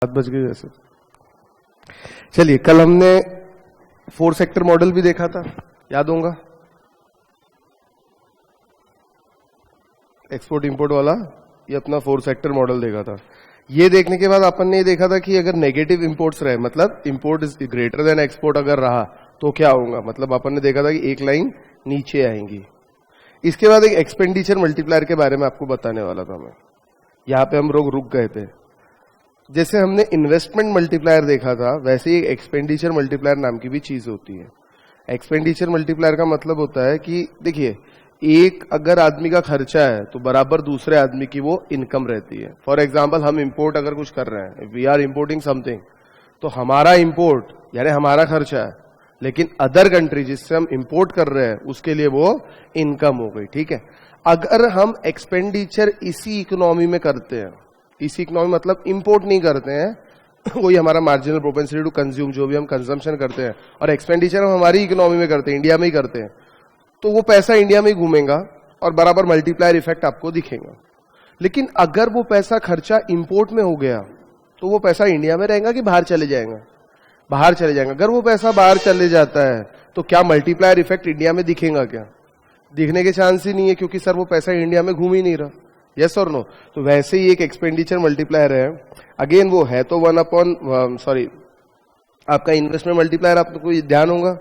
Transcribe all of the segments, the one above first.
7 बज गए वैसे। चलिए, कल हमने 4 सेक्टर मॉडल भी देखा था, याद होगा? एक्सपोर्ट इंपोर्ट वाला, ये अपना 4 सेक्टर मॉडल देखा था। ये देखने के बाद अपन ने ये देखा था कि अगर नेगेटिव इंपोर्ट्स रहे, मतलब import is greater than export अगर रहा तो क्या होगा, मतलब अपन ने देखा था कि एक लाइन नीचे आएंगी। इसके बाद एक एक्सपेंडिचर मल्टीप्लायर के बारे में आपको बताने वाला था मैं, यहां पे हम लोग रुक गए थे। जैसे हमने इन्वेस्टमेंट मल्टीप्लायर देखा था, वैसे ही एक एक्सपेंडिचर मल्टीप्लायर नाम की भी चीज होती है। एक्सपेंडिचर मल्टीप्लायर का मतलब होता है कि देखिए, एक अगर आदमी का खर्चा है तो बराबर दूसरे आदमी की वो इनकम रहती है। फॉर एग्जाम्पल, हम इंपोर्ट अगर कुछ कर रहे हैं, वी आर इंपोर्टिंग समथिंग, तो हमारा इंपोर्ट यानी हमारा खर्चा है, लेकिन अदर कंट्री जिससे हम इंपोर्ट कर रहे हैं उसके लिए वो इनकम हो गई। ठीक है, अगर हम एक्सपेंडिचर इसी इकोनॉमी में करते हैं, इसी इकोनॉमी मतलब इंपोर्ट नहीं करते हैं, वही हमारा मार्जिनल प्रोपेंसिटी टू कंज्यूम, जो भी हम कंजम्पशन करते हैं, और एक्सपेंडिचर हम हमारी इकोनॉमी में करते हैं, इंडिया में ही करते हैं, तो वो पैसा इंडिया में ही घूमेगा और बराबर मल्टीप्लायर इफेक्ट आपको दिखेगा। लेकिन अगर वो पैसा खर्चा इंपोर्ट में हो गया तो वो पैसा इंडिया में रहेगा कि बाहर चले जाएगा? बाहर चले जाएगा। अगर वो पैसा बाहर चले जाता है तो क्या मल्टीप्लायर इफेक्ट इंडिया में दिखेगा? क्या दिखने के चांस ही नहीं है, क्योंकि सर वो पैसा इंडिया में घूम ही नहीं रहा। यस और नो? तो वैसे ही एक एक्सपेंडिचर मल्टीप्लायर है, अगेन वो है तो 1 अपॉन आपका इन्वेस्टमेंट मल्टीप्लायर, आपको ध्यान होगा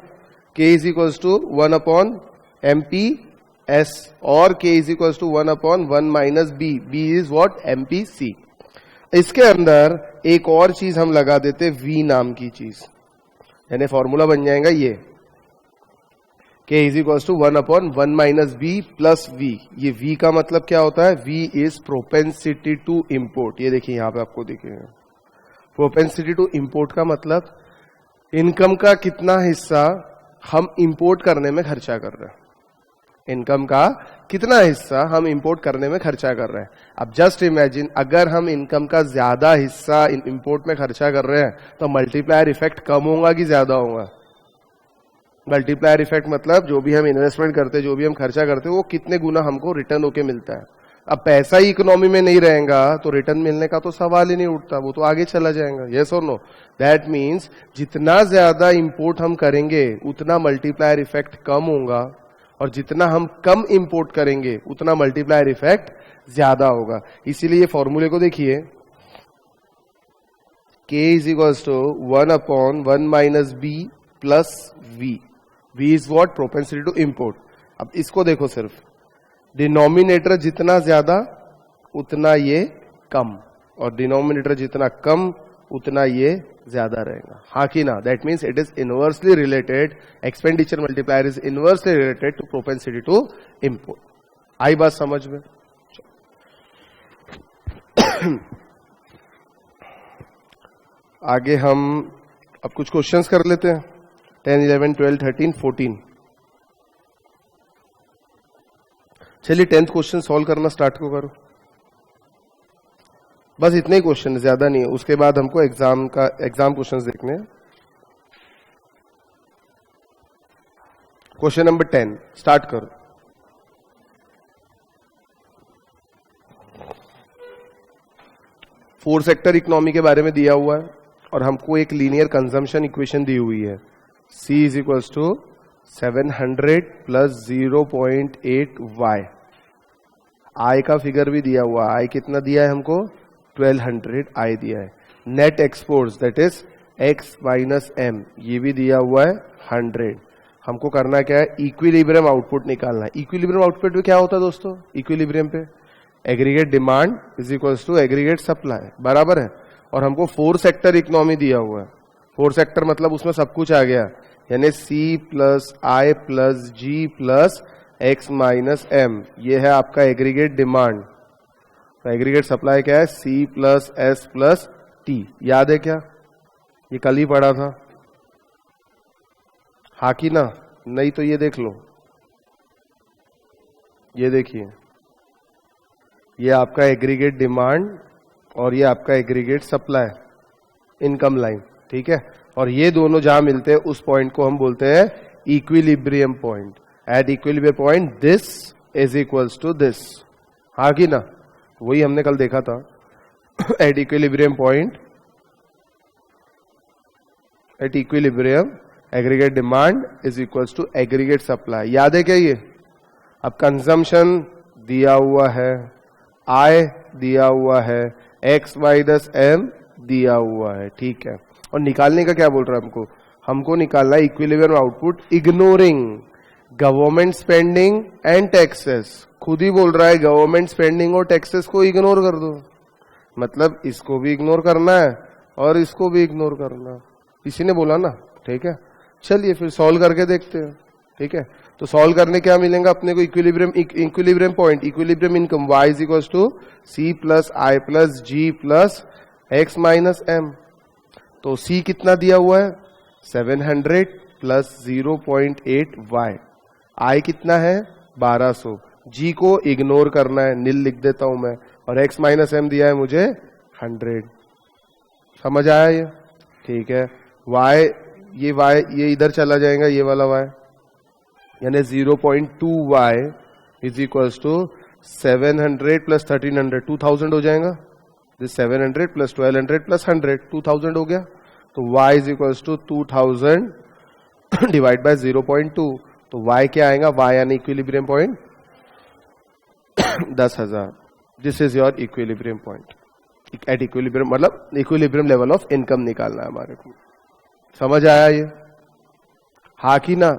K is equals to 1 upon MPS और K is equals to 1 upon 1 minus B, B is what? MPC। इसके अंदर एक और चीज हम लगा देते, V नाम की चीज, यानी फॉर्मूला बन जाएगा ये K is equals to 1 upon 1 minus B plus V। ये V का मतलब क्या होता है? V is propensity to import. ये देखिए यहां पे आपको दिखेगा, प्रोपेंसिटी टू इंपोर्ट का मतलब इनकम का कितना हिस्सा हम इंपोर्ट करने में खर्चा कर रहे हैं, इनकम का कितना हिस्सा हम इंपोर्ट करने में खर्चा कर रहे हैं। अब जस्ट इमेजिन, अगर हम इनकम का ज्यादा हिस्सा इंपोर्ट में खर्चा कर रहे हैं तो मल्टीप्लायर इफेक्ट कम होगा कि ज्यादा होगा? मल्टीप्लायर इफेक्ट मतलब जो भी हम इन्वेस्टमेंट करते हैं, जो भी हम खर्चा करते हैं, वो कितने गुना हमको रिटर्न होके मिलता है। अब पैसा ही इकोनॉमी में नहीं रहेगा तो रिटर्न मिलने का तो सवाल ही नहीं उठता, वो तो आगे चला जाएगा। यस और नो? दैट मीन्स जितना ज्यादा इंपोर्ट हम करेंगे उतना मल्टीप्लायर इफेक्ट कम होगा, और जितना हम कम इंपोर्ट करेंगे उतना मल्टीप्लायर इफेक्ट ज्यादा होगा। इसीलिए ये फॉर्मूले को देखिए, K is equals to 1 upon 1 minus B plus V। V is what? Propensity to import. अब इसको देखो, सिर्फ डिनोमिनेटर जितना ज्यादा उतना ये कम, और डिनोमिनेटर जितना कम उतना ये ज्यादा रहेगा। हाँ कि ना? That means it is inversely related, expenditure multiplier is inversely related to propensity to import. आई बात समझ में? आगे हम अब कुछ क्वेश्चंस कर लेते हैं, 10, 11, 12, 13, 14। चलिए 10th क्वेश्चन सॉल्व करना स्टार्ट को करो। बस इतने ही क्वेश्चन, ज्यादा नहीं है। उसके बाद हमको एग्जाम क्वेश्चंस देखने हैं। क्वेश्चन नंबर 10 स्टार्ट करो। फोर सेक्टर इकोनॉमी के बारे में दिया हुआ है और हमको एक लीनियर कंजम्पशन इक्वेशन दी हुई है। C is equals to 700 plus 0.8 Y। I का फिगर भी दिया हुआ है। I कितना दिया है हमको? 1200 I दिया है। Net exports that is X minus M, ये भी दिया हुआ है 100। हमको करना क्या है? इक्विलिब्रियम आउटपुट निकालना है। इक्विलिब्रियम आउटपुट में क्या होता है दोस्तों? इक्विलिब्रियम पे aggregate demand is equals to aggregate supply, बराबर है। और हमको 4 सेक्टर इकोनॉमी दिया हुआ है। 4 सेक्टर मतलब उसमें सब कुछ आ गया, यानी C plus I plus G plus X minus M, ये है आपका एग्रीगेट डिमांड। तो एग्रीगेट सप्लाई क्या है? C plus S plus T। याद है क्या? ये कल ही पढ़ा था। हाँ कि ना? नहीं तो ये देख लो, ये देखिए, ये आपका एग्रीगेट डिमांड और ये आपका एग्रीगेट सप्लाई, इनकम लाइन। ठीक है, और ये दोनों जहां मिलते हैं उस पॉइंट को हम बोलते हैं equilibrium point. At equilibrium point this is equals to this. हाँ कि ना? वही हमने कल देखा था। At equilibrium point at equilibrium aggregate demand is equals to aggregate supply. याद है क्या ये? अब कंजम्पशन दिया हुआ है, आय दिया हुआ है, एक्स माइनस एम दिया हुआ है, ठीक है। और निकालने का क्या बोल रहा है हमको? हमको निकालना है equilibrium output ignoring government spending and taxes. खुद ही बोल रहा है गवर्नमेंट स्पेंडिंग और टैक्सेस को इग्नोर कर दो, मतलब इसको भी इग्नोर करना है और इसको भी इग्नोर करना है, इसी ने बोला ना, ठीक है। चलिए फिर सॉल्व करके देखते हैं, ठीक है। तो सॉल्व करने क्या मिलेगा अपने को? Equilibrium point, equilibrium income y is equal to c plus I plus g plus x minus m. तो c कितना दिया हुआ है? 700 प्लस 0.8 y, i कितना है? 1200, g को इग्नोर करना है, नील लिख देता हूं मैं, और x माइनस एम दिया है मुझे 100। समझ आया ये? ठीक है। y, ये इधर चला जाएगा, ये वाला y, यानी 0.2y is equals to 700 plus 1300, 2000 हो जाएगा। दिस 700 प्लस 1200 प्लस 100, 2000 हो गया। तो y is equals to 2000 divide by 0.2, तो y क्या आएगा? y यानी equilibrium point 10,000। This is your equilibrium point at equilibrium, मतलब इक्विलिब्रियम लेवल ऑफ इनकम निकालना है हमारे को। समझ आया ये? हाँ कि ना?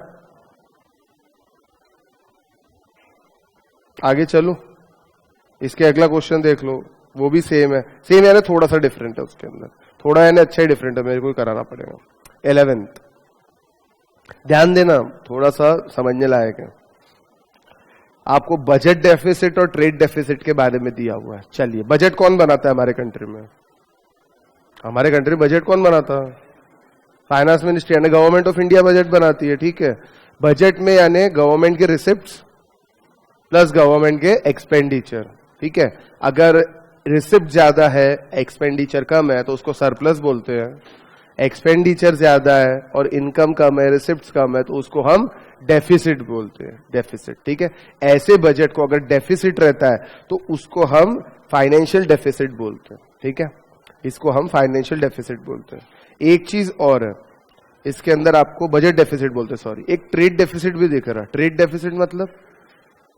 आगे चलो, इसके अगला क्वेश्चन देख लो, वो भी सेम है, सेम यानी थोड़ा सा डिफरेंट है उसके अंदर, थोड़ा यानी अच्छा ही डिफरेंट है, मेरे को कराना पड़ेगा। 11th, ध्यान देना, थोड़ा सा समझने लायक है। आपको बजट डेफिसिट और ट्रेड डेफिसिट के बारे में दिया हुआ है। चलिए, बजट कौन बनाता है हमारे कंट्री में? हमारे कंट्री में बजट कौन बनाता है? फाइनेंस मिनिस्ट्री यानी गवर्नमेंट ऑफ इंडिया बजट बनाती है, ठीक है। बजट में यानी गवर्नमेंट के रिसिप्ट्स प्लस गवर्नमेंट के एक्सपेंडिचर, ठीक है। अगर रिसिप्ट ज्यादा है, एक्सपेंडिचर कम है, तो उसको सरप्लस बोलते हैं। एक्सपेंडिचर ज्यादा है और इनकम कम है, रिसिप्ट कम है, तो उसको हम डेफिसिट बोलते हैं, डेफिसिट, ठीक है। ऐसे बजट को अगर डेफिसिट रहता है तो उसको हम फाइनेंशियल डेफिसिट बोलते हैं, ठीक है। इसको हम फाइनेंशियल डेफिसिट बोलते हैं। एक चीज और है, इसके अंदर आपको बजट डेफिसिट बोलते हैं, सॉरी, एक ट्रेड डेफिसिट भी दिख रहा है। ट्रेड डेफिसिट मतलब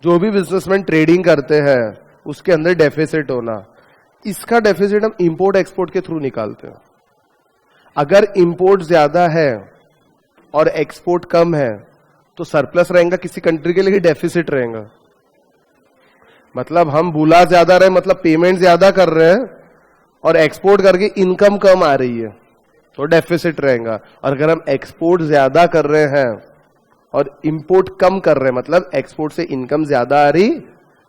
जो भी बिजनेसमैन ट्रेडिंग करते हैं उसके अंदर डेफिसिट होना, इसका डेफिसिट हम इंपोर्ट एक्सपोर्ट के थ्रू निकालते हैं। अगर इंपोर्ट ज्यादा है और एक्सपोर्ट कम है तो सरप्लस रहेगा किसी कंट्री के लिए, डेफिसिट रहेगा। मतलब हम बुला ज्यादा रहे, मतलब पेमेंट ज्यादा कर रहे हैं और एक्सपोर्ट करके इनकम कम आ रही है तो डेफिसिट रहेगा। और अगर हम एक्सपोर्ट ज्यादा कर रहे हैं और इंपोर्ट कम कर रहे हैं, मतलब एक्सपोर्ट से इनकम ज्यादा आ रही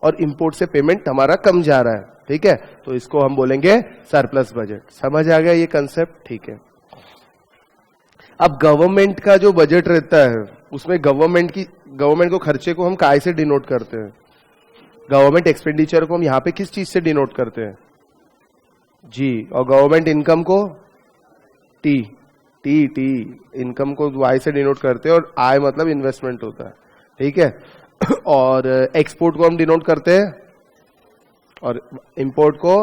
और इंपोर्ट से पेमेंट हमारा कम जा रहा है, ठीक है, तो इसको हम बोलेंगे सरप्लस बजट। समझ आ गया ये कंसेप्ट? ठीक है। अब गवर्नमेंट का जो बजट रहता है उसमें गवर्नमेंट को खर्चे को हम काय से डिनोट करते हैं? गवर्नमेंट एक्सपेंडिचर को हम यहां पे किस चीज से डिनोट करते हैं? जी। और गवर्नमेंट इनकम को टी, इनकम को वाई से डिनोट करते हैं, और आई मतलब इन्वेस्टमेंट होता है, ठीक है। और एक्सपोर्ट को हम डिनोट करते हैं और इंपोर्ट को,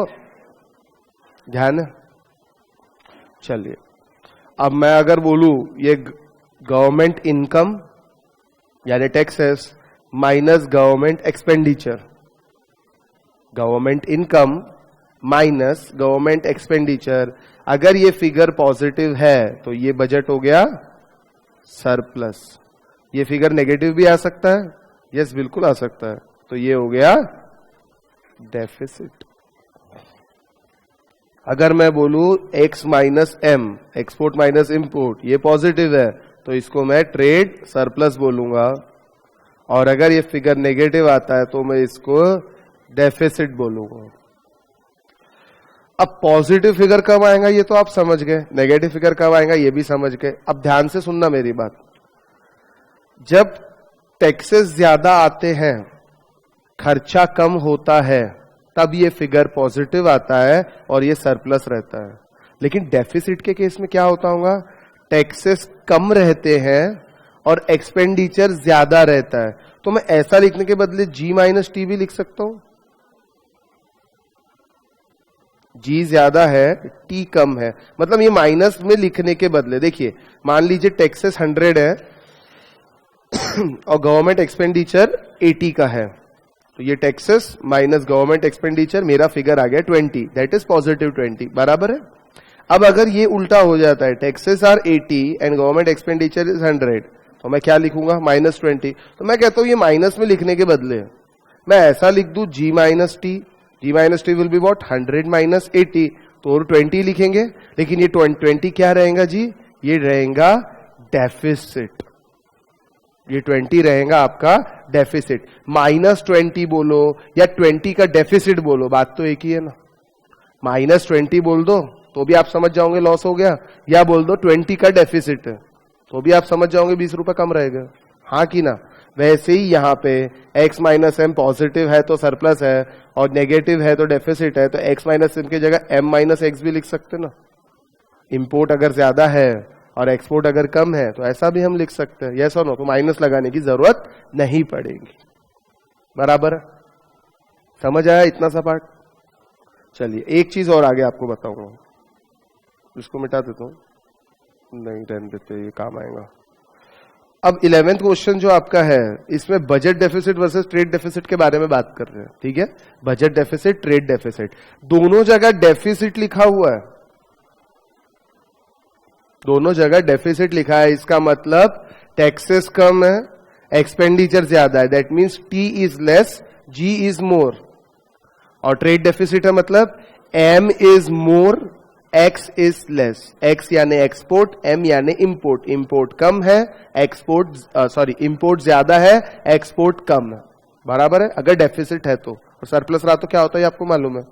ध्यान। चलिए, अब मैं अगर बोलूं ये गवर्नमेंट इनकम यानी taxes minus government expenditure, government income minus government expenditure, अगर ये फिगर पॉजिटिव है तो ये बजट हो गया सरप्लस। ये फिगर नेगेटिव भी आ सकता है, यस बिल्कुल आ सकता है, तो ये हो गया डेफिसिट। अगर मैं बोलूं x minus m, export minus import, ये पॉजिटिव है तो इसको मैं ट्रेड सरप्लस बोलूंगा। और अगर ये फिगर नेगेटिव आता है तो मैं इसको डेफिसिट बोलूंगा। अब पॉजिटिव फिगर कब आएगा ये तो आप समझ गए, नेगेटिव फिगर कब आएगा ये भी समझ गए। अब ध्यान से सुनना मेरी बात, जब टैक्सेस ज्यादा आते हैं, खर्चा कम होता है, तब ये फिगर पॉजिटिव आता है और ये सरप्लस रहता है। लेकिन डेफिसिट के केस में क्या होता होगा? टैक्सेस कम रहते हैं और एक्सपेंडिचर ज्यादा रहता है, तो मैं ऐसा लिखने के बदले G माइनस टी भी लिख सकता हूं। जी ज्यादा है, टी कम है, मतलब ये माइनस में लिखने के बदले देखिए, मान लीजिए टैक्सेस 100 है और गवर्नमेंट एक्सपेंडिचर 80 का है, तो ये टैक्सेस माइनस गवर्नमेंट एक्सपेंडिचर, मेरा फिगर आ गया 20, दैट इज पॉजिटिव 20, बराबर है। अब अगर ये उल्टा हो जाता है, taxes are 80 and government expenditure is 100, तो मैं क्या लिखूंगा -20। तो मैं कहता हूं ये माइनस में लिखने के बदले मैं ऐसा लिख दूं G minus T, G minus T will be what 100 minus 80, तो 20 लिखेंगे, लेकिन ये 20 क्या रहेगा जी, ये रहेगा डेफिसिट, ये 20 रहेगा आपका डेफिसिट। -20 बोलो या 20 का डेफिसिट बोलो, बात तो एक ही है ना। -20 बोल दो तो भी आप समझ जाओगे लॉस हो गया, या बोल दो 20 का डेफिसिट है तो भी आप समझ जाओगे 20 रुपए कम रहेगा, हाँ कि ना। वैसे ही यहां पे x माइनस एम पॉजिटिव है तो सरप्लस है और नेगेटिव है तो डेफिसिट है, तो x माइनस एम की जगह m माइनस एक्स भी लिख सकते ना। इंपोर्ट अगर ज्यादा है और एक्सपोर्ट अगर कम है तो ऐसा भी हम लिख सकते हैं, यस और नो, तो माइनस लगाने की जरूरत नहीं पड़ेगी, बराबर। समझ आया इतना सा पार्ट। चलिए एक चीज और आगे आपको बताऊंगा, इसको मिटा देता हूं, नहीं रहने देते, ये काम आएगा। अब 11th क्वेश्चन जो आपका है, इसमें budget deficit versus trade deficit के बारे में बात कर रहे हैं, ठीक है। बजट डेफिसिट, ट्रेड डेफिसिट, दोनों जगह डेफिसिट लिखा हुआ है, दोनों जगह डेफिसिट लिखा है। इसका मतलब टैक्सेस कम है, एक्सपेंडिचर ज्यादा है, that means t is less, g is more. और ट्रेड डेफिसिट है मतलब m is more, x is less. X यानी एक्सपोर्ट, एम यानी इंपोर्ट, इंपोर्ट कम है, एक्सपोर्ट इंपोर्ट ज्यादा है, एक्सपोर्ट कम है, बराबर है। अगर डेफिसिट है तो, और सरप्लस रहा तो क्या होता है आपको मालूम है।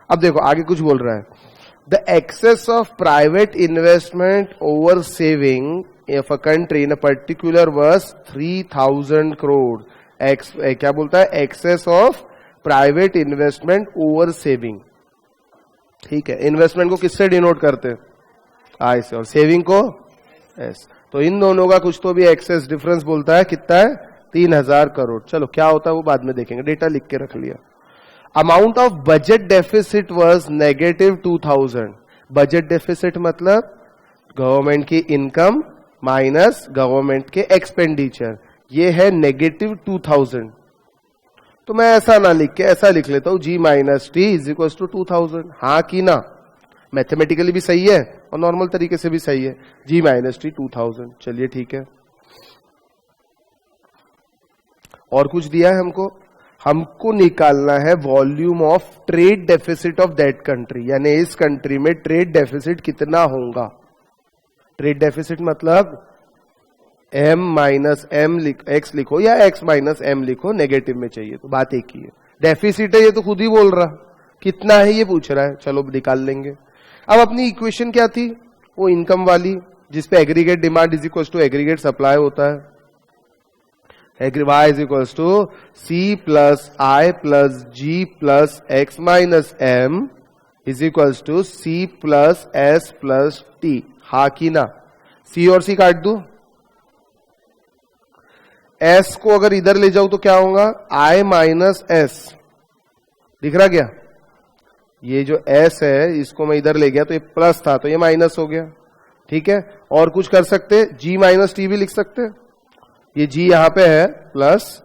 अब देखो आगे कुछ बोल रहा है, the excess of private investment over saving if a country in a particular was 3000 crore, क्या बोलता है, excess of private investment over saving, ठीक है। इन्वेस्टमेंट को किससे डिनोट करते हैं, आई से, और सेविंग को एस, तो इन दोनों का कुछ तो भी एक्सेस डिफरेंस बोलता है, कितना है 3000 करोड़। चलो क्या होता है वो बाद में देखेंगे, डेटा लिख के रख लिया। Amount of budget deficit was -2000। Budget deficit मतलब गवर्नमेंट की इनकम माइनस गवर्नमेंट के एक्सपेंडिचर, ये है -2000। तो मैं ऐसा ना लिख के ऐसा लिख लेता हूं G minus t is equal to 2000, हाँ कि ना। मैथमेटिकली भी सही है और नॉर्मल तरीके से भी सही है, G माइनस टी 2000। चलिए ठीक है, और कुछ दिया है हमको, हमको निकालना है volume of trade deficit of that country, यानी इस कंट्री में ट्रेड डेफिसिट कितना होगा। ट्रेड डेफिसिट मतलब m माइनस एम एक्स लिखो या x माइनस एम लिखो, नेगेटिव में चाहिए तो बात एक ही है। डेफिसिट है ये तो खुद ही बोल रहा, कितना है ये पूछ रहा है, चलो निकाल लेंगे। अब अपनी इक्वेशन क्या थी, वो इनकम वाली, जिसपे aggregate demand is equal to aggregate supply होता है, y is equal to c plus I plus g plus x minus m is equal to c plus s plus t, हा की ना। सी और सी काट दू, एस को अगर इधर ले जाऊं तो क्या होगा, आई माइनस एस, दिख रहा क्या, ये जो एस है इसको मैं इधर ले गया तो ये प्लस था तो ये माइनस हो गया, ठीक है। और कुछ कर सकते, जी माइनस टी भी लिख सकते, ये जी यहां पे है प्लस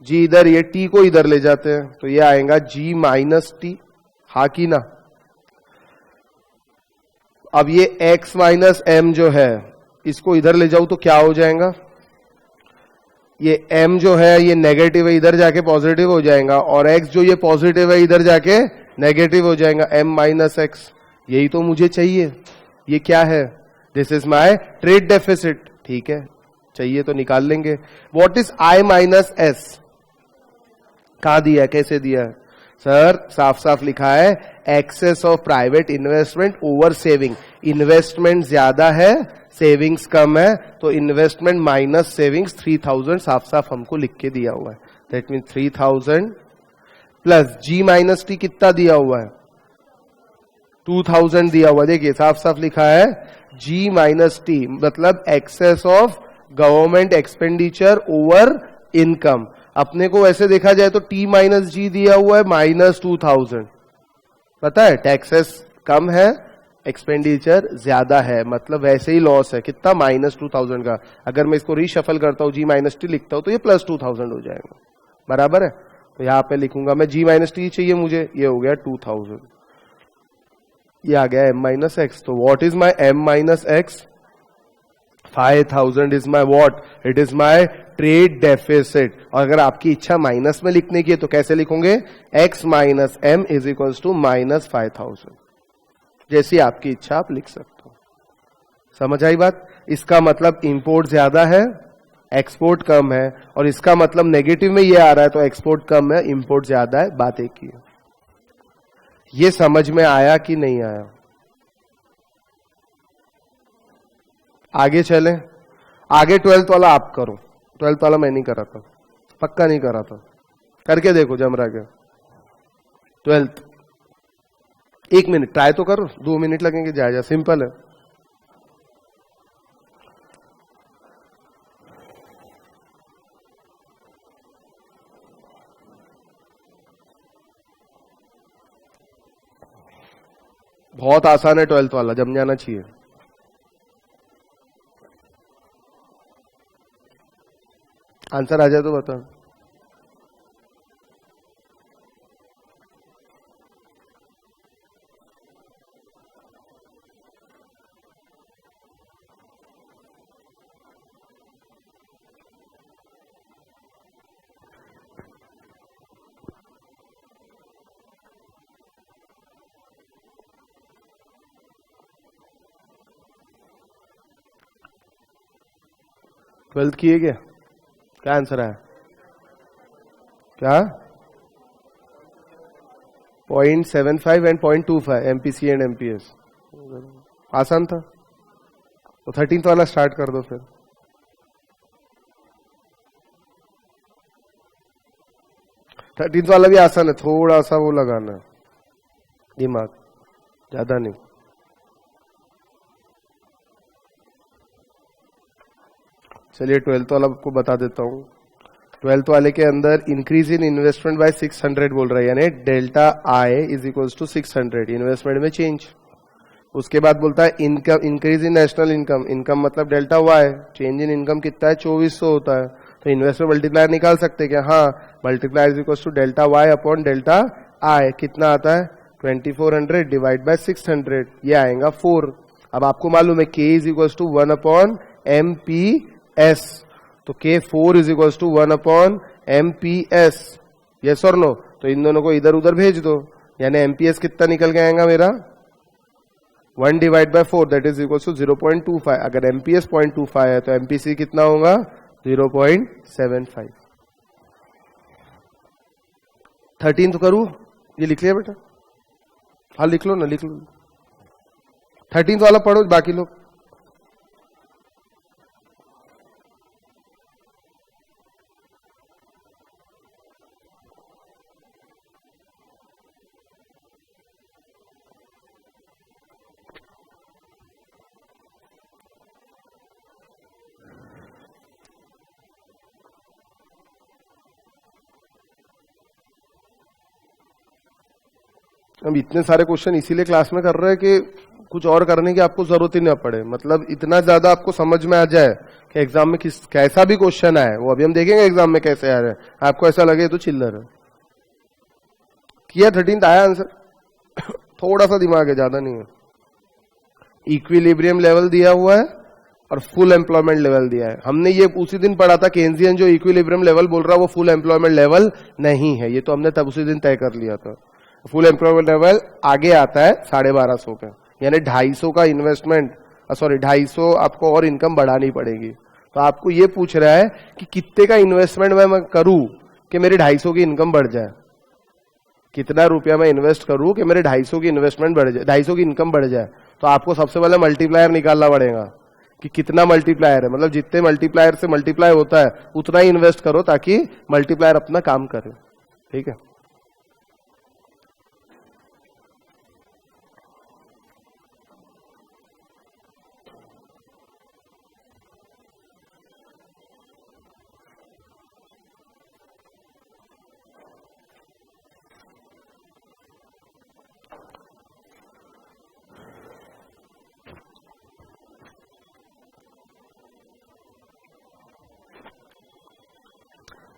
जी इधर, ये टी को इधर ले जाते हैं तो ये आएगा जी माइनस टी, हा की ना। अब ये x माइनस एम जो है इसको इधर ले जाऊं तो क्या हो जाएगा, ये m जो है ये नेगेटिव है, इधर जाके पॉजिटिव हो जाएगा, और x जो ये पॉजिटिव है इधर जाके नेगेटिव हो जाएगा, m माइनस एक्स। यही तो मुझे चाहिए, ये क्या है, this is my trade deficit, ठीक है। चाहिए तो निकाल लेंगे। What is i minus S, कहां दिया है, कैसे दिया है सर, साफ साफ लिखा है excess of private investment over saving. Investment ज्यादा है, सेविंग्स कम है, तो इन्वेस्टमेंट माइनस सेविंग्स 3000 साफ साफ हमको लिख के दिया हुआ है, that mean 3000 plus g minus t कितना दिया हुआ है, 2000 दिया हुआ है। देखिए साफ साफ लिखा है जी माइनस टी मतलब excess of government expenditure over income. अपने को वैसे देखा जाए तो टी माइनस जी दिया हुआ है -2000, पता है टैक्सेस कम है, एक्सपेंडिचर ज्यादा है, मतलब वैसे ही लॉस है कितना -2000 का। अगर मैं इसको रीशफल करता हूं G-T लिखता हूं तो ये +2000 हो जाएगा, बराबर है। तो यहां पे लिखूंगा मैं G-T चाहिए मुझे, ये हो गया 2000, ये आ गया M-X। तो what is my M-X? 5000 is my what? It is my trade deficit. और अगर आपकी इच्छा माइनस में लिखने की है तो कैसे लिखोगे? X minus M is equals to -5000। जैसी आपकी इच्छा आप लिख सकते हो। समझ आई बात? इसका मतलब इंपोर्ट ज्यादा है, एक्सपोर्ट कम है, और इसका मतलब नेगेटिव में ये आ रहा है तो एक्सपोर्ट कम है, इंपोर्ट ज्यादा है। बात एक ही है। ये समझ में आया कि नहीं आया? आगे चले। आगे 12th वाला आप करो, 12th वाला मैं नहीं कर रहा था, पक्का नहीं कर रहा था, करके देखो जम रहा क्या। 12th 1 मिनट ट्राई तो करो, 2 मिनट लगेंगे, जायजा सिंपल है। बहुत आसान है 12th वाला, जम जाना चाहिए। आंसर आ जाए तो बता। ट्वेल्थ किए क्या आंसर है? क्या 0.75 एंड 0.25 एमपीसी एंड एमपीएस। आसान था। तो 13th वाला स्टार्ट कर दो फिर। थर्टींथ वाला भी आसान है, थोड़ा सा वो लगाना है दिमाग, ज्यादा नहीं। चलिए 12th वाला आपको बता देता हूं। 12th वाले के अंदर इंक्रीज इन इन्वेस्टमेंट बाय 600 बोल रहा है, यानी delta I is equals to 600, investment में चेंज। उसके बाद बोलता है income, increase in national income, income मतलब delta y, change in income कितना है 2400 होता है। तो इन्वेस्टमेंट मल्टीप्लायर निकाल सकते क्या? हाँ, multiplier is equals to delta y upon delta I, कितना आता है 2400 डिवाइड बाय 600, ये आएगा 4। अब आपको मालूम है k is equals to 1 upon m p s, तो k 4 is equals to 1 upon m p s, yes और नो? तो इन दोनों को इधर उधर भेज दो, यानी एमपीएस कितना निकल के आएगा मेरा 1 divide by 4, that is equal to 0.25। अगर एमपीएस 0.25 है तो एमपीसी कितना होगा 0.75। 13th करूं? ये लिख लिया बेटा? हाँ लिख लो ना, लिख लो। 13th वाला पढ़ो बाकी लोग। हम इतने सारे क्वेश्चन इसीलिए क्लास में कर रहे हैं कि कुछ और करने की आपको जरूरत ही ना पड़े, मतलब इतना ज्यादा आपको समझ में आ जाए कि एग्जाम में कैसा भी क्वेश्चन आए, वो अभी हम देखेंगे एग्जाम में कैसे आ रहे हैं, आपको ऐसा लगे तो चिल्लर है। किया 13th आया आंसर? थोड़ा सा दिमाग है, ज्यादा नहीं है। इक्विलिब्रियम लेवल दिया हुआ है और फुल एम्प्लॉयमेंट लेवल दिया है। हमने ये उसी दिन पढ़ा था, केन्जियन जो इक्विलिब्रियम लेवल बोल रहा है वो फुल एम्प्लॉयमेंट लेवल नहीं है, ये तो हमने तब उसी दिन तय कर लिया था। फुल एम्प्लॉयमेंट लेवल आगे आता है 1250 पे, यानी 250 का इन्वेस्टमेंट, सॉरी 250 आपको और इनकम बढ़ानी पड़ेगी। तो आपको ये पूछ रहा है कि कितने का इन्वेस्टमेंट मैं करूं कि मेरी 250 की इनकम बढ़ जाए, कितना रुपया मैं इन्वेस्ट करूं कि मेरे 250 की इन्वेस्टमेंट बढ़ जाए, 250 की इनकम बढ़ जाए। तो आपको सबसे पहले मल्टीप्लायर निकालना पड़ेगा कि कितना मल्टीप्लायर है, मतलब जितने मल्टीप्लायर से मल्टीप्लाई होता है उतना ही इन्वेस्ट करो ताकि मल्टीप्लायर अपना काम करे। ठीक है,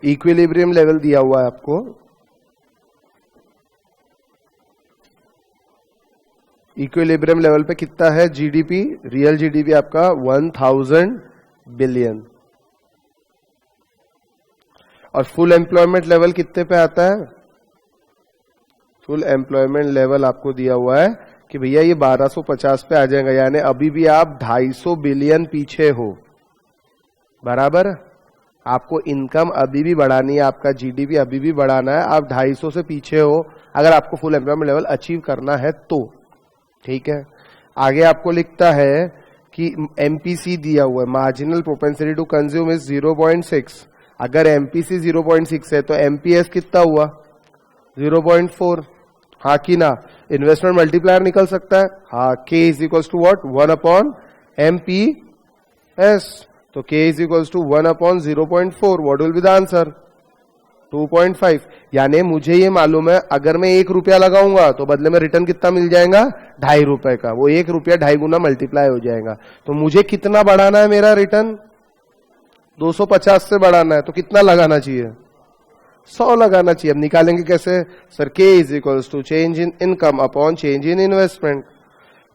इक्विलिब्रियम लेवल दिया हुआ है आपको, इक्विलिब्रियम लेवल पे कितना है जीडीपी, रियल जीडीपी आपका 1000 बिलियन। और फुल एम्प्लॉयमेंट लेवल कितने पे आता है? फुल एम्प्लॉयमेंट लेवल आपको दिया हुआ है कि भैया ये 1250 पे आ जाएगा, यानी अभी भी आप 250 बिलियन पीछे हो, बराबर। आपको इनकम अभी भी बढ़ानी है, आपका जीडीपी अभी भी बढ़ाना है, आप 250 से पीछे हो अगर आपको फुल एम्प्लॉयमेंट लेवल अचीव करना है तो, ठीक है। आगे आपको लिखता है कि एमपीसी दिया हुआ है, marginal propensity to consume is 0.6। अगर एमपीसी 0.6 है तो एमपीएस कितना हुआ? 0.4। हाँ कि ना? इन्वेस्टमेंट मल्टीप्लायर निकल सकता है, हाँ। के is equals to what? 1/MPS। तो k is equals to 1/0.4। What will be the answer? 2.5। यानी मुझे ये मालूम है अगर मैं 1 रुपया लगाऊंगा तो बदले में रिटर्न कितना मिल जाएगा? 2.5 रुपए का। वो 1 रुपया 2.5 गुना मल्टीप्लाई हो जाएगा। तो मुझे कितना बढ़ाना है? मेरा रिटर्न 250 से बढ़ाना है, तो कितना लगाना चाहिए? 100 लगाना चाहिए। अब निकालेंगे कैसे? Sir k is equals to change in income upon change in investment.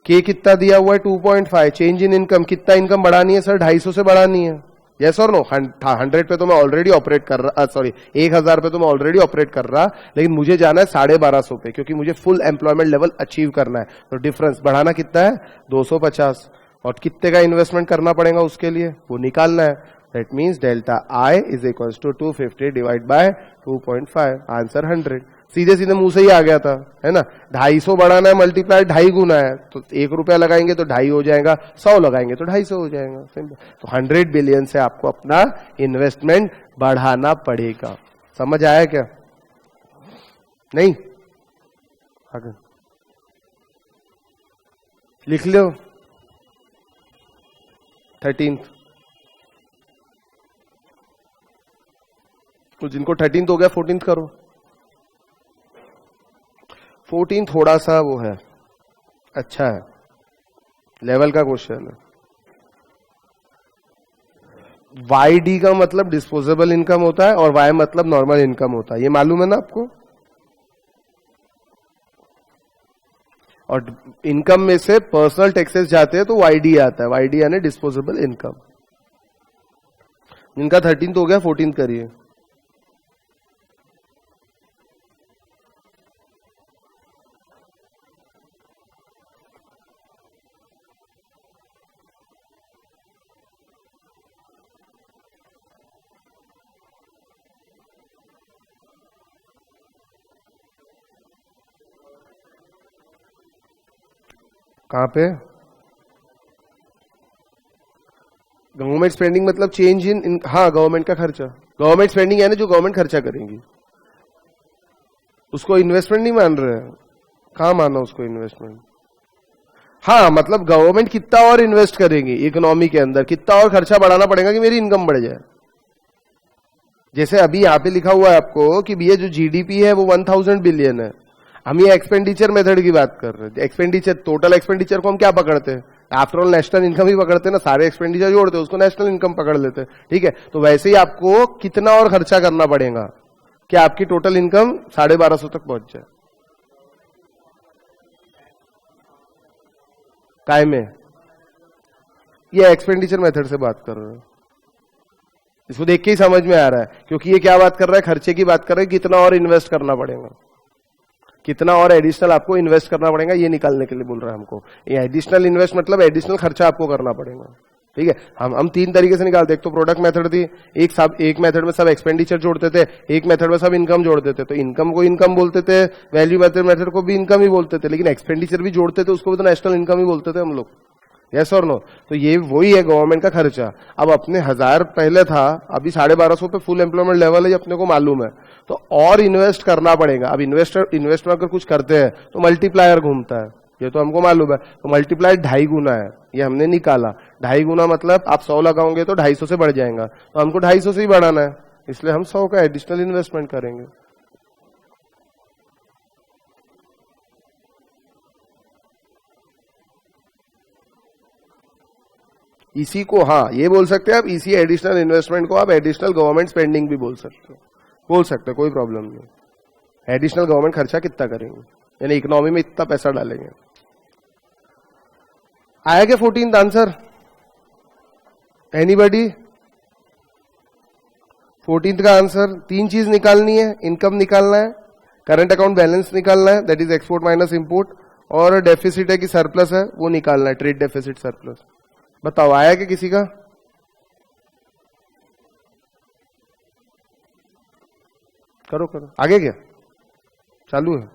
K कितना दिया हुआ है? 2.5। चेंज इन इनकम, कितना इनकम बढ़ानी है सर? 250 से बढ़ानी है, यस और नो? 100 पे तो मैं ऑलरेडी ऑपरेट कर रहा, सॉरी 1000 पे तो मैं ऑलरेडी ऑपरेट कर रहा, लेकिन मुझे जाना है 1250 पे, क्योंकि मुझे फुल एम्प्लॉयमेंट लेवल अचीव करना है। तो डिफरेंस बढ़ाना कितना है? 250। और कितने का इन्वेस्टमेंट करना पड़ेगा उसके लिए? वो निकालना है। That means delta I is equals to 250 divide by 2.5। Answer 100। सीधे सीधे मुंह से ही आ गया था, है ना? 250 बढ़ाना है, मल्टीप्लाई 2.5 गुना है, तो 1 रुपया लगाएंगे तो 2.5 हो जाएगा, 100 लगाएंगे तो 250 हो जाएगा, सिंपल। तो 100 बिलियन से आपको अपना इन्वेस्टमेंट बढ़ाना पड़ेगा। समझ आया क्या? नहीं? आगे लिख लो 13। तो जिनको 13 हो गया 14 करो। 14 थोड़ा सा वो है, अच्छा है, लेवल का क्वेश्चन है। वाई डी का मतलब डिस्पोजेबल इनकम होता है और वाई मतलब नॉर्मल इनकम होता है, ये मालूम है ना आपको? और इनकम में से पर्सनल टैक्सेस जाते हैं तो वाईडी आता है, वाईडी यानी डिस्पोजेबल इनकम। इनका 13 हो गया, 14 करिए। कहां पे? गवर्नमेंट स्पेंडिंग मतलब चेंज इन, हाँ गवर्नमेंट का खर्चा। गवर्नमेंट स्पेंडिंग यानी जो गवर्नमेंट खर्चा करेंगी, उसको इन्वेस्टमेंट नहीं मान रहे हैं? कहां माना उसको इन्वेस्टमेंट? हाँ, मतलब गवर्नमेंट कितना और इन्वेस्ट करेगी इकोनॉमी के अंदर, कितना और खर्चा बढ़ाना पड़ेगा कि मेरी इनकम बढ़ जाए। जैसे अभी यहां पे लिखा हुआ है आपको कि ये जो जीडीपी है वो 1000 बिलियन है। हम ये एक्सपेंडिचर मेथड की बात कर रहे हैं। एक्सपेंडिचर, टोटल एक्सपेंडिचर को हम क्या पकड़ते हैं? आफ्टर ऑल नेशनल इनकम ही पकड़ते हैं ना, सारे एक्सपेंडिचर जोड़ते हैं उसको नेशनल इनकम पकड़ लेते हैं, ठीक है। तो वैसे ही आपको कितना और खर्चा करना पड़ेगा कि आपकी टोटल इनकम 1250 तक पहुंच जाए। काय में? ये एक्सपेंडिचर मेथड से बात कर रहे हैं, इसको देख के ही समझ में आ रहा है, क्योंकि ये क्या बात कर रहा है? खर्चे की बात कर रहे हैं, कितना और इन्वेस्ट करना पड़ेगा, कितना और एडिशनल आपको इन्वेस्ट करना पड़ेगा, ये निकालने के लिए बोल रहा है हमको। ये एडिशनल इन्वेस्ट मतलब एडिशनल खर्चा आपको करना पड़ेगा, ठीक है। हम 3 तरीके से निकालते, एक तो प्रोडक्ट मेथड थी, एक मेथड में सब एक्सपेंडिचर जोड़ते थे, एक मेथड में सब इनकम जोड़ते थे। तो इनकम को इनकम बोलते थे, वैल्यू मेथड को भी इनकम ही बोलते थे, लेकिन एक्सपेंडिचर भी जोड़ते थे, उसको भी तो नेशनल इनकम ही बोलते थे हम लोग, यस और नो? तो ये वही है गवर्नमेंट का खर्चा। अब अपने 1000 पहले था, अभी 1250 पे फुल एम्प्लॉयमेंट लेवल है, अपने को मालूम है, तो और इन्वेस्ट करना पड़ेगा। अब इन्वेस्ट अगर कुछ करते हैं तो मल्टीप्लायर घूमता है, ये तो हमको मालूम है। तो मल्टीप्लायर 2.5 गुना है, ये हमने निकाला। 2.5 गुना मतलब आप 100 लगाओगे तो 250 से बढ़ जाएगा, तो हमको 250 से ही बढ़ाना है, इसलिए हम 100 का एडिशनल इन्वेस्टमेंट करेंगे। इसी को, हाँ ये बोल सकते हैं आप, इसी एडिशनल इन्वेस्टमेंट को आप एडिशनल गवर्नमेंट स्पेंडिंग भी बोल सकते हो, कोई प्रॉब्लम नहीं। एडिशनल गवर्नमेंट खर्चा कितना करेंगे, यानी इकोनॉमी में इतना पैसा डालेंगे। आया क्या 14th आंसर? एनीबॉडी? 14th का आंसर 3 चीज निकालनी है, इनकम निकालना है, करंट अकाउंट बैलेंस निकालना है, that is export minus import, और डेफिसिट है कि सरप्लस है वो निकालना है, ट्रेड डेफिसिट सरप्लस। बताओ आया क्या किसी का? करो करो, आगे क्या चालू है?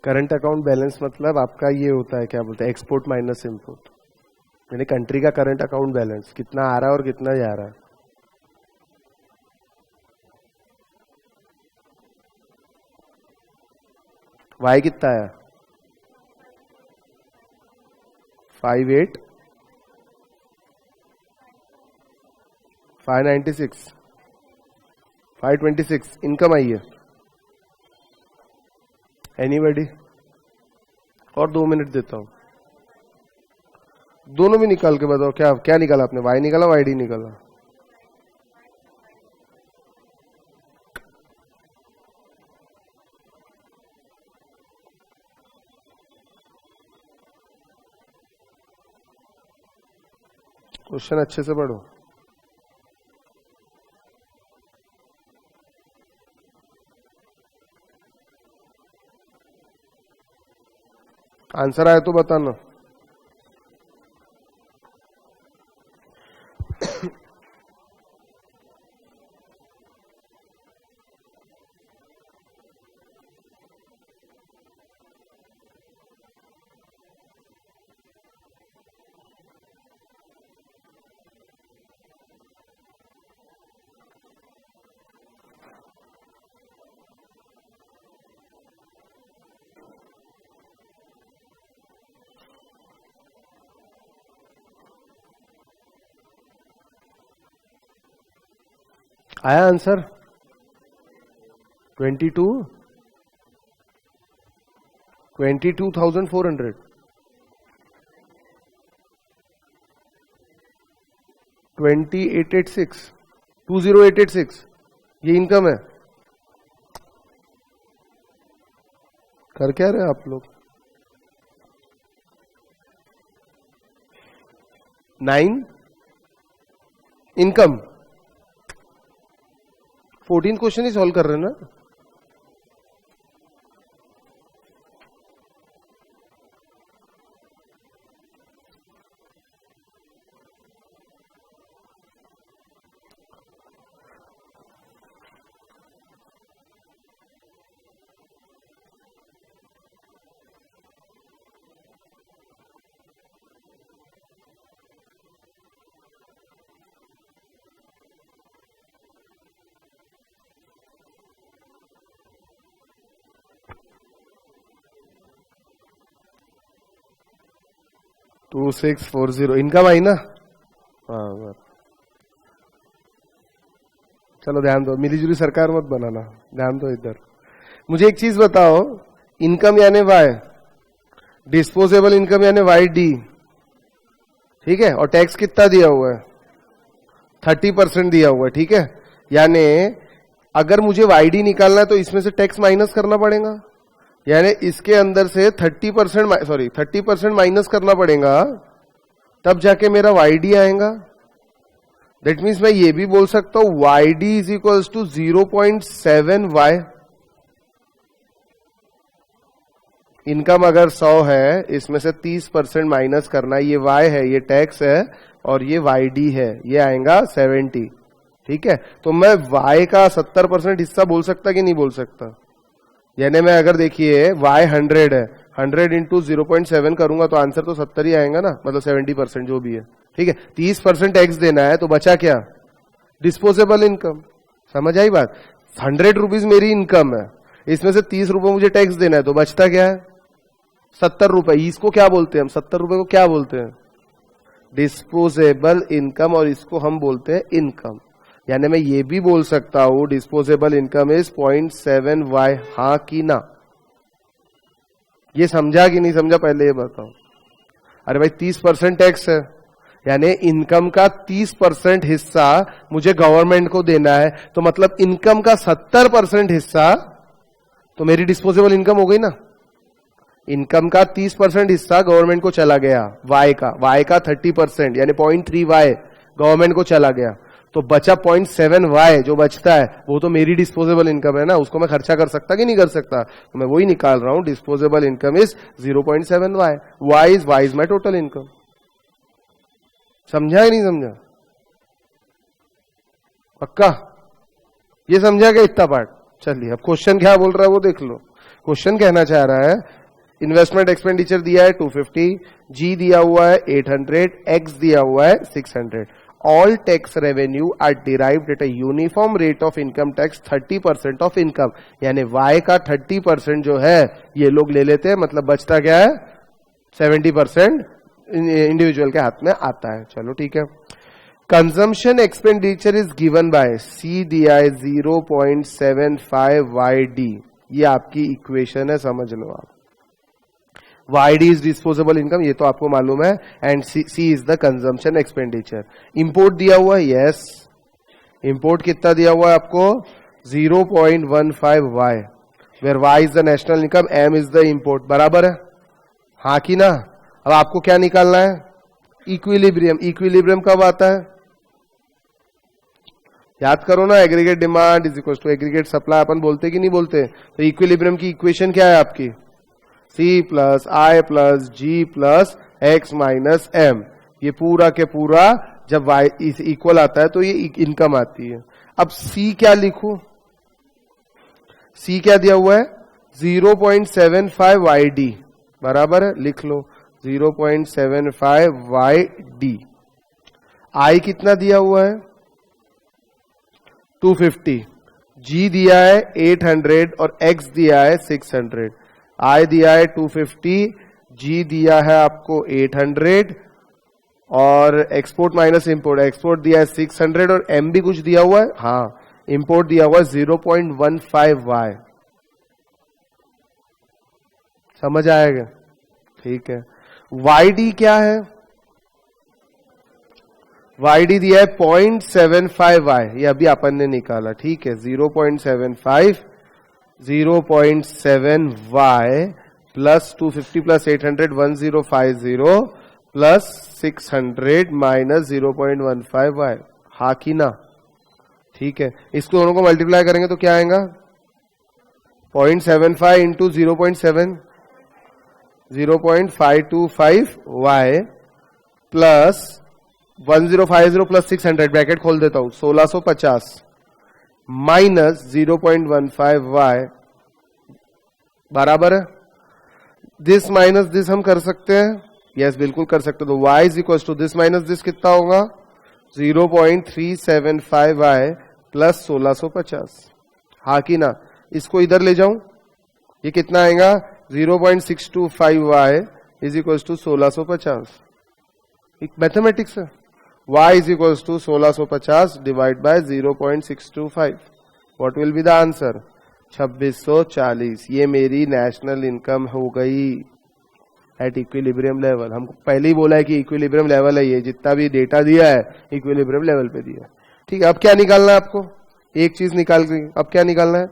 करंट अकाउंट बैलेंस मतलब आपका ये होता है, क्या बोलते हैं, एक्सपोर्ट माइनस इंपोर्ट, यानी कंट्री का करंट अकाउंट बैलेंस कितना आ रहा है और कितना जा रहा है। वाई कितना आया? 58 596 526 इनकम आई है। एनीबॉडी? और 2 मिनट देता हूं, दोनों भी निकाल के बताओ क्या क्या निकाला आपने, वाई निकाला वाई डी निकाला? क्वेश्चन अच्छे से पढ़ो। आंसर आया तो बताना। आया आंसर? 22,400 2886 20886 ये इनकम है। कर क्या रहे आप लोग? 9 इनकम। 14 क्वेश्चन ही सॉल्व कर रहे हैं ना? टू 640 इनकम आई ना? हाँ चलो ध्यान दो, मिलीजुली सरकार मत बनाना, ध्यान दो इधर। मुझे एक चीज बताओ, इनकम यानी वाई, डिस्पोजेबल इनकम यानी वाई डी, ठीक है, और टैक्स कितना दिया हुआ है? 30% दिया हुआ है, ठीक है। यानी अगर मुझे वाई डी निकालना है तो इसमें से टैक्स माइनस करना पड़ेगा, यानी इसके अंदर से 30% माइनस करना पड़ेगा, तब जाके मेरा वाई डी आएगा। दैट मीन्स मैं ये भी बोल सकता हूं y d is equals to 0.7 y. Income अगर 100 है, इसमें से 30% माइनस करना, ये वाई है, ये टैक्स है, और ये वाई डी है, ये आएगा 70, ठीक है। तो मैं वाई का 70% हिस्सा बोल सकता कि नहीं बोल सकता? यानी मैं अगर देखिए y 100 है, 100 इंटू 0.7 करूंगा तो आंसर तो 70 ही आएगा ना, मतलब 70% जो भी है, ठीक है, 30% टैक्स देना है तो बचा क्या? Disposable income. समझ आई बात? 100 रुपीज मेरी इनकम है, इसमें से 30 रुपए मुझे टैक्स देना है तो बचता क्या है? 70 रुपए। इसको क्या बोलते हैं हम? 70 रुपए को क्या बोलते हैं? डिस्पोजेबल इनकम, और इसको हम बोलते हैं इनकम। यानी मैं ये भी बोल सकता हूं डिस्पोजेबल इनकम इज 0.7y। हाँ कि ना? ये समझा कि नहीं समझा पहले ये बताओ। अरे भाई 30% टैक्स है, यानी इनकम का 30% हिस्सा मुझे गवर्नमेंट को देना है, तो मतलब इनकम का 70% हिस्सा तो मेरी डिस्पोजेबल इनकम हो गई ना। इनकम का 30% हिस्सा गवर्नमेंट को चला गया, वाई का 30% यानी 0.3y गवर्नमेंट को चला गया, तो बचा 0.7y जो बचता है वो तो मेरी डिस्पोजेबल इनकम है ना, उसको मैं खर्चा कर सकता कि नहीं कर सकता? तो मैं वही निकाल रहा हूं, disposable income is 0.7y। Y is my total income. समझा या नहीं समझा? पक्का? ये समझा क्या इतना पार्ट? चलिए अब क्वेश्चन क्या बोल रहा है वो देख लो। क्वेश्चन कहना चाह रहा है इन्वेस्टमेंट एक्सपेंडिचर दिया है 250, जी दिया हुआ है 800, एक्स दिया हुआ है 600। All tax revenue are derived at a uniform rate of income tax 30% of income. यानी वाई का 30% जो है ये लोग ले लेते हैं, मतलब बचता क्या है? 70% इंडिविजुअल के हाथ में आता है। चलो ठीक है। Consumption expenditure is given by, c दिया है 0.75YD। ये आपकी इक्वेशन है, समझ लो आप। YD इज डिस्पोजेबल इनकम, ये तो आपको मालूम है, and c is the consumption expenditure. Import दिया हुआ है, यस। इंपोर्ट कितना दिया हुआ है आपको? 0.15Y, where Y is the national income, M is the import. बराबर है? हाँ कि ना? अब आपको क्या निकालना है? इक्विलिब्रियम। इक्विलिब्रियम कब आता है? याद करो ना, aggregate demand is equal to aggregate supply. अपन बोलते कि नहीं बोलते? तो इक्विलिब्रियम की इक्वेशन क्या है आपकी? C plus I plus G plus X minus M। ये पूरा के पूरा जब Y इक्वल आता है तो ये इनकम आती है। अब C क्या लिखूं? C क्या दिया हुआ है? 0.75YD। बराबर है? लिख लो 0.75YD। I कितना दिया हुआ है? 250। G दिया है 800 और X दिया है 600। I दिया है 250, G दिया है आपको 800 और एक्सपोर्ट माइनस इंपोर्ट, एक्सपोर्ट दिया है 600 और M भी कुछ दिया हुआ है। हाँ, इंपोर्ट दिया हुआ है 0.15Y। समझ आएगा? ठीक है। YD क्या है? YD दिया है 0.75Y, ये अभी अपन ने निकाला। ठीक है, 0.75, 0.7Y plus 250 plus 800 1050 plus 600 minus 0.15Y। हाँ कि ना? ठीक है, इसको दोनों को मल्टीप्लाई करेंगे तो क्या आएगा? 0.75 into 0.7, 0.525Y plus 1050 plus 600, bracket खोल देता हूं, 1650 माइनस 0.15Y। बराबर है? दिस माइनस दिस हम कर सकते हैं, यस बिल्कुल कर सकते हैं। तो y is equal to this minus this कितना होगा? 0.375Y plus 1650। हाँ कि ना? इसको इधर ले जाऊं, ये कितना आएगा? 0.625Y is equal to 1650। एक मैथमेटिक्स है। y is equals to 1650 divided by 0.625. What will be the answer? 2640। ये मेरी नेशनल इनकम हो गई एट इक्विलिब्रियम लेवल। हमको पहले ही बोला है कि इक्विलिब्रियम लेवल है, ये जितना भी डेटा दिया है इक्विलिब्रियम लेवल पे दिया है। ठीक है, अब क्या निकालना है आपको? एक चीज निकाल गई, अब क्या निकालना है?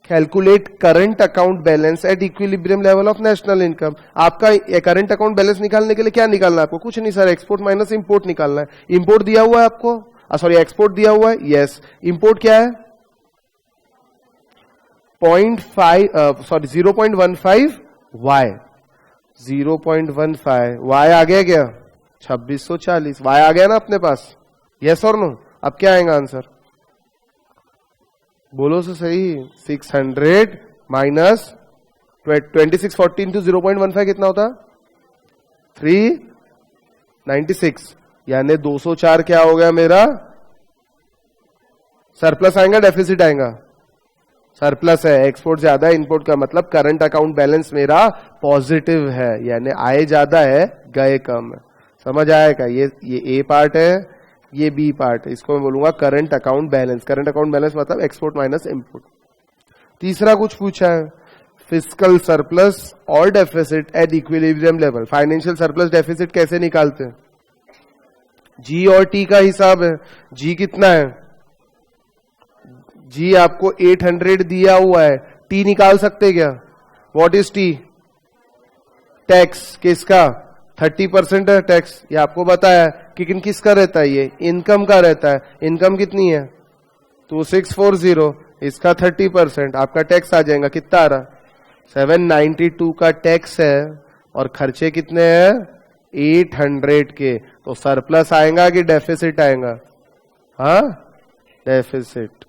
Calculate current account balance at equilibrium level of national income. आपका करंट अकाउंट बैलेंस निकालने के लिए क्या निकालना है आपको? कुछ नहीं सर, एक्सपोर्ट माइनस इंपोर्ट निकालना है। इंपोर्ट दिया हुआ है आपको, सॉरी एक्सपोर्ट दिया हुआ है, यस। इंपोर्ट क्या है? 0.15Y। 0.15 Y आ गया क्या? 2640 Y आ गया ना अपने पास, यस और नो? अब क्या आएगा आंसर? बोलो तो सही। 600 माइनस 2640 इंटू 0.15 कितना होता? 396 यानी 204 क्या हो गया मेरा, सरप्लस आएगा डेफिसिट आएगा, सरप्लस है, एक्सपोर्ट ज्यादा है, इंपोर्ट का मतलब करंट अकाउंट बैलेंस मेरा पॉजिटिव है, यानी आए ज्यादा है गए कम है। समझ आया क्या? ये ए पार्ट है, ये बी पार्ट है, इसको मैं बोलूंगा current account balance. Current account balance मतलब एक्सपोर्ट माइनस इंपोर्ट। तीसरा कुछ पूछा है, फिस्कल सरप्लस और deficit at equilibrium level. Financial surplus deficit कैसे निकालते हैं? जी और टी का हिसाब है। जी कितना है? जी आपको 800 दिया हुआ है, टी निकाल सकते क्या? What is T? टैक्स किसका? 30% है टैक्स, ये आपको बताया कि किसका रहता है, ये इनकम का रहता है। इनकम कितनी है? 2640, इसका 30%, आपका टैक्स आ जाएगा, कितना आ रहा? 792 का टैक्स है और खर्चे कितने हैं? 800 के। तो सरप्लस आएगा कि डेफिसिट आएगा? हाँ, डेफिसिट।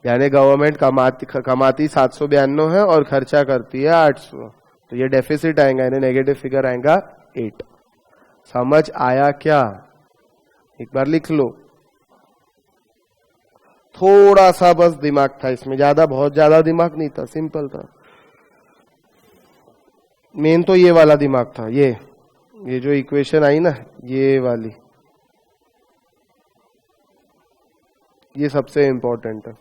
यानी गवर्नमेंट कमाती 792 है और खर्चा करती है 800, तो ये डेफिसिट आएगा, यानी नेगेटिव फिगर आएगा 8। समझ आया क्या? एक बार लिख लो। थोड़ा सा बस दिमाग था इसमें, बहुत ज्यादा दिमाग नहीं था, सिंपल था। मेन तो ये वाला दिमाग था, ये जो इक्वेशन आई ना, ये वाली, ये सबसे इंपॉर्टेंट है।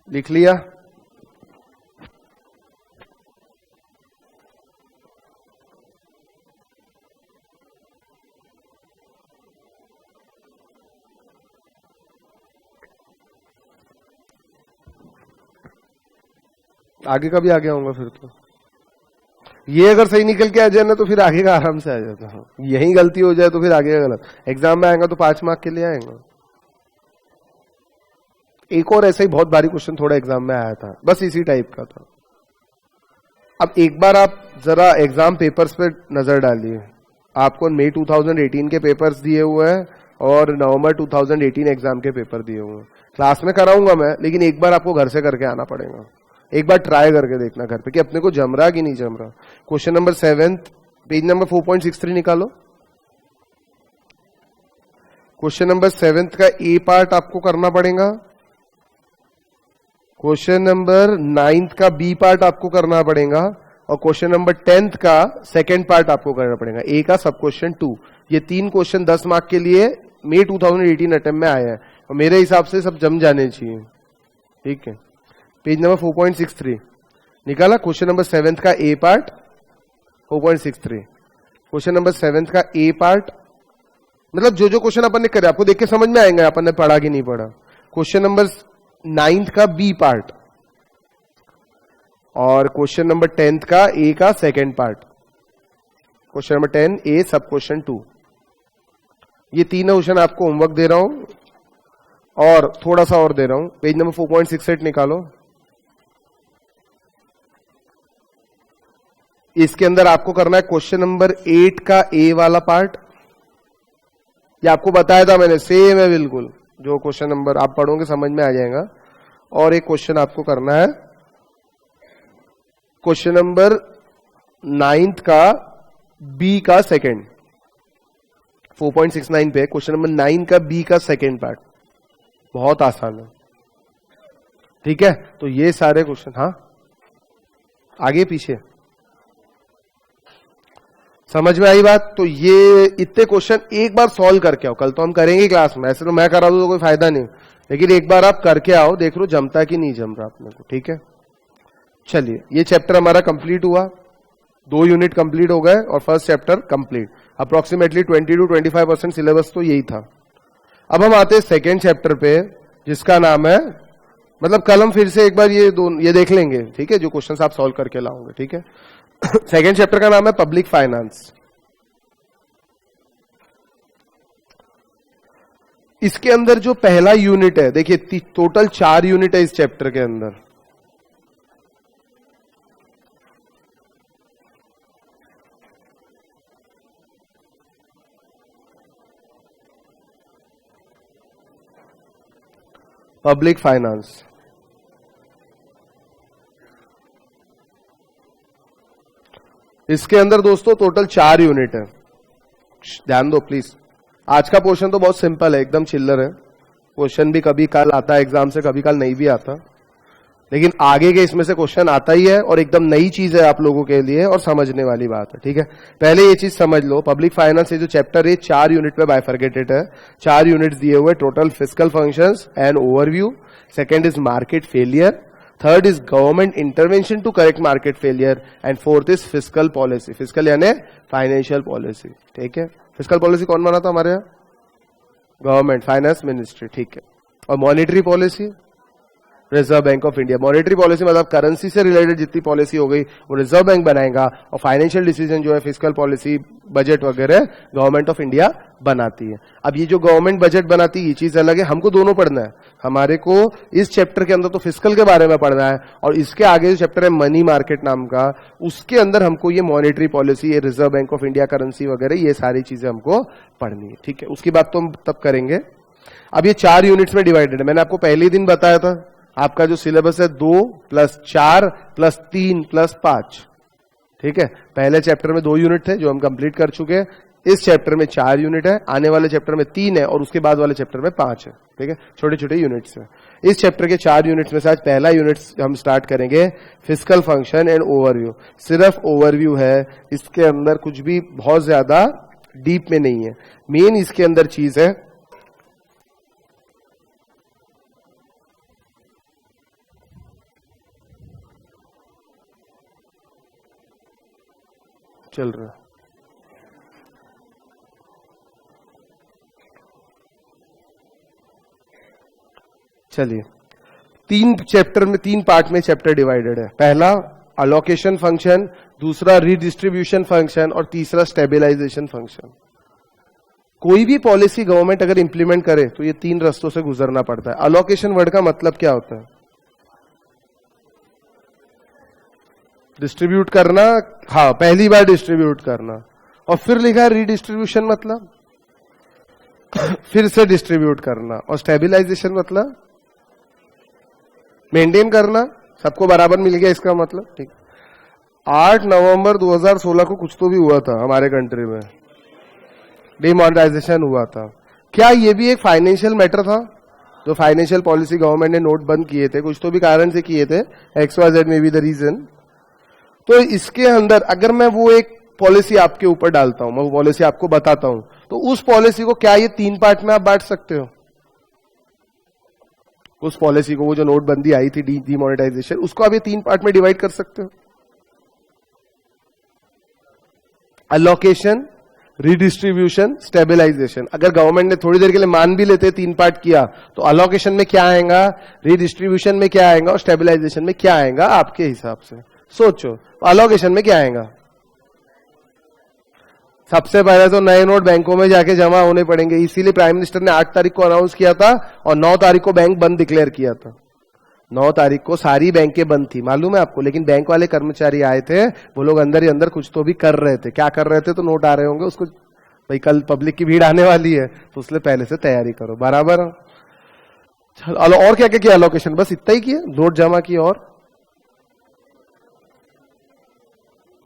लिख लिया? आगे का भी आगे आऊंगा फिर तो। ये अगर सही निकल के आ जाए ना तो फिर आगे का आराम से आ जाता है। यही गलती हो जाए तो फिर आगे का गलत। एग्जाम में आएगा तो 5 मार्क के लिए आएगा। एक और ऐसा ही बहुत भारी क्वेश्चन थोड़ा एग्जाम में आया था, बस इसी टाइप का था। अब एक बार आप जरा एग्जाम पेपर्स पे नजर डालिए। आपको मई 2018 के पेपर्स दिए हुए हैं और नवंबर 2018 एग्जाम के पेपर दिए हुए हैं। क्लास में कराऊंगा मैं, लेकिन एक बार आपको घर से करके आना पड़ेगा। एक बार ट्राई करके देखना घर पे कि अपने को जम रहा कि नहीं जम रहा। क्वेश्चन नंबर 7, पेज नंबर 4.63 निकालो। क्वेश्चन नंबर 7 का ए पार्ट आपको करना पड़ेगा। क्वेश्चन नंबर 9 का बी पार्ट आपको करना पड़ेगा और क्वेश्चन नंबर 10 का सेकंड पार्ट आपको करना पड़ेगा। ए का सब क्वेश्चन 2। ये 3 क्वेश्चन 10 मार्क के लिए मई 2018 अटेम्प्ट में आया है और मेरे हिसाब से सब जम जाने चाहिए। ठीक है, पेज नंबर 4.63 निकाला। क्वेश्चन नंबर 7 का ए पार्ट 4.63। क्वेश्चन नंबर 7 का ए पार्ट मतलब जो क्वेश्चन अपन ने करे आपको देख के समझ में आएंगे अपन ने पढ़ा कि नहीं पढ़ा। क्वेश्चन नंबर 9 का बी पार्ट और क्वेश्चन नंबर 10 का ए का सेकेंड पार्ट। क्वेश्चन नंबर 10 ए सब क्वेश्चन 2। ये तीनों क्वेश्चन आपको होमवर्क दे रहा हूं और थोड़ा सा और दे रहा हूं। पेज नंबर 4.68 निकालो। इसके अंदर आपको करना है क्वेश्चन नंबर 8 का ए वाला पार्ट। ये आपको बताया था मैंने, सेम है बिल्कुल, जो क्वेश्चन नंबर आप पढ़ोगे समझ में आ जाएगा। और एक क्वेश्चन आपको करना है क्वेश्चन नंबर 9 का बी का सेकंड। 4.69 पे क्वेश्चन नंबर 9 का बी का सेकंड पार्ट, बहुत आसान है। ठीक है, तो ये सारे क्वेश्चन, हाँ आगे पीछे समझ में आई बात। तो ये इतने क्वेश्चन एक बार सॉल्व करके आओ। कल तो हम करेंगे क्लास में, ऐसे तो मैं करा दूं तो कोई फायदा नहीं, लेकिन एक बार आप करके आओ, देख लो जमता कि नहीं जम रहा अपने को। ठीक है, चलिए ये चैप्टर हमारा कंप्लीट हुआ, 2 यूनिट कंप्लीट हो गए और first chapter complete. Approximately 20 to 25% syllabus तो यही था। अब हम आते हैं सेकेंड चैप्टर पे, जिसका नाम है, मतलब कल हम फिर से एक बार ये देख लेंगे। ठीक है, जो क्वेश्चंस आप सॉल्व करके लाओगे। ठीक है, सेकेंड चैप्टर का नाम है पब्लिक फाइनेंस। इसके अंदर जो पहला यूनिट है, देखिए टोटल 4 यूनिट है इस चैप्टर के अंदर। पब्लिक फाइनेंस, इसके अंदर दोस्तों टोटल 4 यूनिट है। ध्यान दो प्लीज, आज का पोर्शन तो बहुत सिंपल है, एकदम चिल्लर है। क्वेश्चन भी कभी काल आता है एग्जाम से, कभी काल नहीं भी आता, लेकिन आगे के इसमें से क्वेश्चन आता ही है और एकदम नई चीज है आप लोगों के लिए और समझने वाली बात है। ठीक है, पहले ये चीज समझ लो, पब्लिक फाइनेंस ये जो चैप्टर है 4 यूनिट में बाइफर्केटेड है। 4 यूनिट दिए हुए, total fiscal functions and overview, second is market failure, third is government intervention to correct market failure, and fourth is fiscal policy. Fiscal यानी फाइनेंशियल पॉलिसी। ठीक है, फिस्कल पॉलिसी कौन बनाता हमारे यहाँ? Government, finance ministry. ठीक है, और monetary policy reserve bank of India. Monetary policy मतलब करेंसी से रिलेटेड जितनी पॉलिसी हो गई वो रिजर्व बैंक बनाएगा, और फाइनेंशियल डिसीजन जो है फिस्कल पॉलिसी, बजट वगैरह गवर्नमेंट ऑफ इंडिया बनाती है। अब ये जो गवर्नमेंट बजट बनाती है ये चीज अलग है, हमको दोनों पढ़ना है। हमारे को इस चैप्टर के अंदर तो फिस्कल के बारे में पढ़ना है, और इसके आगे जो चैप्टर है मनी मार्केट नाम का, उसके अंदर हमको ये मॉनेटरी पॉलिसी, ये reserve bank of India, currency वगैरह, ये सारी चीजें हमको पढ़नी है। ठीक है, उसकी बात तो हम तब करेंगे। अब ये 4 यूनिट्स में डिवाइडेड है। मैंने आपको पहले ही दिन बताया था, आपका जो सिलेबस है 2 + 4 + 3 + 5। ठीक है, पहले चैप्टर में 2 यूनिट थे जो हम कंप्लीट कर चुके हैं, इस चैप्टर में 4 यूनिट है, आने वाले चैप्टर में 3 है, और उसके बाद वाले चैप्टर में 5 है। ठीक है, छोटे छोटे यूनिट्स है। इस चैप्टर के 4 यूनिट्स में से आज पहला यूनिट हम स्टार्ट करेंगे, फिस्कल फंक्शन एंड ओवरव्यू। सिर्फ ओवरव्यू है, इसके अंदर कुछ भी बहुत ज्यादा डीप में नहीं है। मेन इसके अंदर चीज है चल रहा, चलिए 3 चैप्टर में, 3 पार्ट में चैप्टर डिवाइडेड है। पहला अलोकेशन फंक्शन, दूसरा रीडिस्ट्रीब्यूशन फंक्शन, और तीसरा स्टेबलाइजेशन फंक्शन। कोई भी पॉलिसी गवर्नमेंट अगर इंप्लीमेंट करे तो ये 3 रास्तों से गुजरना पड़ता है। अलोकेशन वर्ड का मतलब क्या होता है? डिस्ट्रीब्यूट करना, हाँ, पहली बार डिस्ट्रीब्यूट करना। और फिर लिखा रीडिस्ट्रीब्यूशन मतलब फिर से डिस्ट्रीब्यूट करना, और स्टेबलाइजेशन मतलब मेंटेन करना, सबको बराबर मिल गया इसका मतलब। ठीक, 8 नवंबर 2016 को कुछ तो भी हुआ था हमारे कंट्री में, डिमोनेटाइजेशन हुआ था। क्या ये भी एक फाइनेंशियल मैटर था? जो फाइनेंशियल पॉलिसी गवर्नमेंट ने नोट बंद किए थे, कुछ तो भी कारण से किए थे, XYZ में बी द रीजन। तो इसके अंदर अगर मैं वो एक पॉलिसी आपके ऊपर डालता हूं, मैं वो पॉलिसी आपको बताता हूं, तो उस पॉलिसी को क्या ये 3 पार्ट में आप बांट सकते हो? उस पॉलिसी को, वो जो नोटबंदी आई थी, डीमोनेटाइजेशन, उसको आप ये 3 पार्ट में डिवाइड कर सकते हो। Allocation, redistribution, stabilisation. अगर गवर्नमेंट ने थोड़ी देर के लिए मान भी लेते 3 पार्ट किया, तो अलोकेशन में क्या आएगा, रीडिस्ट्रीब्यूशन में क्या आएगा, और स्टेबलाइजेशन में क्या आएगा आपके हिसाब से? सोचो, अलोकेशन में क्या आएगा? सबसे पहले तो नए नोट बैंकों में जाके जमा होने पड़ेंगे, इसीलिए प्राइम मिनिस्टर ने 8 तारीख को अनाउंस किया था और 9 तारीख को बैंक बंद डिक्लेयर किया था। 9 तारीख को सारी बैंकें बंद थी, मालूम है आपको, लेकिन बैंक वाले कर्मचारी आए थे, वो लोग अंदर ही अंदर कुछ तो भी कर रहे थे। क्या कर रहे थे? तो नोट आ रहे होंगे, उसको भाई कल पब्लिक की भीड़ आने वाली है तो उसलिए पहले से तैयारी करो, बराबर। और क्या क्या किया अलोकेशन? बस इतना ही किया, नोट जमा की। और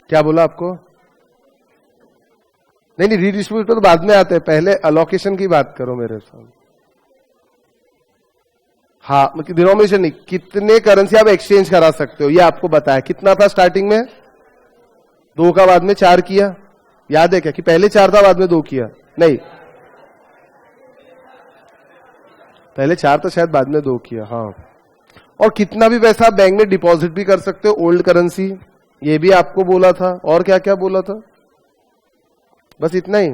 क्या बोला आपको? नहीं, रीडिस्ट्रीब्यूट तो बाद में आते हैं, पहले अलोकेशन की बात करो मेरे साथ। हाँ, मतलब डिनोमिनेशन नहीं, कितने करेंसी आप एक्सचेंज करा सकते हो ये आपको बताया। कितना था स्टार्टिंग में? 2 का बाद में 4 किया, याद है क्या? कि पहले 4 था बाद में 2 किया? नहीं, पहले 4 था शायद, बाद में 2 किया। हाँ, और कितना भी पैसा आप बैंक में डिपॉजिट भी कर सकते हो, ओल्ड करेंसी, ये भी आपको बोला था। और क्या क्या बोला था? बस इतना ही।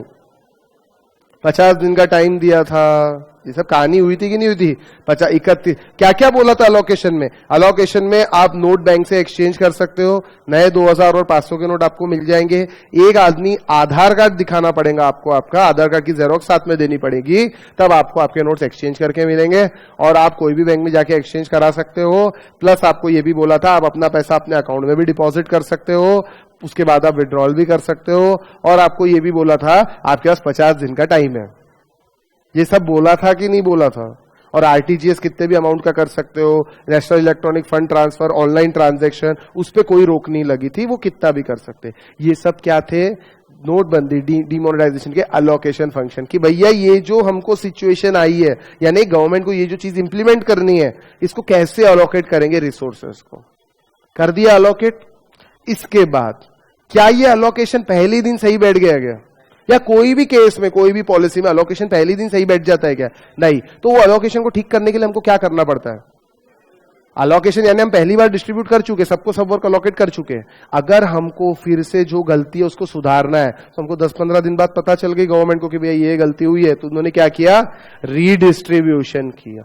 50 दिन का टाइम दिया था, ये सब कहानी हुई थी कि नहीं हुई थी? 31 क्या क्या बोला था अलोकेशन में? अलोकेशन में आप नोट बैंक से एक्सचेंज कर सकते हो, नए 2000 और 500 के नोट आपको मिल जाएंगे। एक आदमी आधार कार्ड दिखाना पड़ेगा आपको, आपका आधार कार्ड की जेरोक्स साथ में देनी पड़ेगी, तब आपको आपके नोट्स एक्सचेंज करके मिलेंगे। और आप कोई भी बैंक में जाके एक्सचेंज करा सकते हो। प्लस आपको ये भी बोला था आप अपना पैसा अपने अकाउंट में भी डिपॉजिट कर सकते हो, उसके बाद आप विड्रॉल भी कर सकते हो। और आपको ये भी बोला था आपके पास 50 दिन का टाइम है। ये सब बोला था कि नहीं बोला था? और आरटीजीएस कितने भी अमाउंट का कर सकते हो, national electronic fund transfer, online transaction, उस पर कोई रोक नहीं लगी थी, वो कितना भी कर सकते। ये सब क्या थे, नोटबंदी, डीमोनेटाइजेशन के अलोकेशन फंक्शन, कि भैया ये जो हमको सिचुएशन आई है, यानी गवर्नमेंट को ये जो चीज इंप्लीमेंट करनी है, इसको कैसे अलोकेट करेंगे रिसोर्सेस को, कर दिया अलोकेट। इसके बाद क्या ये अलोकेशन पहले ही दिन सही बैठ गया, या कोई भी केस में, कोई भी पॉलिसी में अलोकेशन पहले दिन सही बैठ जाता है क्या? नहीं। तो वो अलोकेशन को ठीक करने के लिए हमको क्या करना पड़ता है? अलोकेशन यानी हम पहली बार डिस्ट्रीब्यूट कर चुके, सबको सब वर्क अलोकेट कर चुके। अगर हमको फिर से जो गलती है उसको सुधारना है, तो हमको 10-15 दिन बाद पता चल गई गवर्नमेंट को कि भैया ये गलती हुई है, तो उन्होंने क्या किया, रीडिस्ट्रीब्यूशन किया।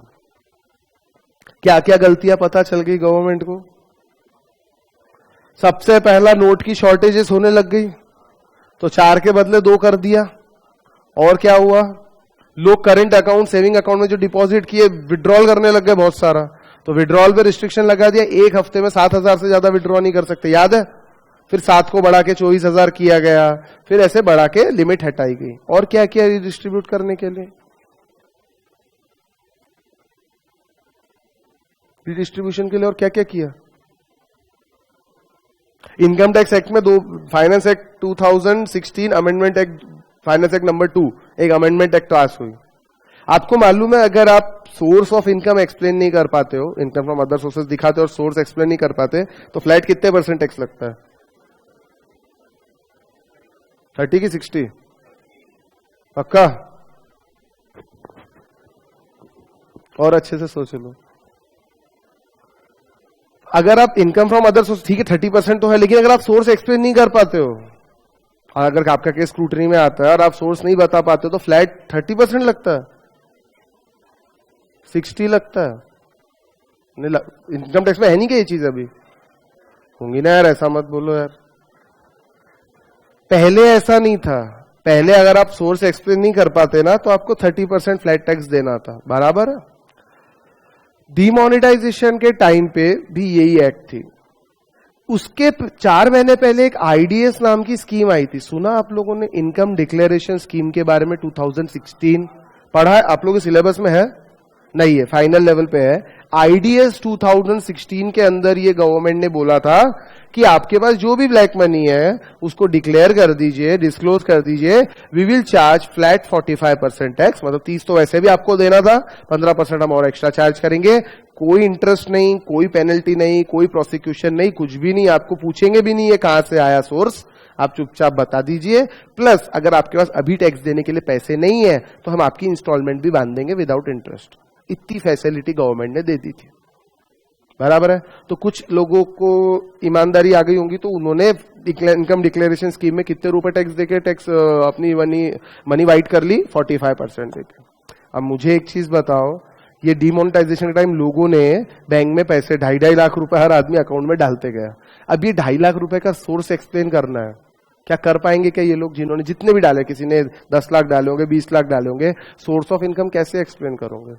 क्या क्या गलतियां पता चल गई गवर्नमेंट को? सबसे पहला, नोट की शॉर्टेजेस होने लग गई, तो 4 के बदले 2 कर दिया। और क्या हुआ, लोग करंट अकाउंट, सेविंग अकाउंट में जो डिपॉजिट किए विड्रॉल करने लग गए बहुत सारा, तो विड्रॉल पे रिस्ट्रिक्शन लगा दिया, एक हफ्ते में 7,000 से ज्यादा विड्रॉ नहीं कर सकते, याद है? फिर 7 को बढ़ा के 24,000 किया गया, फिर ऐसे बढ़ा के लिमिट हटाई गई। और क्या किया रिडिस्ट्रीब्यूट करने के लिए? रिडिस्ट्रीब्यूशन के लिए और क्या क्या किया? इनकम टैक्स एक्ट में finance act 2016 amendment act, finance act number 2, एक अमेंडमेंट एक्ट पास हुई। आपको मालूम है, अगर आप सोर्स ऑफ इनकम एक्सप्लेन नहीं कर पाते हो, इनकम फ्रॉम अदर सोर्सेज दिखाते हो और सोर्स एक्सप्लेन नहीं कर पाते, तो फ्लैट कितने % टैक्स लगता है? 30 की 60? पक्का? और अच्छे से सोच लो। अगर आप इनकम फ्रॉम अदर सोर्स, ठीक है 30% तो है, लेकिन अगर आप सोर्स एक्सप्लेन नहीं कर पाते हो, और अगर आपका केस स्क्रूटनी में आता है और आप सोर्स नहीं बता पाते हो, तो फ्लैट 30% लगता है, 60 लगता है। इनकम टैक्स में है नहीं क्या ये चीज? अभी होंगी ना यार, ऐसा मत बोलो यार। पहले ऐसा नहीं था, पहले अगर आप सोर्स एक्सप्लेन नहीं कर पाते ना, तो आपको 30% फ्लैट टैक्स देना था, बराबर है। डीमोनेटाइजेशन के टाइम पे भी यही एक्ट थी। उसके 4 महीने पहले एक आईडीएस नाम की स्कीम आई थी, सुना आप लोगों ने? इनकम डिक्लेरेशन स्कीम के बारे में 2016 पढ़ा है? आप लोगों के सिलेबस में है? नहीं है, फाइनल लेवल पे है। आईडीएस 2016 के अंदर ये गवर्नमेंट ने बोला था कि आपके पास जो भी ब्लैक मनी है उसको डिक्लेयर कर दीजिए, डिस्क्लोज कर दीजिए, we will charge flat 45% tax, मतलब 30 तो वैसे भी आपको देना था, 15% हम और एक्स्ट्रा चार्ज करेंगे। कोई इंटरेस्ट नहीं, कोई पेनल्टी नहीं, कोई प्रोसिक्यूशन नहीं, कुछ भी नहीं, आपको पूछेंगे भी नहीं है कहां से आया सोर्स, आप चुपचाप बता दीजिए। प्लस अगर आपके पास अभी टैक्स देने के लिए पैसे नहीं है, तो हम आपकी इंस्टॉलमेंट भी बांध देंगे विदाउट इंटरेस्ट। इतनी फैसिलिटी गवर्नमेंट ने दे दी थी, बराबर है। तो कुछ लोगों को ईमानदारी आ गई होंगी, तो उन्होंने इनकम डिक्लेरेशन स्कीम में कितने रुपए टैक्स देके टैक्स अपनी मनी वाइट कर ली, 45% देके। अब मुझे एक चीज बताओ, ये डिमोनेटाइजेशन के टाइम लोगों ने बैंक में पैसे 2.5 लाख रुपए हर आदमी अकाउंट में डालते गया। अब ये 2.5 लाख रुपए का सोर्स एक्सप्लेन करना है, क्या कर पाएंगे क्या ये लोग? जिन्होंने जितने भी डाले, किसी ने 10 लाख डाले होंगे, 20 लाख डाले होंगे, सोर्स ऑफ इनकम कैसे एक्सप्लेन करोगे?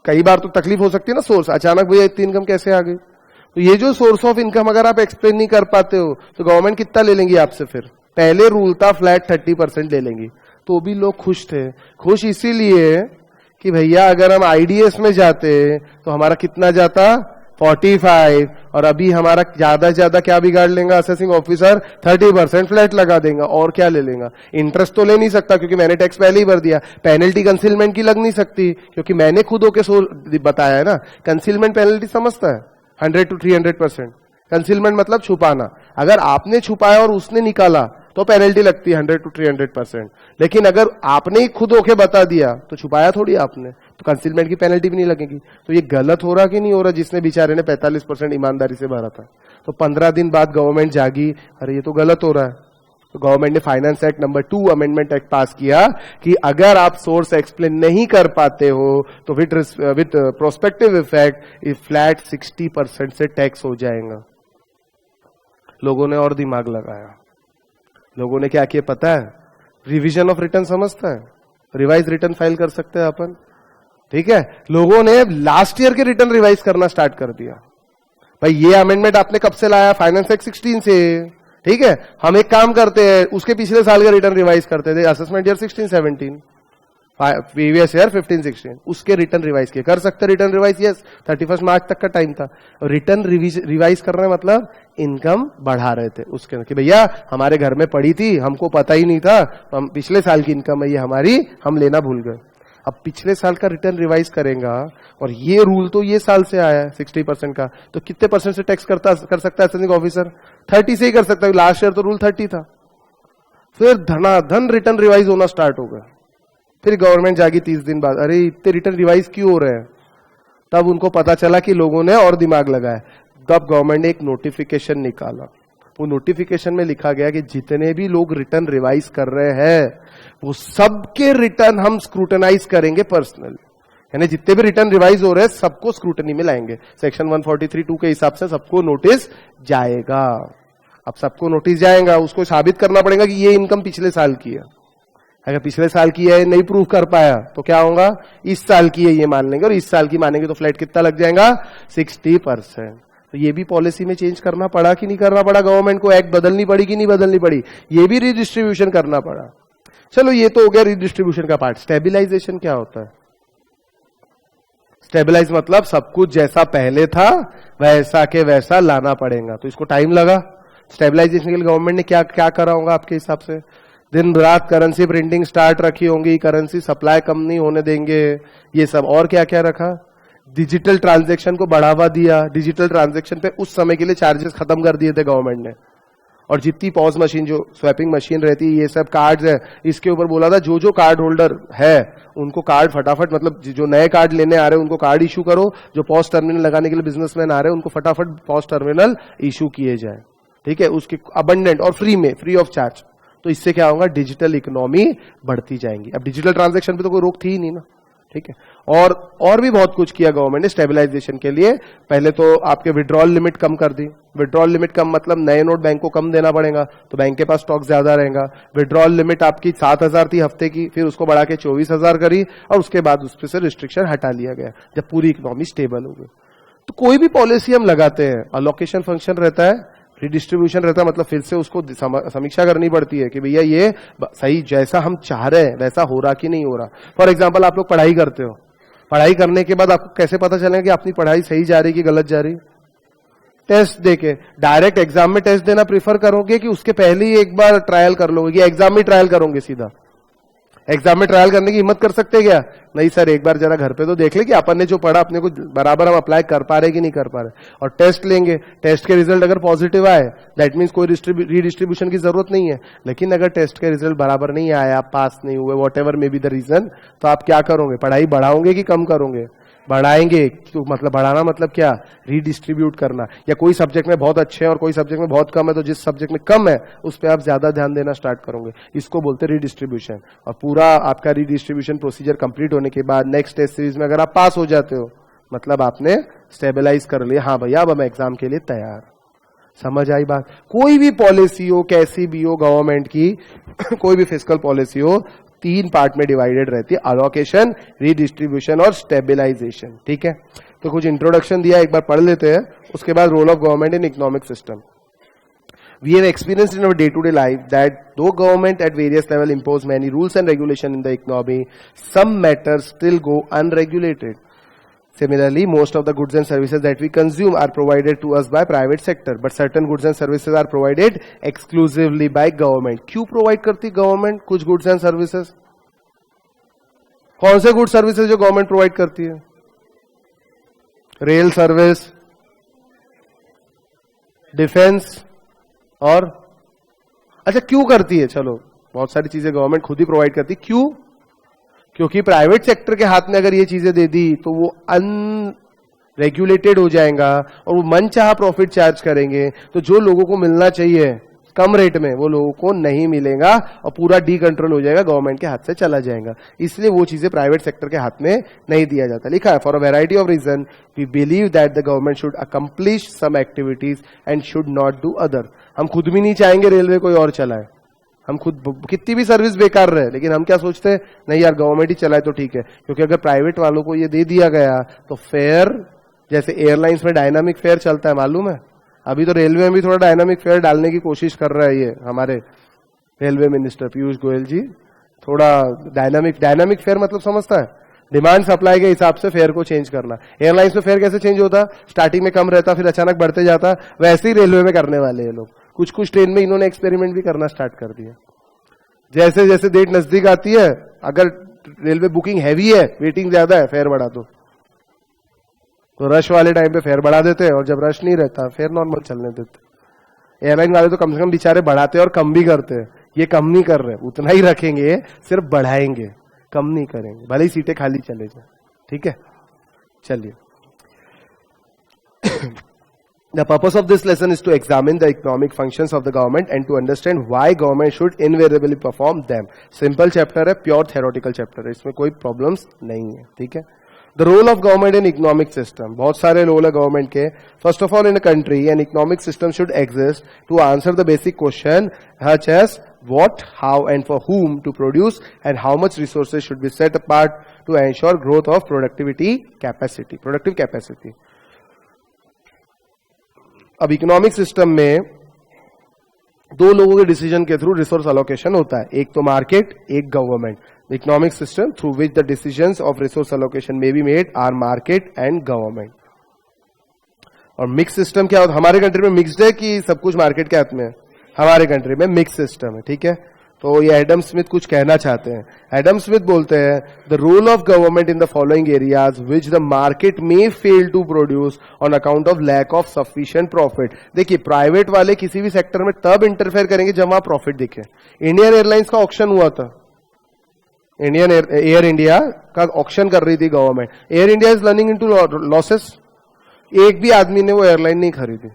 कई बार तो तकलीफ हो सकती है ना, सोर्स अचानक भैया इतनी इनकम कैसे आ गई? तो ये जो सोर्स ऑफ इनकम अगर आप एक्सप्लेन नहीं कर पाते हो, तो गवर्नमेंट कितना ले लेंगी आपसे? फिर पहले रूल था फ्लैट 30% ले लेंगी, तो भी लोग खुश थे। खुश इसीलिए कि भैया अगर हम आईडीएस में जाते तो हमारा कितना जाता, 45, और अभी हमारा ज्यादा से ज्यादा क्या बिगाड़ लेगा असेसिंग ऑफिसर, 30% फ्लैट लगा देगा, और क्या ले लेगा? इंटरेस्ट तो ले नहीं सकता क्योंकि मैंने टैक्स पहले ही भर दिया। पेनल्टी कंसीलमेंट की लग नहीं सकती क्योंकि मैंने खुद होके बताया है ना। कंसीलमेंट पेनल्टी समझता है, 100 to 300%। कंसीलमेंट मतलब छुपाना, अगर आपने छुपाया और उसने निकाला तो पेनल्टी लगती है 100 to 300%। लेकिन अगर आपने ही खुद होके बता दिया तो छुपाया थोड़ी आपने, तो कंसीलमेंट की पेनल्टी भी नहीं लगेगी। तो ये गलत हो रहा कि नहीं हो रहा? जिसने बेचारे ने 45% ईमानदारी से भरा था, तो 15 दिन बाद गवर्नमेंट जागी, अरे ये तो गलत हो रहा है। तो गवर्नमेंट ने finance act number 2 amendment act पास किया कि अगर आप सोर्स एक्सप्लेन नहीं कर पाते हो तो विद प्रोस्पेक्टिव इफेक्ट फ्लैट 60% से टैक्स हो जाएगा। लोगों ने और दिमाग लगाया, लोगों ने क्या किया पता है? रिवीजन ऑफ रिटर्न समझता है, रिवाइज रिटर्न फाइल कर सकते हैं अपन, ठीक है। लोगों ने लास्ट ईयर के रिटर्न रिवाइज करना स्टार्ट कर दिया। भाई ये अमेंडमेंट आपने कब से लाया? फाइनेंस एक्ट 16 से, ठीक है। हम एक काम करते हैं, उसके पिछले साल का रिटर्न रिवाइज करते थे, असेसमेंट ईयर 16-17। प्रीवियस ईयर 15-16 उसके रिटर्न रिवाइज किए। कर सकते रिटर्न रिवाइज, यस, 31 मार्च तक का टाइम था। रिटर्न रिवाइज कर रहे हैं मतलब इनकम बढ़ा रहे थे उसके कि भैया हमारे घर में पड़ी थी, हमको पता ही नहीं था, हम पिछले साल की इनकम है ये हमारी, हम लेना भूल गए। अब पिछले साल का रिटर्न रिवाइज करेगा और ये रूल तो ये साल से आया है 60% का, तो कितने परसेंट से टैक्स कर सकता है असेसिंग ऑफिसर? 30 से ही कर सकता है। लास्ट ईयर तो रूल 30 था। फिर धनाधन रिटर्न रिवाइज होना स्टार्ट हो गया। फिर गवर्नमेंट जागी 30 दिन बाद, अरे इतने रिटर्न रिवाइज क्यों हो रहे हैं? तब उनको पता चला कि लोगों ने और दिमाग लगाया। तब गवर्नमेंट ने एक नोटिफिकेशन निकाला। वो नोटिफिकेशन में लिखा गया कि जितने भी लोग रिटर्न रिवाइज कर रहे हैं वो सबके रिटर्न हम स्क्रूटनाइज करेंगे पर्सनली, यानी जितने भी रिटर्न रिवाइज हो रहे हैं सबको स्क्रूटनी में लाएंगे। सेक्शन 143(2) के हिसाब से सबको नोटिस जाएगा। अब सबको नोटिस जाएगा, उसको साबित करना पड़ेगा कि ये इनकम पिछले साल की है। अगर पिछले साल की है नहीं प्रूव कर पाया तो क्या होगा, इस साल की है ये मान लेंगे, और इस साल की मानेंगे तो फ्लैट कितना लग जाएगा, 60%। तो ये भी पॉलिसी में चेंज करना पड़ा कि नहीं करना पड़ा? गवर्नमेंट को एक्ट बदलनी पड़ी कि नहीं बदलनी पड़ी? ये भी रिडिस्ट्रीब्यूशन करना पड़ा। चलो ये तो हो गया रिडिस्ट्रीब्यूशन का पार्ट। स्टेबिलाईजेशन क्या होता है? स्टेबिलाईज मतलब सब कुछ जैसा पहले था वैसा के वैसा लाना पड़ेगा, तो इसको टाइम लगा। स्टेबिलाईजेशन के लिए गवर्नमेंट ने क्या क्या करा होगा आपके हिसाब से? दिन रात करेंसी प्रिंटिंग स्टार्ट रखी होंगी, करेंसी सप्लाई कम नहीं होने देंगे, ये सब। और क्या क्या रखा? डिजिटल ट्रांजैक्शन को बढ़ावा दिया। डिजिटल ट्रांजैक्शन पे उस समय के लिए चार्जेस खत्म कर दिए थे गवर्नमेंट ने। और जितनी पॉज मशीन, जो स्वैपिंग मशीन रहती है, ये सब कार्ड्स है, इसके ऊपर बोला था जो जो कार्ड होल्डर है उनको कार्ड फटाफट, मतलब जो नए कार्ड लेने आ रहे हैं उनको कार्ड इशू करो, जो पॉज टर्मिनल लगाने के लिए बिजनेसमैन आ रहे हैं उनको फटाफट पॉज टर्मिनल इशू किए जाए। ठीक है, उसके अबंडेंट और फ्री में, फ्री ऑफ चार्ज। तो इससे क्या होगा, डिजिटल इकोनॉमी बढ़ती जाएंगी। अब डिजिटल ट्रांजैक्शन पे तो कोई रोक थी ही नहीं ना। ठीक है, और भी बहुत कुछ किया गवर्नमेंट ने स्टेबिलाईजेशन के लिए। पहले तो आपके विड्रॉल लिमिट कम कर दी। विड्रॉल लिमिट कम मतलब नए नोट बैंक को कम देना पड़ेगा, तो बैंक के पास स्टॉक ज्यादा रहेगा। विड्रॉल लिमिट आपकी 7,000 थी हफ्ते की, फिर उसको बढ़ा के 24,000 करी, और उसके बाद उस पर से रिस्ट्रिक्शन हटा लिया गया जब पूरी इकोनॉमी स्टेबल हो गई। तो कोई भी पॉलिसी हम लगाते हैं, अलोकेशन फंक्शन रहता है, रिडिस्ट्रीब्यूशन रहता है, मतलब फिर से उसको समीक्षा करनी पड़ती है कि भैया ये सही जैसा हम चाह रहे हैं वैसा हो रहा कि नहीं हो रहा। फॉर एग्जांपल आप लोग पढ़ाई करते हो, पढ़ाई करने के बाद आपको कैसे पता चलेगा कि अपनी पढ़ाई सही जा रही कि गलत जा रही? टेस्ट देके। डायरेक्ट एग्जाम में टेस्ट देना प्रीफर करोगे कि उसके पहले ही एक बार ट्रायल कर लोगे, कि एग्जाम में ट्रायल करोगे? सीधा एग्जाम में ट्रायल करने की हिम्मत कर सकते क्या? नहीं सर, एक बार जरा घर पे तो देख ले कि अपन ने जो पढ़ा अपने को बराबर हम अप्लाई कर पा रहे कि नहीं कर पा रहे। और टेस्ट लेंगे, टेस्ट के रिजल्ट अगर पॉजिटिव आए दैट मीन्स कोई रीडिस्ट्रीब्यूशन की जरूरत नहीं है। लेकिन अगर टेस्ट के रिजल्ट बराबर नहीं आए, आप पास नहीं हुए, whatever may be the reason, तो आप क्या करोगे? पढ़ाई बढ़ाओगे कि कम करोगे? बढ़ाएंगे। तो मतलब बढ़ाना मतलब क्या? रीडिस्ट्रीब्यूट करना। या कोई सब्जेक्ट में बहुत अच्छे हैं और कोई सब्जेक्ट में बहुत कम है, तो जिस सब्जेक्ट में कम है उस पर आप ज्यादा ध्यान देना स्टार्ट करोगे। इसको बोलते हैं रीडिस्ट्रीब्यूशन। और पूरा आपका रीडिस्ट्रीब्यूशन प्रोसीजर कंप्लीट होने के बाद नेक्स्ट टेस्ट सीरीज में अगर आप पास हो जाते हो, मतलब आपने स्टेबलाइज कर लिया, हाँ भैया अब हम एग्जाम के लिए तैयार। समझ आई बात? कोई भी पॉलिसी हो, कैसी भी हो गवर्नमेंट की, कोई भी फिस्कल पॉलिसी हो, 3 पार्ट में डिवाइडेड रहती है, अलोकेशन, रीडिस्ट्रीब्यूशन और स्टेबिलाईजेशन। ठीक है, तो कुछ इंट्रोडक्शन दिया, एक बार पढ़ लेते हैं, उसके बाद role of government in economic system. We have experienced in our day-to-day life that though government at various level impose many rules and regulation in the economy, some matters still go unregulated. Similarly, most of the goods and services that we consume are provided to us by private sector, but certain goods and services are provided exclusively by government. क्यों provide करती government कुछ goods and services? कौन से goods services जो government provide करती है? Rail service, defence, और अच्छा क्यों करती है? चलो, बहुत सारी चीजें गवर्नमेंट खुद ही प्रोवाइड करती। क्यों? क्योंकि प्राइवेट सेक्टर के हाथ में अगर ये चीजें दे दी तो वो अनरेगुलेटेड हो जाएगा और वो मनचाहा प्रॉफिट चार्ज करेंगे, तो जो लोगों को मिलना चाहिए कम रेट में वो लोगों को नहीं मिलेगा और पूरा डी कंट्रोल हो जाएगा, गवर्नमेंट के हाथ से चला जाएगा। इसलिए वो चीजें प्राइवेट सेक्टर के हाथ में नहीं दिया जाता। लिखा है, for a variety of reason we believe that the government should accomplish some activities and should not do other. हम खुद भी नहीं चाहेंगे रेलवे कोई और चलाए, हम खुद कितनी भी सर्विस बेकार रहे, लेकिन हम क्या सोचते हैं, नहीं यार गवर्नमेंट ही चलाए तो ठीक है। क्योंकि अगर प्राइवेट वालों को ये दे दिया गया तो फेयर, जैसे एयरलाइंस में डायनामिक फेयर चलता है मालूम है, अभी तो रेलवे में भी थोड़ा डायनामिक फेयर डालने की कोशिश कर रहा है ये हमारे रेलवे मिनिस्टर पीयूष गोयल जी। थोड़ा डायनामिक फेयर मतलब समझता है, डिमांड सप्लाई के हिसाब से फेयर को चेंज करना। एयरलाइंस में फेयर कैसे चेंज होता, स्टार्टिंग में कम रहता फिर अचानक बढ़ते जाता, वैसे ही रेलवे में करने वाले हैं लोग। कुछ कुछ ट्रेन में इन्होंने एक्सपेरिमेंट भी करना स्टार्ट कर दिया। जैसे जैसे डेट नजदीक आती है, अगर रेलवे बुकिंग हैवी है, वेटिंग ज्यादा है, फेयर बढ़ा दो। तो रश वाले टाइम पे फेयर बढ़ा देते हैं, और जब रश नहीं रहता फेयर नॉर्मल चलने देते। एयरलाइन वाले तो कम से कम बेचारे बढ़ाते और कम भी करते हैं, ये कम नहीं कर रहे, उतना ही रखेंगे, सिर्फ बढ़ाएंगे, कम नहीं करेंगे, भले ही सीटें खाली चले जाए। ठीक है, चलिए। The purpose of this lesson is to examine the economic functions of the government and to understand why government should invariably perform them. Simple chapter है, pure theoretical chapter है, इसमें कोई problems नहीं है। ठीक है। The role of government in economic system, बहुत सारे रोल है गवर्नमेंट के। First of all, in a country, an economic system should exist to answer the basic question such as what, how and for whom to produce and how much resources should be set apart to ensure growth of productive capacity. अब economic system में दो लोगों के decision के through resource allocation होता है, एक तो मार्केट, एक government. Economic system through which the decisions of resource allocation may be made are market and government. और मिक्स सिस्टम क्या होता है, हमारे कंट्री में मिक्स्ड है कि सब कुछ मार्केट के हाथ में है? हमारे कंट्री में मिक्स सिस्टम है। ठीक है, तो ये एडम स्मिथ कुछ कहना चाहते हैं। एडम स्मिथ बोलते हैं the role of government in the following areas which the market may fail to produce on account of lack of sufficient profit. देखिए, प्राइवेट वाले किसी भी सेक्टर में तब इंटरफेयर करेंगे जब वहां प्रॉफिट दिखे। इंडियन एयरलाइंस का ऑक्शन हुआ था, इंडियन एयर इंडिया का ऑक्शन कर रही थी government. Air India is running into losses, एक भी आदमी ने वो एयरलाइन नहीं खरीदी।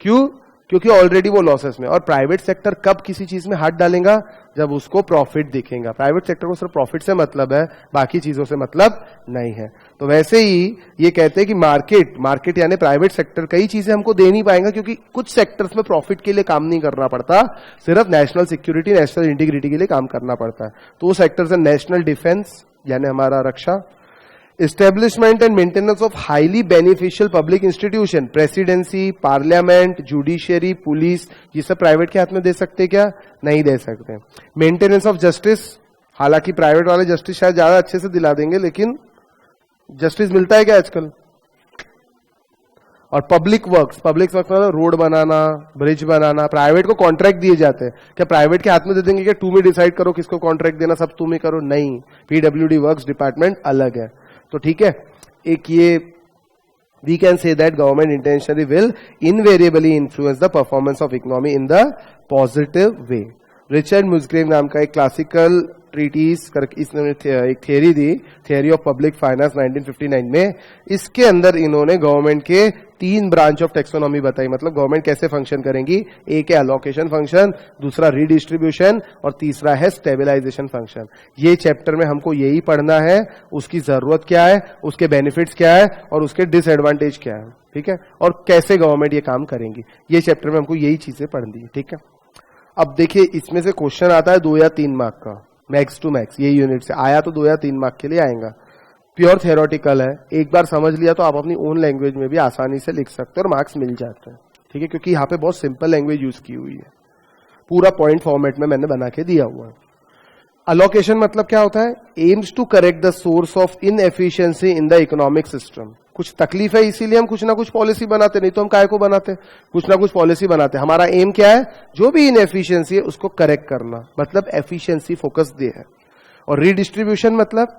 क्यों? क्योंकि ऑलरेडी वो लॉसेस में। और प्राइवेट सेक्टर कब किसी चीज में हाथ डालेगा, जब उसको प्रॉफिट दिखेगा। प्राइवेट सेक्टर को सिर्फ प्रॉफिट से मतलब है, बाकी चीजों से मतलब नहीं है। तो वैसे ही ये कहते हैं कि मार्केट यानी प्राइवेट सेक्टर कई चीजें हमको दे नहीं पाएगा, क्योंकि कुछ सेक्टर्स में प्रॉफिट के लिए काम नहीं करना पड़ता, सिर्फ नेशनल सिक्योरिटी, नेशनल इंटीग्रिटी के लिए काम करना पड़ता है। तो वो सेक्टर्स है नेशनल डिफेंस यानी हमारा रक्षा, Establishment and maintenance of highly beneficial public institution, presidency, parliament, judiciary, police, ये सब प्राइवेट के हाथ में दे सकते क्या? नहीं दे सकते। मेंटेनेंस ऑफ जस्टिस, हालांकि प्राइवेट वाले जस्टिस शायद ज्यादा अच्छे से दिला देंगे, लेकिन जस्टिस मिलता है क्या आजकल? और पब्लिक वर्क्स मतलब रोड बनाना, ब्रिज बनाना, प्राइवेट को कॉन्ट्रैक्ट दिए जाते हैं। क्या प्राइवेट के हाथ में दे देंगे कि तुम ही डिसाइड करो किसको कॉन्ट्रैक्ट देना, सब तुम ही करो? नहीं, पीडब्ल्यूडी वर्क्स डिपार्टमेंट अलग है। तो ठीक है, एक ये we can say that government intentionally will invariably influence the performance of economy in the positive way. Richard Musgrave नाम का एक क्लासिकल ट्रीटीज करके इसने एक थियरी दी, थियरी ऑफ पब्लिक फाइनेंस 1959 में। इसके अंदर इन्होंने गवर्नमेंट के 3 ब्रांच ऑफ टेक्सोनॉमी बताई, मतलब गवर्नमेंट कैसे फंक्शन करेंगी। एक है अलोकेशन फंक्शन, दूसरा रीडिस्ट्रीब्यूशन और तीसरा है स्टेबलाइजेशन फंक्शन। ये चैप्टर में हमको यही पढ़ना है, उसकी जरूरत क्या है, उसके बेनिफिट्स क्या है और उसके डिसएडवांटेज क्या है। ठीक है, और कैसे गवर्नमेंट ये काम करेंगी, ये चैप्टर में हमको यही चीजें पढ़नी है। ठीक है, अब देखिए इसमें से क्वेश्चन आता है 2 या 3 मार्क का, मैक्स टू मैक्स। ये यूनिट से आया तो 2 या 3 मार्क के लिए आएगा। प्योर थ्योरेटिकल है, एक बार समझ लिया तो आप अपनी ओन लैंग्वेज में भी आसानी से लिख सकते हो और मार्क्स मिल जाते हैं। ठीक है, क्योंकि यहाँ पे बहुत सिंपल लैंग्वेज यूज की हुई है, पूरा पॉइंट फॉर्मेट में मैंने बना के दिया हुआ है। अलोकेशन मतलब क्या होता है? Aims to correct the source of inefficiency in the economic system. कुछ तकलीफ है इसीलिए हम कुछ ना कुछ पॉलिसी बनाते, नहीं तो हम काहे को बनाते? कुछ ना कुछ पॉलिसी बनाते। हमारा एम क्या है? जो भी इनएफिशिएंसी है उसको करेक्ट करना, मतलब एफिशिएंसी फोकस दे है। और रीडिस्ट्रीब्यूशन मतलब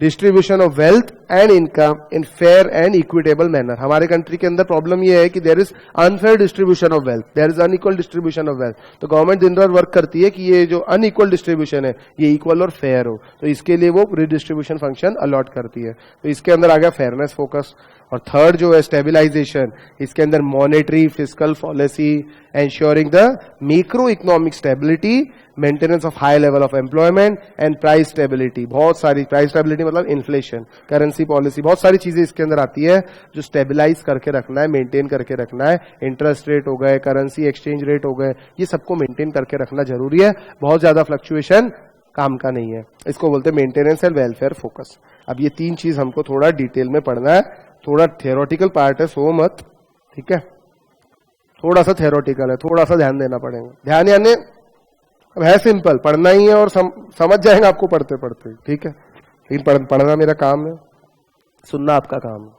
distribution of wealth and income in fair and equitable manner. हमारे कंट्री के अंदर प्रॉब्लम यह है कि there is unfair distribution of wealth, there is unequal distribution of wealth. तो गवर्नमेंट दिन रात वर्क करती है कि ये जो अनइक्वल डिस्ट्रीब्यूशन है ये इक्वल और फेयर हो, तो इसके लिए वो रिडिस्ट्रीब्यूशन फंक्शन अलॉट करती है। तो इसके अंदर आ गया फेयरनेस फोकस। और थर्ड जो है स्टेबिलाइजेशन, इसके अंदर monetary fiscal policy ensuring the macro economic stability, maintenance of high level of employment and price stability. बहुत सारी प्राइस स्टेबिलिटी मतलब इन्फ्लेशन, करेंसी पॉलिसी, बहुत सारी चीजें इसके अंदर आती है जो स्टेबिलाईज करके रखना है, मेंटेन करके रखना है। इंटरेस्ट रेट हो गए, करेंसी एक्सचेंज रेट हो गए, ये सबको मेंटेन करके रखना जरूरी है। बहुत ज्यादा फ्लक्चुएशन काम का नहीं है, इसको बोलते हैं मेंटेनेंस एंड वेलफेयर फोकस। अब ये 3 चीज हमको थोड़ा डिटेल में पढ़ना है, थोड़ा थियोरेटिकल पार्ट है, सो मत। ठीक है, थोड़ा सा थियोरेटिकल है, थोड़ा सा ध्यान देना पड़ेगा। ध्यान यानी अब है सिंपल, पढ़ना ही है और समझ जाएंगे आपको पढ़ते पढ़ते, ठीक है। लेकिन पढ़ना मेरा काम है, सुनना आपका काम है।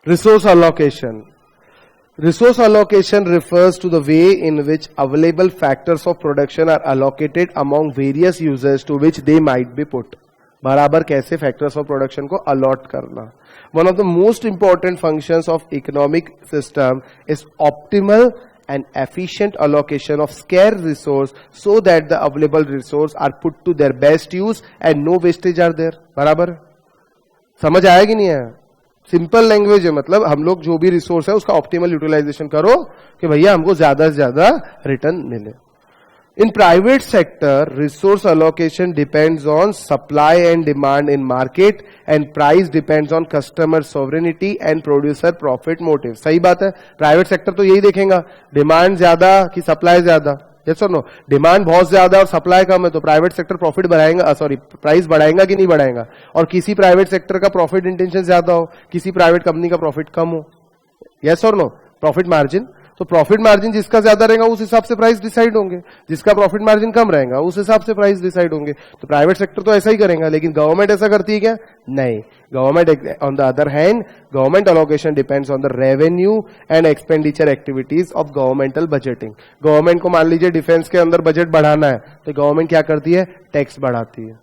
Resource allocation. Resource allocation refers to the way in which available factors of production are allocated among various users to which they might be put. बराबर कैसे factors of production को allot करना. One of the most important functions of economic system is optimal and efficient allocation of scarce resource so that the available resource are put to their best use and no wastage are there. बराबर समझ आया कि नहीं आया? Simple language है, मतलब हम लोग जो भी रिसोर्स है उसका ऑप्टिमल यूटिलाइजेशन करो कि भैया हमको ज्यादा से ज्यादा रिटर्न मिले. In private sector resource allocation depends on supply and demand in market and price depends on customer sovereignty and producer profit motive. सही बात है, प्राइवेट सेक्टर तो यही देखेगा डिमांड ज्यादा कि सप्लाई ज्यादा. यस और नो? डिमांड बहुत ज्यादा और सप्लाई कम है तो प्राइवेट सेक्टर प्रॉफिट बढ़ाएगा, प्राइस बढ़ाएगा कि नहीं बढ़ाएगा. और किसी प्राइवेट सेक्टर का प्रॉफिट इंटेंशन ज्यादा हो, किसी प्राइवेट कंपनी का प्रॉफिट कम हो. यस और नो? प्रॉफिट मार्जिन, तो प्रॉफिट मार्जिन जिसका ज्यादा रहेगा उस हिसाब से प्राइस डिसाइड होंगे, जिसका प्रॉफिट मार्जिन कम रहेगा उस हिसाब से प्राइस डिसाइड होंगे. तो प्राइवेट सेक्टर तो ऐसा ही करेगा. लेकिन गवर्नमेंट ऐसा करती है क्या? नहीं. Government on the other hand, government allocation depends on the revenue and expenditure activities of governmental budgeting. Government को मान लीजिए डिफेंस के अंदर बजट बढ़ाना है तो गवर्नमेंट क्या करती है? टैक्स बढ़ाती है.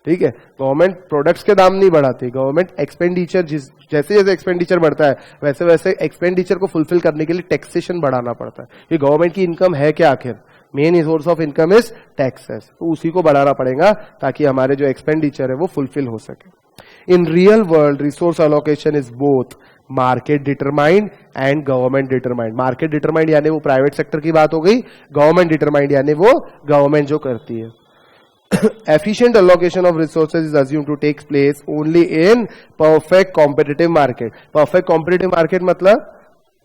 ठीक है, गवर्नमेंट प्रोडक्ट्स के दाम नहीं बढ़ाती, गवर्नमेंट एक्सपेंडिचर जैसे जैसे एक्सपेंडिचर बढ़ता है वैसे वैसे एक्सपेंडिचर को फुलफिल करने के लिए टैक्सेशन बढ़ाना पड़ता है. ये गवर्नमेंट की इनकम है क्या? आखिर main source of income is taxes, तो उसी को बढ़ाना पड़ेगा ताकि हमारे जो एक्सपेंडिचर है वो फुलफिल हो सके. In real world resource allocation is both market determined and government determined. Market determined यानी वो प्राइवेट सेक्टर की बात हो गई, गवर्नमेंट डिटरमाइंड यानी वो गवर्नमेंट जो करती है. Efficient allocation of resources is assumed to take place only in perfect competitive market. Perfect competitive market मतलब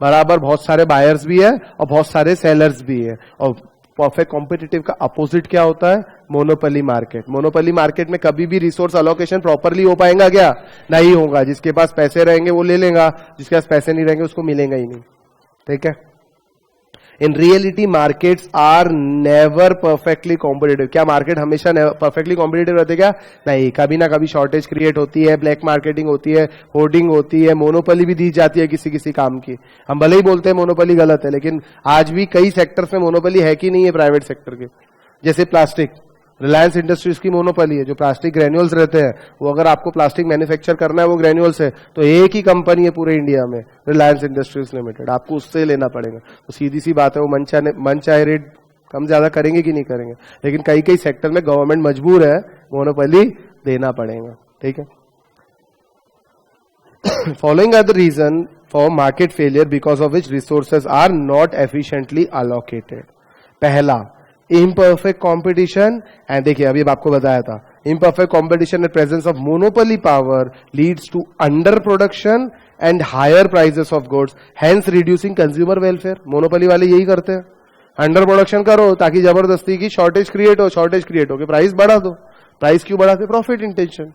बराबर बहुत सारे बायर्स भी है और बहुत सारे सेलर्स भी है. और परफेक्ट कॉम्पिटिटिव का अपोजिट क्या होता है? Monopoly market. मोनोपोली मार्केट में कभी भी रिसोर्स अलोकेशन प्रॉपरली हो पाएगा क्या? नहीं होगा. जिसके पास पैसे रहेंगे वो ले लेगा, जिसके पास पैसे नहीं रहेंगे उसको मिलेगा ही नहीं. ठीक है. In reality markets are never perfectly competitive. क्या मार्केट हमेशा परफेक्टली कॉम्पिटिटिव रहते क्या? नहीं. कभी ना कभी शॉर्टेज क्रिएट होती है, ब्लैक मार्केटिंग होती है, होर्डिंग होती है, मोनोपोली भी दी जाती है किसी किसी काम की. हम भले ही बोलते हैं मोनोपोली गलत है, लेकिन आज भी कई सेक्टर्स में मोनोपोली है कि नहीं है प्राइवेट सेक्टर के. जैसे प्लास्टिक, रिलायंस इंडस्ट्रीज की मोनोपोली है. जो प्लास्टिक ग्रेन्यूल्स रहते हैं वो अगर आपको प्लास्टिक मैन्युफैक्चर करना है वो ग्रेन्यूल्स है तो एक ही कंपनी है पूरे इंडिया में, रिलायंस इंडस्ट्रीज लिमिटेड. आपको उससे लेना पड़ेगा. तो सीधी सी बात है, वो मन चाहे रेट कम ज्यादा करेंगे कि नहीं करेंगे. लेकिन कई कई सेक्टर में गवर्नमेंट मजबूर है, मोनोपोली देना पड़ेगा. ठीक है. Following are the reason for market failure because of which resources are not efficiently allocated. पहला, imperfect competition. एंड देखिए अभी आपको बताया था, imperfect competition at presence of monopoly power leads to under production and higher prices of goods, hence reducing consumer welfare. Monopoly वाले यही करते हैं, अंडर प्रोडक्शन करो ताकि जबरदस्ती की शॉर्टेज क्रिएट हो कि प्राइस बढ़ा दो. प्राइस क्यों बढ़ाते? Profit intention.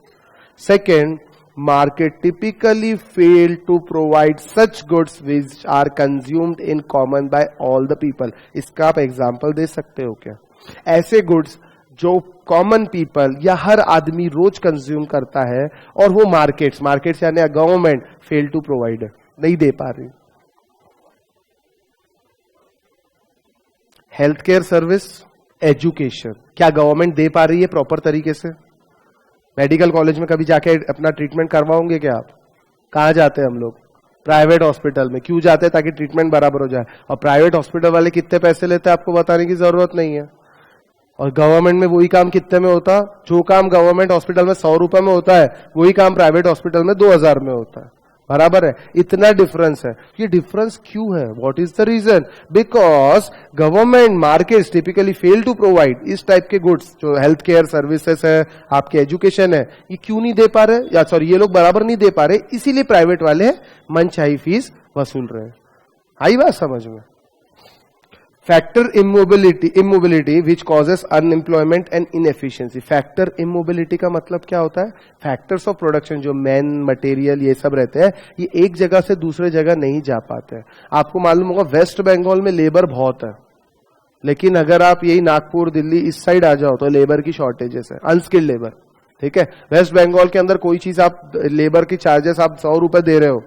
Second, market typically fail to provide such goods which are consumed in common by all the people. इसका आप एग्जाम्पल दे सकते हो क्या? ऐसे गुड्स जो कॉमन पीपल या हर आदमी रोज कंज्यूम करता है और वो मार्केट्स यानी गवर्नमेंट फेल टू प्रोवाइड, नहीं दे पा रही. हेल्थ केयर सर्विस, एजुकेशन, क्या गवर्नमेंट दे पा रही है प्रॉपर तरीके से? मेडिकल कॉलेज में कभी जाके अपना ट्रीटमेंट करवाओगे क्या आप? कहां जाते हैं हम लोग? प्राइवेट हॉस्पिटल में. क्यों जाते हैं? ताकि ट्रीटमेंट बराबर हो जाए. और प्राइवेट हॉस्पिटल वाले कितने पैसे लेते हैं आपको बताने की जरूरत नहीं है. और गवर्नमेंट में वही काम कितने में होता? जो काम गवर्नमेंट हॉस्पिटल में 100 रुपए में होता है वही काम प्राइवेट हॉस्पिटल में 2000 में होता है. बराबर है. इतना डिफरेंस है. ये डिफरेंस क्यों है? What is the reason? Because government markets typically fail to provide इस टाइप के गुड्स, जो हेल्थ केयर सर्विसेज है, आपके एजुकेशन है, ये क्यों नहीं दे पा रहे? या सॉरी, ये लोग बराबर नहीं दे पा रहे, इसीलिए प्राइवेट वाले मनचाही फीस वसूल रहे. आई बात समझ में? Factor immobility which causes unemployment and inefficiency. Factor immobility का मतलब क्या होता है? फैक्टर्स ऑफ प्रोडक्शन जो मैन, मटेरियल, ये सब रहते हैं, ये एक जगह से दूसरे जगह नहीं जा पाते हैं. आपको मालूम होगा वेस्ट बंगाल में लेबर बहुत है. लेकिन अगर आप यही नागपुर दिल्ली इस साइड आ जाओ तो लेबर की शॉर्टेजेस है, अनस्किल्ड लेबर। ठीक है, वेस्ट बंगाल के अंदर कोई चीज आप लेबर की चार्जेस आप 100 रुपए दे रहे हो,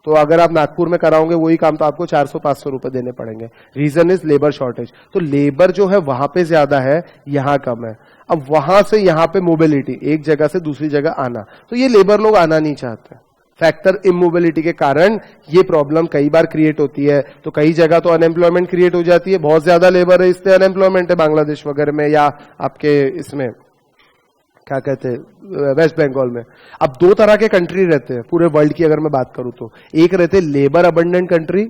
तो अगर आप नागपुर में कराओगे वही काम तो आपको 400-500 रुपए देने पड़ेंगे। Reason is labour shortage. तो लेबर जो है वहां पे ज्यादा है, यहां कम है। अब वहां से यहां पे मोबिलिटी, एक जगह से दूसरी जगह आना, तो ये लेबर लोग आना नहीं चाहते। फैक्टर इमोबिलिटी के कारण ये प्रॉब्लम कई बार क्रिएट होती है। तो कई जगह तो अनएम्प्लॉयमेंट क्रिएट हो जाती है, बहुत ज्यादा लेबर है इसलिए अनएम्प्लॉयमेंट है, बांग्लादेश वगैरह में या आपके इसमें क्या कहते हैं वेस्ट बंगाल में। अब दो तरह के कंट्री रहते हैं पूरे वर्ल्ड की अगर मैं बात करूं तो, एक रहते लेबर अबंडेंट कंट्री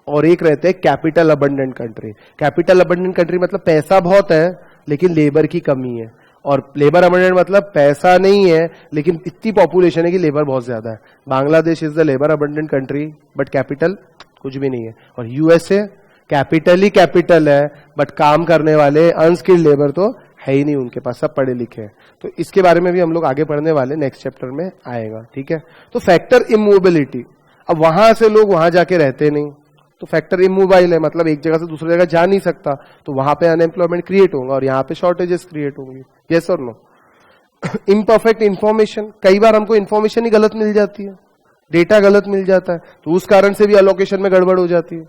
और एक रहते capital abundant country. Capital abundant country मतलब पैसा बहुत है लेकिन लेबर की कमी है, और लेबर अबंडेंट मतलब पैसा नहीं है लेकिन इतनी पॉपुलेशन है कि लेबर बहुत ज्यादा है। Bangladesh is the labour abundant country but capital कुछ भी नहीं है। और यूएसए कैपिटल ही कैपिटल है बट काम करने वाले अनस्किल्ड लेबर तो है ही नहीं उनके पास, सब पढ़े लिखे हैं। तो इसके बारे में भी हम लोग आगे पढ़ने वाले, नेक्स्ट चैप्टर में आएगा। ठीक है, तो फैक्टर इमोबिलिटी, अब वहां से लोग वहां जाके रहते नहीं, तो फैक्टर इमोबाइल है, मतलब एक जगह से दूसरी जगह जा नहीं सकता, तो वहां पे अनएम्प्लॉयमेंट क्रिएट होगा और यहाँ पे शॉर्टेजेस क्रिएट होंगी। यस और नो? इम्परफेक्ट इंफॉर्मेशन, कई बार हमको इंफॉर्मेशन ही गलत मिल जाती है, डेटा गलत मिल जाता है, तो उस कारण से भी अलोकेशन में गड़बड़ हो जाती है।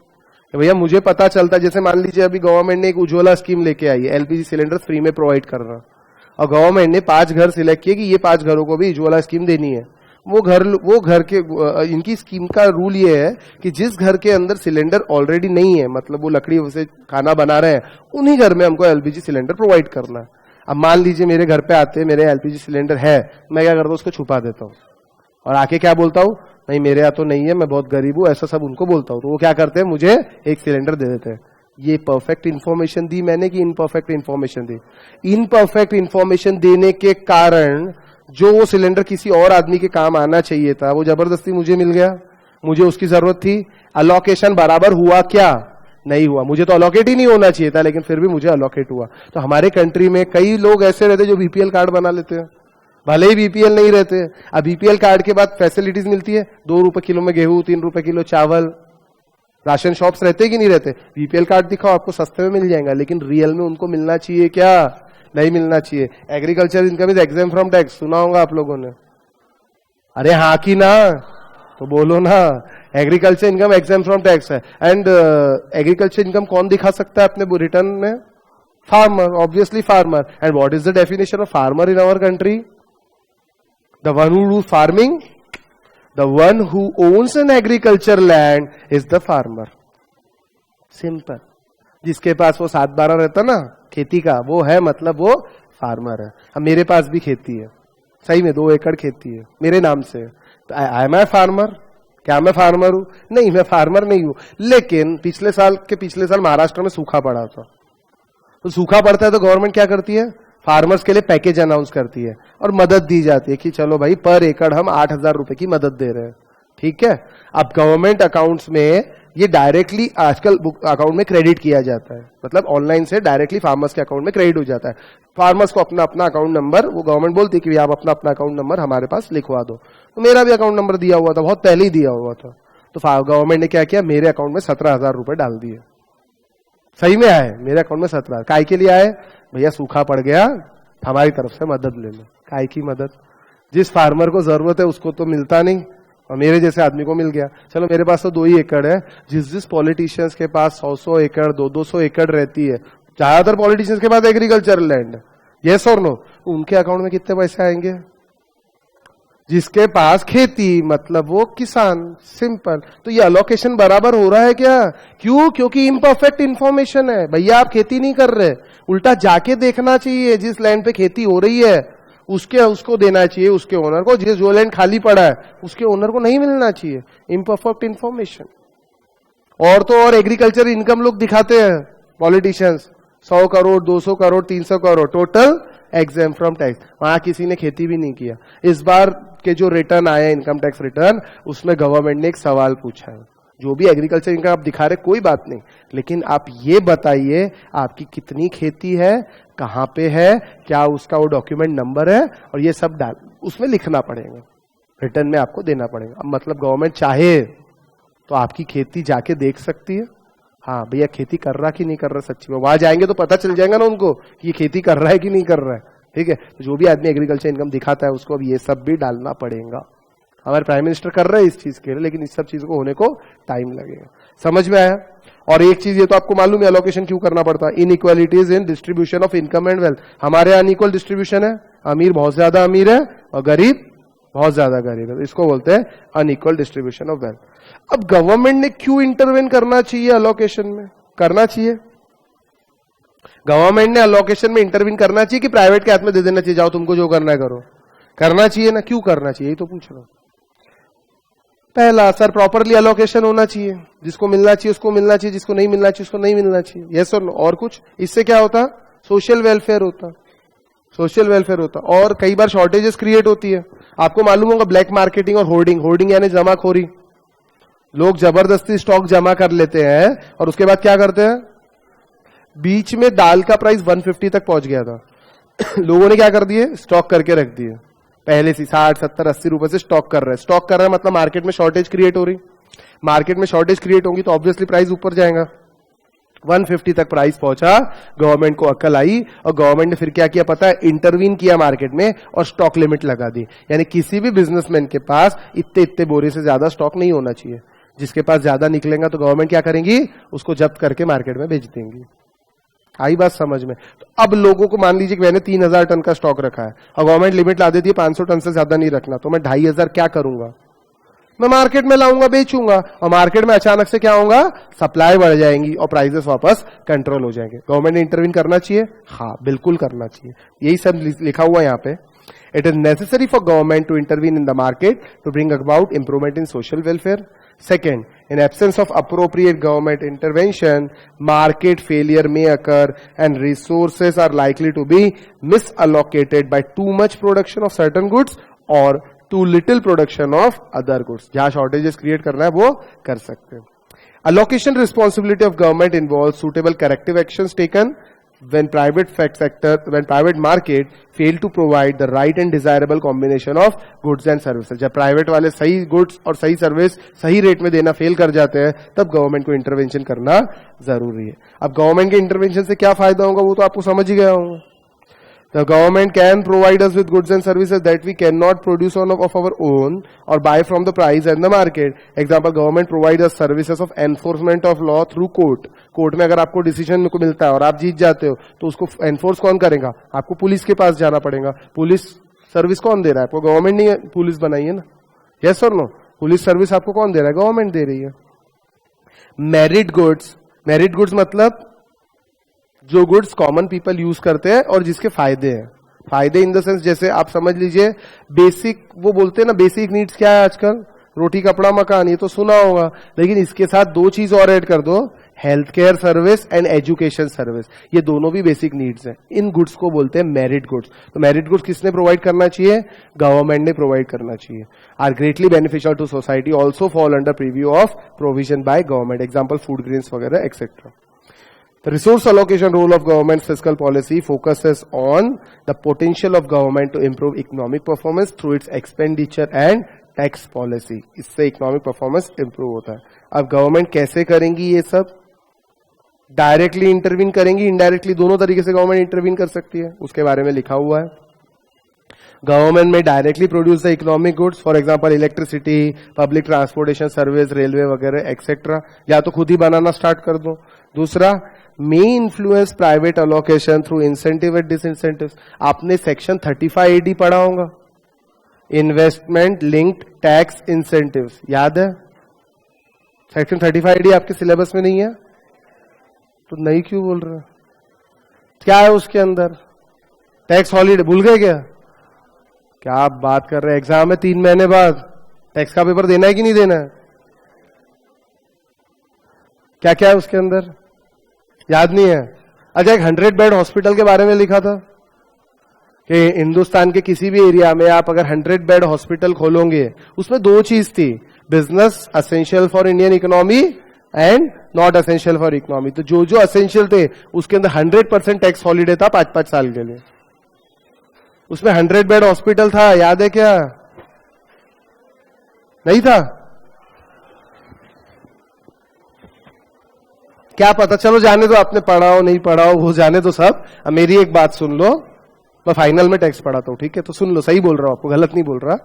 भैया मुझे पता चलता है, जैसे मान लीजिए अभी गवर्नमेंट ने एक उज्ज्वला स्कीम लेके आई है, एलपीजी सिलेंडर फ्री में प्रोवाइड कर रहा, और गवर्नमेंट ने 5 घर सिलेक्ट किए कि ये 5 घरों को भी उज्ज्वला स्कीम देनी है। वो घर के इनकी स्कीम का रूल ये है कि जिस घर के अंदर सिलेंडर ऑलरेडी नहीं है, मतलब वो लकड़ी से खाना बना रहे हैं, उन्हीं घर में हमको एलपीजी सिलेंडर प्रोवाइड करना है। अब मान लीजिए मेरे घर पे आते हैं, मेरे एलपीजी सिलेंडर है, मैं क्या करता हूँ उसको छुपा देता हूँ और आके क्या बोलता हूँ, नहीं मेरे यहाँ तो नहीं है, मैं बहुत गरीब हूं, ऐसा सब उनको बोलता हूं। तो वो क्या करते हैं, मुझे एक सिलेंडर दे देते हैं। ये परफेक्ट इंफॉर्मेशन दी मैंने कि इनपरफेक्ट इंफॉर्मेशन दी? इनपरफेक्ट इंफॉर्मेशन देने के कारण जो वो सिलेंडर किसी और आदमी के काम आना चाहिए था वो जबरदस्ती मुझे मिल गया, मुझे उसकी जरूरत थी। अलोकेशन बराबर हुआ क्या? नहीं हुआ। मुझे तो अलोकेट ही नहीं होना चाहिए था लेकिन फिर भी मुझे अलोकेट हुआ। तो हमारे कंट्री में कई लोग ऐसे रहते जो बीपीएल कार्ड बना लेते हैं, भले ही बीपीएल नहीं रहते। अब बीपीएल कार्ड के बाद फैसिलिटीज मिलती है, 2 रुपए किलो में गेहूं, 3 रुपए किलो चावल, राशन शॉप्स रहते कि नहीं रहते? बीपीएल कार्ड दिखाओ आपको सस्ते में मिल जाएगा, लेकिन रियल में उनको मिलना चाहिए क्या? नहीं मिलना चाहिए। Agriculture income is exempt from tax, सुना होगा आप लोगों ने? अरे हाँ की ना, तो बोलो ना। Agriculture income exempt from tax है। एंड एग्रीकल्चर इनकम कौन दिखा सकता है अपने रिटर्न में? Farmer, obviously farmer. And what is the definition of farmer in our country? The one who do farming, the one who owns an agriculture land is the farmer. Simple. जिसके पास वो 7/12 रहता ना खेती का, वो है मतलब वो फार्मर है। अब मेरे पास भी खेती है, सही में 2 एकड़ खेती है मेरे नाम से। तो आई एम ए फार्मर? क्या मैं फार्मर हूं? नहीं, मैं फार्मर नहीं हूं। लेकिन पिछले साल महाराष्ट्र में सूखा पड़ा था। तो सूखा पड़ता है तो गवर्नमेंट क्या करती है? फार्मर्स के लिए पैकेज अनाउंस करती है और मदद दी जाती है कि चलो भाई पर एकड़ हम 8,000 रुपए की मदद दे रहे हैं। ठीक है, अब गवर्नमेंट अकाउंट्स में ये डायरेक्टली आजकल अकाउंट में क्रेडिट किया जाता है, मतलब ऑनलाइन से डायरेक्टली फार्मर्स के अकाउंट में क्रेडिट हो जाता है। फार्मर्स को अपना अपना अकाउंट नंबर, वो गवर्नमेंट बोलती है कि आप अपना अपना अकाउंट नंबर हमारे पास लिखवा दो। तो मेरा भी अकाउंट नंबर दिया हुआ था, बहुत पहले ही दिया हुआ था। तो गवर्नमेंट ने क्या किया, मेरे अकाउंट में 17,000 रुपए डाल दिए। सही में आए मेरे अकाउंट में 17,000। काय के लिए आए? भैया सूखा पड़ गया, हमारी तरफ से मदद ले लो। काय की मदद? जिस फार्मर को जरूरत है उसको तो मिलता नहीं और मेरे जैसे आदमी को मिल गया। चलो मेरे पास तो 2 ही एकड़ है, जिस पॉलिटिशियंस के पास 100-100 एकड़ 200-200 एकड़ रहती है, ज्यादातर पॉलिटिशियंस के पास एग्रीकल्चरल लैंड है, यस और नो, उनके अकाउंट में कितने पैसे आएंगे? जिसके पास खेती, मतलब वो किसान। सिंपल। तो ये अलोकेशन बराबर हो रहा है क्या? क्यों? क्योंकि इम्परफेक्ट इंफॉर्मेशन है। भैया आप खेती नहीं कर रहे, उल्टा जाके देखना चाहिए जिस लैंड पे खेती हो रही है उसको देना चाहिए, उसके ओनर को। जो लैंड खाली पड़ा है उसके ओनर को नहीं मिलना चाहिए। Imperfect information. और तो और एग्रीकल्चर इनकम लोग दिखाते हैं politicians, 100 crore 200 crore 300 crore total exempt from tax. वहां किसी ने खेती भी नहीं किया। इस बार के जो रिटर्न आया इनकम टैक्स रिटर्न, उसमें गवर्नमेंट ने एक सवाल पूछा है, जो भी एग्रीकल्चर इनकम आप दिखा रहे कोई बात नहीं, लेकिन आप ये बताइए आपकी कितनी खेती है, कहां पे है, क्या उसका वो डॉक्यूमेंट नंबर है, और ये सब डाल उसमें लिखना पड़ेगा, रिटर्न में आपको देना पड़ेगा। अब मतलब गवर्नमेंट चाहे तो आपकी खेती जाके देख सकती है, हाँ भैया खेती कर रहा कि नहीं कर रहा सच्ची में, वहां जाएंगे तो पता चल जाएगा ना उनको कि ये खेती कर रहा है कि नहीं कर रहा है। ठीक है, तो जो भी आदमी एग्रीकल्चर इनकम दिखाता है उसको अब ये सब भी डालना पड़ेगा। हमारे प्राइम मिनिस्टर कर रहे हैं इस चीज के लिए, लेकिन इस सब चीजों को होने को टाइम लगेगा। समझ में आया? और एक चीज ये तो आपको मालूम है एलोकेशन क्यों करना पड़ता है, inequalities in distribution of income and wealth. हमारे यहाँ अनइक्वल डिस्ट्रीब्यूशन है, अमीर बहुत ज्यादा अमीर है और गरीब बहुत ज्यादा गरीब है, इसको बोलते हैं अनइक्वल डिस्ट्रीब्यूशन ऑफ वेल्थ। अब गवर्नमेंट ने क्यों इंटरवेन करना चाहिए अलोकेशन में? करना चाहिए, गवर्नमेंट ने अलोकेशन में इंटरवीन करना चाहिए कि प्राइवेट के हाथ में दे देना चाहिए, जाओ तुमको जो करना है करो? करना चाहिए ना, क्यों करना चाहिए यही तो पूछ रहा हूं। पहला, सर प्रॉपरली अलोकेशन होना चाहिए, जिसको मिलना चाहिए उसको मिलना चाहिए, जिसको नहीं मिलना चाहिए उसको नहीं मिलना चाहिए। यस और नो? और कुछ इससे क्या होता? सोशल वेलफेयर होता, सोशल वेलफेयर होता। और कई बार शॉर्टेजेस क्रिएट होती है, आपको मालूम होगा ब्लैक मार्केटिंग और होर्डिंग। होर्डिंग यानी जमाखोरी, लोग जबरदस्ती स्टॉक जमा कर लेते हैं और उसके बाद क्या करते हैं, बीच में दाल का प्राइस 150 तक पहुंच गया था लोगों ने क्या कर दिए, स्टॉक करके रख दिए, पहले से 60 70 80 रुपए से स्टॉक कर रहे हैं। स्टॉक कर रहे हैं मतलब मार्केट में शॉर्टेज क्रिएट हो रही, मार्केट में शॉर्टेज क्रिएट होगी तो ऑब्वियसली प्राइस ऊपर जाएगा। 150 तक प्राइस पहुंचा, गवर्नमेंट को अक्ल आई और गवर्नमेंट ने फिर क्या किया पता है, इंटरवीन किया मार्केट में और स्टॉक लिमिट लगा दी। यानी किसी भी बिजनेसमैन के पास इतने इतने बोरे से ज्यादा स्टॉक नहीं होना चाहिए, जिसके पास ज्यादा निकलेगा तो गवर्नमेंट क्या करेंगी, उसको जब्त करके मार्केट में बेच देंगी। आई बात समझ में? तो अब लोगों को मान लीजिए कि मैंने 3000 टन का स्टॉक रखा है और गवर्नमेंट लिमिट ला देती है 500 टन से ज्यादा नहीं रखना, तो मैं 2500 क्या करूंगा, मैं मार्केट में लाऊंगा बेचूंगा और मार्केट में अचानक से क्या होगा, सप्लाई बढ़ जाएंगी और प्राइसेस वापस कंट्रोल हो जाएंगे। गवर्नमेंट ने इंटरवीन करना चाहिए, हाँ बिल्कुल करना चाहिए, यही सब लिखा हुआ यहाँ पे। It is necessary for government to intervene in the market to bring about improvement in social welfare. Second, in absence of appropriate government intervention, market failure may occur and resources are likely to be misallocated by too much production of certain goods or too little production of other goods. जहां shortages create करना है वो कर सकते हैं। Allocation responsibility of government involves suitable corrective actions taken when private market fail to provide the right and desirable combination of goods and services। जब private वाले सही गुड्स और सही सर्विस सही रेट में देना फेल कर जाते हैं तब गवर्नमेंट को इंटरवेंशन करना जरूरी है। अब गवर्नमेंट के इंटरवेंशन से क्या फायदा होगा वो तो आपको समझ ही गया होगा। The government can provide us with goods and services that we cannot produce of our own or buy from the price and the market. Example, government provides us services of enforcement of law through court. Court में अगर आपको decision को मिलता है और आप जीत जाते हो तो उसको एनफोर्स कौन करेगा, आपको पुलिस के पास जाना पड़ेगा। पुलिस सर्विस कौन दे रहा है आपको, गवर्नमेंट ने पुलिस बनाई है ना, यस और नो? पुलिस सर्विस आपको कौन दे रहा है, गवर्नमेंट दे रही है। मेरिट गुड्स, मेरिट गुड्स मतलब जो गुड्स कॉमन पीपल यूज करते हैं और जिसके फायदे हैं। फायदे इन द सेंस जैसे आप समझ लीजिए बेसिक, वो बोलते हैं ना बेसिक नीड्स क्या है आजकल, रोटी कपड़ा मकान, ये तो सुना होगा, लेकिन इसके साथ दो चीज और ऐड कर दो, health care service and education service, ये दोनों भी बेसिक नीड्स हैं। इन गुड्स को बोलते हैं मेरिट गुड्स। तो मेरिट गुड्स किसने प्रोवाइड करना चाहिए, गवर्नमेंट ने प्रोवाइड करना चाहिए। Are greatly beneficial to society, also fall under purview of provision by government, example food grains वगैरह etcetera. The resource allocation role of government fiscal policy focuses on the potential of government to improve economic performance through its expenditure and tax policy। इससे economic performance improve होता है। अब government कैसे करेंगी ये सब, directly intervene करेंगी, indirectly, दोनों तरीके से गवर्नमेंट इंटरवीन कर सकती है, उसके बारे में लिखा हुआ है। गवर्नमेंट में directly produce the economic goods, for example electricity, public transportation service, railway वगैरह एक्सेट्रा, या तो खुद ही बनाना स्टार्ट कर दो। दूसरा, may influence private allocation through incentive and disincentives। आपने सेक्शन 35AD पढ़ा होगा, इन्वेस्टमेंट लिंक्ड टैक्स इंसेंटिव्स, याद है? सेक्शन 35AD आपके सिलेबस में नहीं है तो नहीं क्यों बोल रहे, क्या है उसके अंदर, टैक्स हॉलीडे, भूल गए क्या? क्या आप बात कर रहे हैं, एग्जाम है 3 महीने बाद, टैक्स का पेपर देना है कि नहीं देना है? क्या क्या है उसके अंदर, याद नहीं है? अच्छा, एक 100 बेड हॉस्पिटल के बारे में लिखा था कि हिंदुस्तान के किसी भी एरिया में आप अगर 100 बेड हॉस्पिटल खोलोगे, उसमें 2 चीज थी, business essential for Indian economy and not essential for economy. तो जो जो असेंशियल थे उसके अंदर 100% टैक्स हॉलीडे था 5-5 साल के लिए। उसमें 100 बेड हॉस्पिटल था, याद है क्या? नहीं था? क्या पता, चलो जाने दो, आपने पढ़ा हो नहीं पढ़ा हो वो जाने दो सब। अब मेरी एक बात सुन लो, मैं फाइनल में टैक्स पढ़ाता हूं, ठीक है? तो सुन लो, सही बोल रहा हूं, आपको गलत नहीं बोल रहा।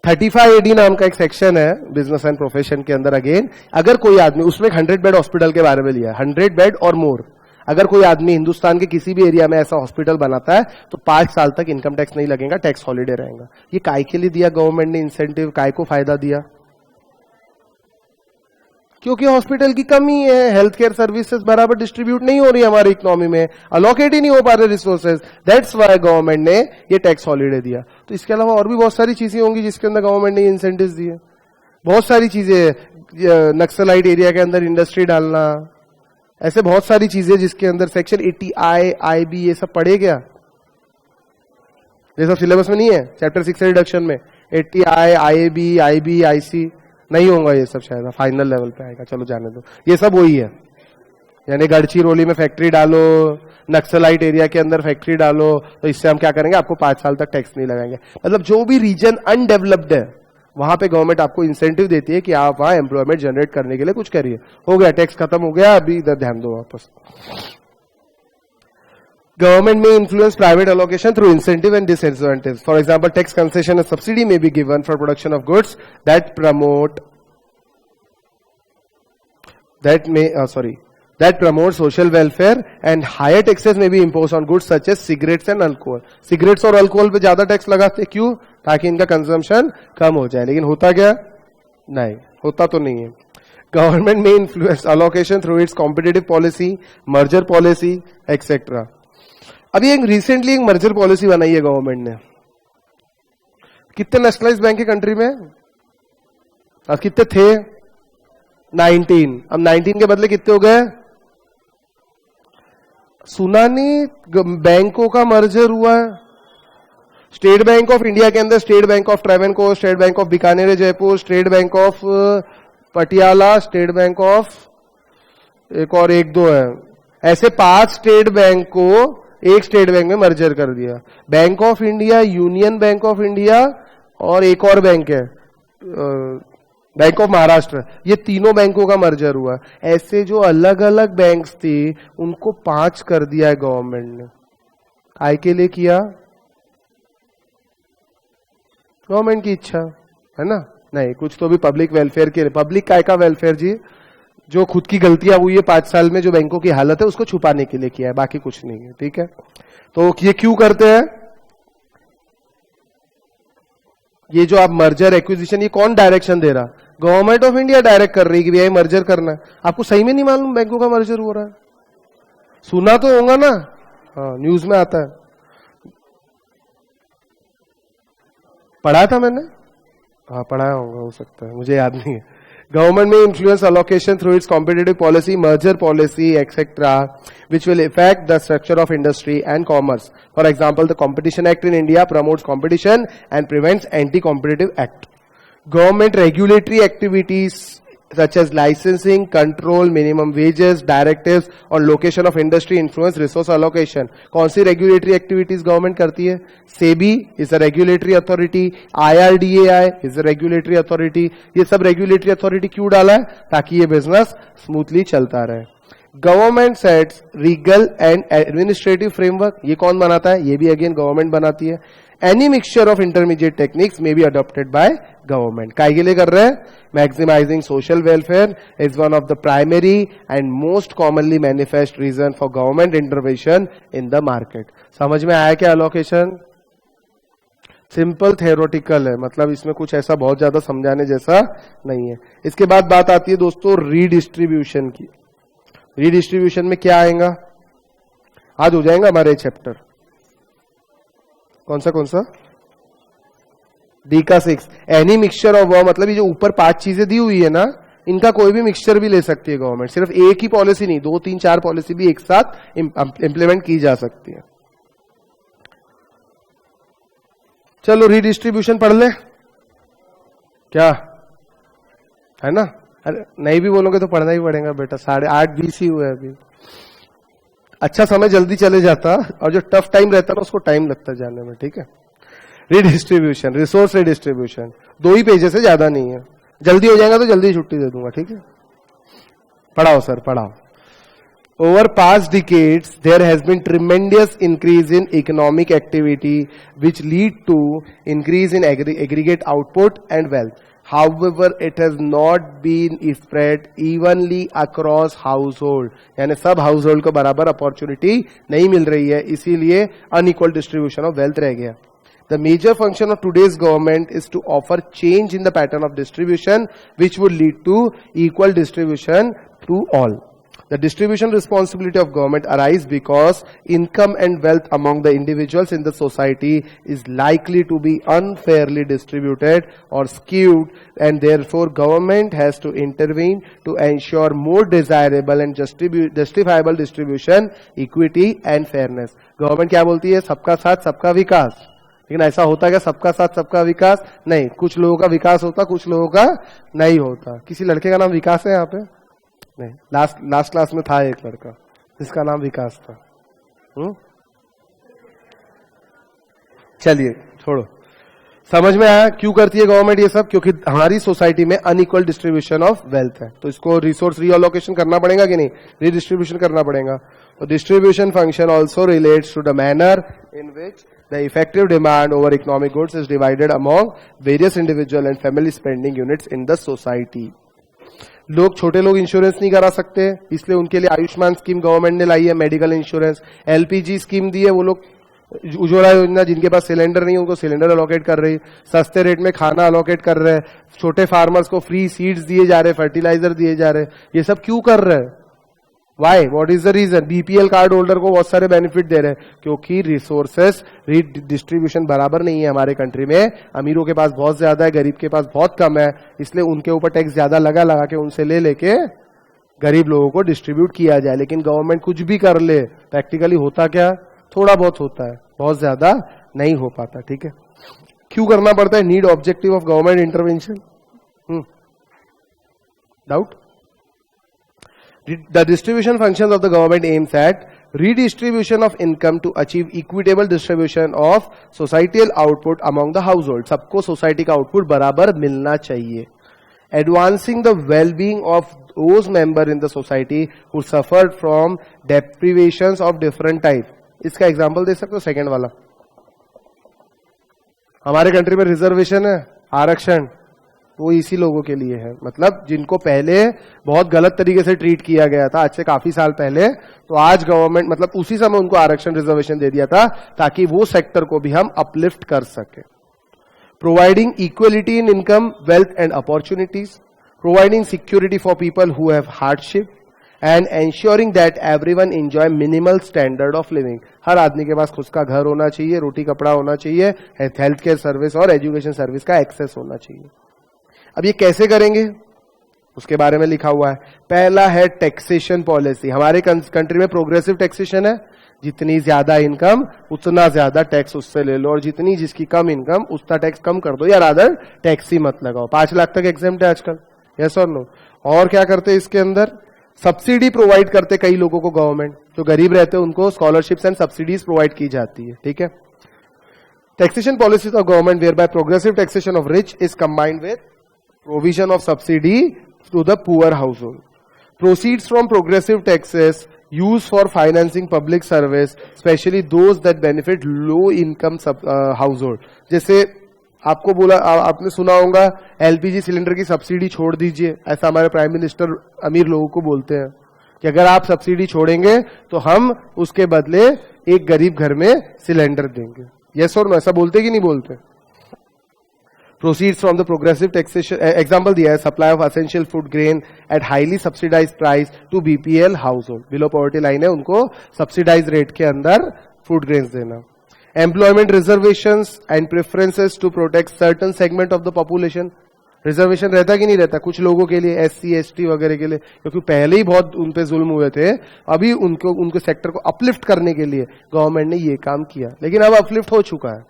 35AD नाम का एक सेक्शन है बिजनेस एंड प्रोफेशन के अंदर। अगेन, अगर कोई आदमी, उसमें 100 बेड हॉस्पिटल के बारे में लिया है, 100 बेड और मोर, अगर कोई आदमी हिंदुस्तान के किसी भी एरिया में ऐसा हॉस्पिटल बनाता है तो 5 साल तक इनकम टैक्स नहीं लगेगा, टैक्स हॉलिडे रहेगा। ये काय के लिए दिया गवर्नमेंट ने इंसेंटिव, काय को फायदा दिया? क्योंकि हॉस्पिटल की कमी है, हेल्थ केयर सर्विसेज बराबर डिस्ट्रीब्यूट नहीं हो रही हमारी इकोनॉमी में, अलोकेट ही नहीं हो पा रहे रिसोर्सेज, दैट्स व्हाई गवर्नमेंट ने ये टैक्स हॉलिडे दिया। तो इसके अलावा और भी बहुत सारी चीजें होंगी जिसके अंदर गवर्नमेंट ने इंसेंटिव्स दिए, बहुत सारी चीजें, नक्सलाइट एरिया के अंदर इंडस्ट्री डालना, ऐसे बहुत सारी चीजें जिसके अंदर सेक्शन 80I, IB ये सब पढ़े क्या? ये सब सिलेबस में नहीं है, चैप्टर 6 रिडक्शन में 80I, IAB, IB, IC नहीं होगा ये सब, शायद फाइनल लेवल पे आएगा। चलो जाने दो, ये सब वही है। यानी गढ़चिरौली में फैक्ट्री डालो, नक्सलाइट एरिया के अंदर फैक्ट्री डालो, तो इससे हम क्या करेंगे, आपको 5 साल तक टैक्स नहीं लगाएंगे। मतलब जो भी रीजन अनडेवलप्ड है वहां पे गवर्नमेंट आपको इंसेंटिव देती है कि आप वहां एम्प्लॉयमेंट जनरेट करने के लिए कुछ करिए। हो गया, टैक्स खत्म हो गया, अभी इधर ध्यान दो वापस। Government may influence private allocation through incentive and disincentives. For example, tax concession and subsidy may be given for production of goods that promote social welfare, and higher taxes may be imposed on goods such as cigarettes and alcohol. Cigarettes और alcohol पे ज्यादा tax लगाते क्यों? ताकि इनका consumption कम हो जाए। लेकिन होता क्या? नहीं होता, तो नहीं है। Government may influence allocation through its competitive policy, merger policy, etc. अभी एक रिसेंटली एक मर्जर पॉलिसी बनाई है गवर्नमेंट ने। कितने नेशनलाइज्ड बैंक है कंट्री में? अब कितने थे? 19। अब 19 के बदले कितने हो गए? सुना नहीं, बैंकों का मर्जर हुआ है। स्टेट बैंक ऑफ इंडिया के अंदर State Bank of Travancore, State Bank of Bikaner Jaipur, State Bank of Patiala, State Bank of एक और 1-2 है, ऐसे 5 स्टेट बैंक को एक स्टेट बैंक में मर्जर कर दिया। Bank of India, union bank of India और एक और बैंक है बैंक ऑफ महाराष्ट्र, ये तीनों बैंकों का मर्जर हुआ। ऐसे जो अलग अलग बैंक्स थी उनको 5 कर दिया है गवर्नमेंट ने। काय के लिए किया? गवर्नमेंट की इच्छा है ना? नहीं, कुछ तो भी पब्लिक वेलफेयर के लिए। पब्लिक काय का वेलफेयर जी? जो खुद की गलतियां हुई है 5 साल में, जो बैंकों की हालत है उसको छुपाने के लिए किया है, बाकी कुछ नहीं है। ठीक है, तो ये क्यों करते हैं? ये जो आप मर्जर एक्विजिशन, ये कौन डायरेक्शन दे रहा? गवर्नमेंट ऑफ इंडिया डायरेक्ट कर रही है कि भैया मर्जर करना है। आपको सही में नहीं मालूम बैंकों का मर्जर हो रहा है? सुना तो होगा ना, हाँ, न्यूज में आता है, पढ़ा था मैंने, हाँ पढ़ाया होगा, हो सकता है, मुझे याद नहीं है। Government may influence allocation through its competitive policy, merger policy, etc., which will affect the structure of industry and commerce. For example, the Competition Act in India promotes competition and prevents anti-competitive act. Government regulatory activities such as licensing, control, minimum wages, directives on location of industry influence resource allocation. कौन सी regulatory activities government करती है? SEBI is a regulatory authority, IRDAI is a regulatory authority. ये सब regulatory authority क्यों डाला है? ताकि ये business smoothly चलता रहे। Government sets legal and administrative framework. ये कौन बनाता है? ये भी again government बनाती है। Any mixture of intermediate techniques may be adopted by government. काय के लिए कर रहे हैं? Maximizing social welfare is one of the primary and most commonly manifest reason for government intervention in the market. समझ में आया क्या allocation? सिंपल थेरोटिकल है, मतलब इसमें कुछ ऐसा बहुत ज्यादा समझाने जैसा नहीं है। इसके बाद बात आती है दोस्तों रीडिस्ट्रीब्यूशन की। रीडिस्ट्रीब्यूशन में क्या आएगा? आज हो जाएगा हमारे चैप्टर। कौन सा? डी का 6। एनी मिक्सचर ऑफ वो, मतलब ये जो ऊपर 5 चीजें दी हुई है ना, इनका कोई भी मिक्सचर भी ले सकती है गवर्नमेंट। सिर्फ एक ही पॉलिसी नहीं, 2, 3, 4 पॉलिसी भी एक साथ इंप्लीमेंट की जा सकती है। चलो रीडिस्ट्रीब्यूशन पढ़ ले, क्या है ना? अरे नहीं भी बोलोगे तो पढ़ना ही पड़ेगा बेटा, 8:30 ही हुए अभी। अच्छा समय जल्दी चले जाता, और जो टफ टाइम रहता ना उसको टाइम लगता जाने में। ठीक है, रीडिस्ट्रीब्यूशन, रिसोर्स रीडिस्ट्रीब्यूशन 2 ही पेजेस से, ज्यादा नहीं है। जल्दी हो जाएगा तो जल्दी छुट्टी दे दूंगा। ठीक है, पढ़ाओ सर पढ़ाओ। Over past decades, there has been tremendous increase in economic activity, which lead to increase in aggregate output and wealth. However, it has not been spread evenly across household. यानी सब household को बराबर opportunity नहीं मिल रही है, इसीलिए unequal distribution of wealth रह गया. The major function of today's government is to offer change in the pattern of distribution, which would lead to equal distribution to all. The distribution responsibility of government arises because income and wealth among the individuals in the society is likely to be unfairly distributed or skewed, and therefore government has to intervene to ensure more desirable and justifiable distribution, equity and fairness. Government क्या बोलती है? सबका साथ सबका विकास. लेकिन ऐसा होता है क्या सबका साथ सबका विकास? नहीं. कुछ लोगों का विकास होता, कुछ लोगों का नहीं होता. किसी लड़के का नाम विकास है यहाँ पे? नहीं. लास्ट क्लास में था एक लड़का जिसका नाम विकास था. चलिए छोड़ो. समझ में आया क्यों करती है गवर्नमेंट ये सब? क्योंकि हमारी सोसाइटी में अनइक्वल डिस्ट्रीब्यूशन ऑफ वेल्थ है, तो इसको रिसोर्स रीअलोकेशन करना पड़ेगा कि नहीं? रीडिस्ट्रीब्यूशन करना पड़ेगा. तो distribution function also relates to the manner in which the effective demand over economic goods is divided among various individual and family spending units in the society. लोग छोटे लोग इंश्योरेंस नहीं करा सकते, इसलिए उनके लिए आयुष्मान स्कीम गवर्नमेंट ने लाई है, मेडिकल इंश्योरेंस. एलपीजी स्कीम दी है, वो लोग उज्ज्वला योजना जिनके पास सिलेंडर नहीं उनको सिलेंडर अलॉकेट कर रही, सस्ते रेट में खाना अलॉकेट कर रहे हैं, छोटे फार्मर्स को फ्री सीड्स दिए जा रहे, फर्टिलाइजर दिए जा रहे. ये सब क्यों कर रहे हैं? Why? What is the reason? BPL card holder को बहुत सारे बेनिफिट दे रहे हैं क्योंकि रिसोर्सेस डिस्ट्रीब्यूशन बराबर नहीं है हमारे कंट्री में. अमीरों के पास बहुत ज्यादा है, गरीब के पास बहुत कम है, इसलिए उनके ऊपर टैक्स ज्यादा लगा लगा के उनसे ले लेके गरीब लोगों को डिस्ट्रीब्यूट किया जाए. लेकिन गवर्नमेंट कुछ भी कर ले, प्रैक्टिकली होता क्या? थोड़ा बहुत होता है, बहुत ज्यादा नहीं हो पाता. ठीक है, क्यों करना पड़ता है? Need objective of government intervention. Doubt? The distribution functions of the government aims at redistribution of income to achieve equitable distribution of societal output among the household. सबको सोसाइटी का आउटपुट बराबर मिलना चाहिए. Advancing the well-being of those members in the society who suffered from deprivations of different type. इसका example दे सकते हो? Second वाला. हमारे कंट्री में रिजर्वेशन है, आरक्षण, वो इसी लोगों के लिए है. मतलब जिनको पहले बहुत गलत तरीके से ट्रीट किया गया था, आज से काफी साल पहले, तो आज गवर्नमेंट मतलब उसी समय उनको आरक्षण रिजर्वेशन दे दिया था ताकि वो सेक्टर को भी हम अपलिफ्ट कर सके. Providing equality in income, wealth and opportunities, providing security for people who have hardship and ensuring that everyone enjoy minimal standard of living. हर आदमी के पास खुद का घर होना चाहिए, रोटी कपड़ा होना चाहिए, हेल्थ केयर सर्विस और एजुकेशन सर्विस का एक्सेस होना चाहिए. अब ये कैसे करेंगे उसके बारे में लिखा हुआ है. पहला है टैक्सेशन पॉलिसी. हमारे कंट्री में प्रोग्रेसिव टैक्सेशन है, जितनी ज्यादा इनकम उतना ज्यादा टैक्स उससे ले लो, और जितनी जिसकी कम इनकम उतना टैक्स कम कर दो, या रादर टैक्स ही मत लगाओ. 5 लाख तक एग्जेम्प्ट है आजकल, यस और नो. और क्या करते हैं इसके अंदर? सब्सिडी प्रोवाइड करते कई लोगों को गवर्नमेंट, जो गरीब रहते हैं उनको स्कॉलरशिप्स एंड सब्सिडीज प्रोवाइड की जाती है. ठीक है. Taxation policies of government whereby progressive taxation of rich is combined with provision of subsidy to the poor household. Proceeds from progressive taxes used for financing public service, especially those that benefit low income household. जैसे आपको बोला, आपने सुना होगा LPG cylinder की subsidy छोड़ दीजिए, ऐसा हमारे प्राइम मिनिस्टर अमीर लोगों को बोलते हैं कि अगर आप सब्सिडी छोड़ेंगे तो हम उसके बदले एक गरीब घर में सिलेंडर देंगे. यस और नो? ऐसा बोलते कि नहीं बोलते? Proceeds from the progressive taxation, example दिया है, supply of essential food grain at highly subsidized price to BPL household, below poverty line है, उनको subsidized rate के अंदर food grains देना. Employment reservations and preferences to protect certain segment of the population. Reservation रहता कि नहीं रहता कुछ लोगों के लिए, SC ST वगैरह के लिए, क्योंकि पहले ही बहुत उन पे जुल्म हुए थे. अभी उनके सेक्टर को अपलिफ्ट करने के लिए गवर्नमेंट ने ये काम किया. लेकिन अब अपलिफ्ट हो चुका है,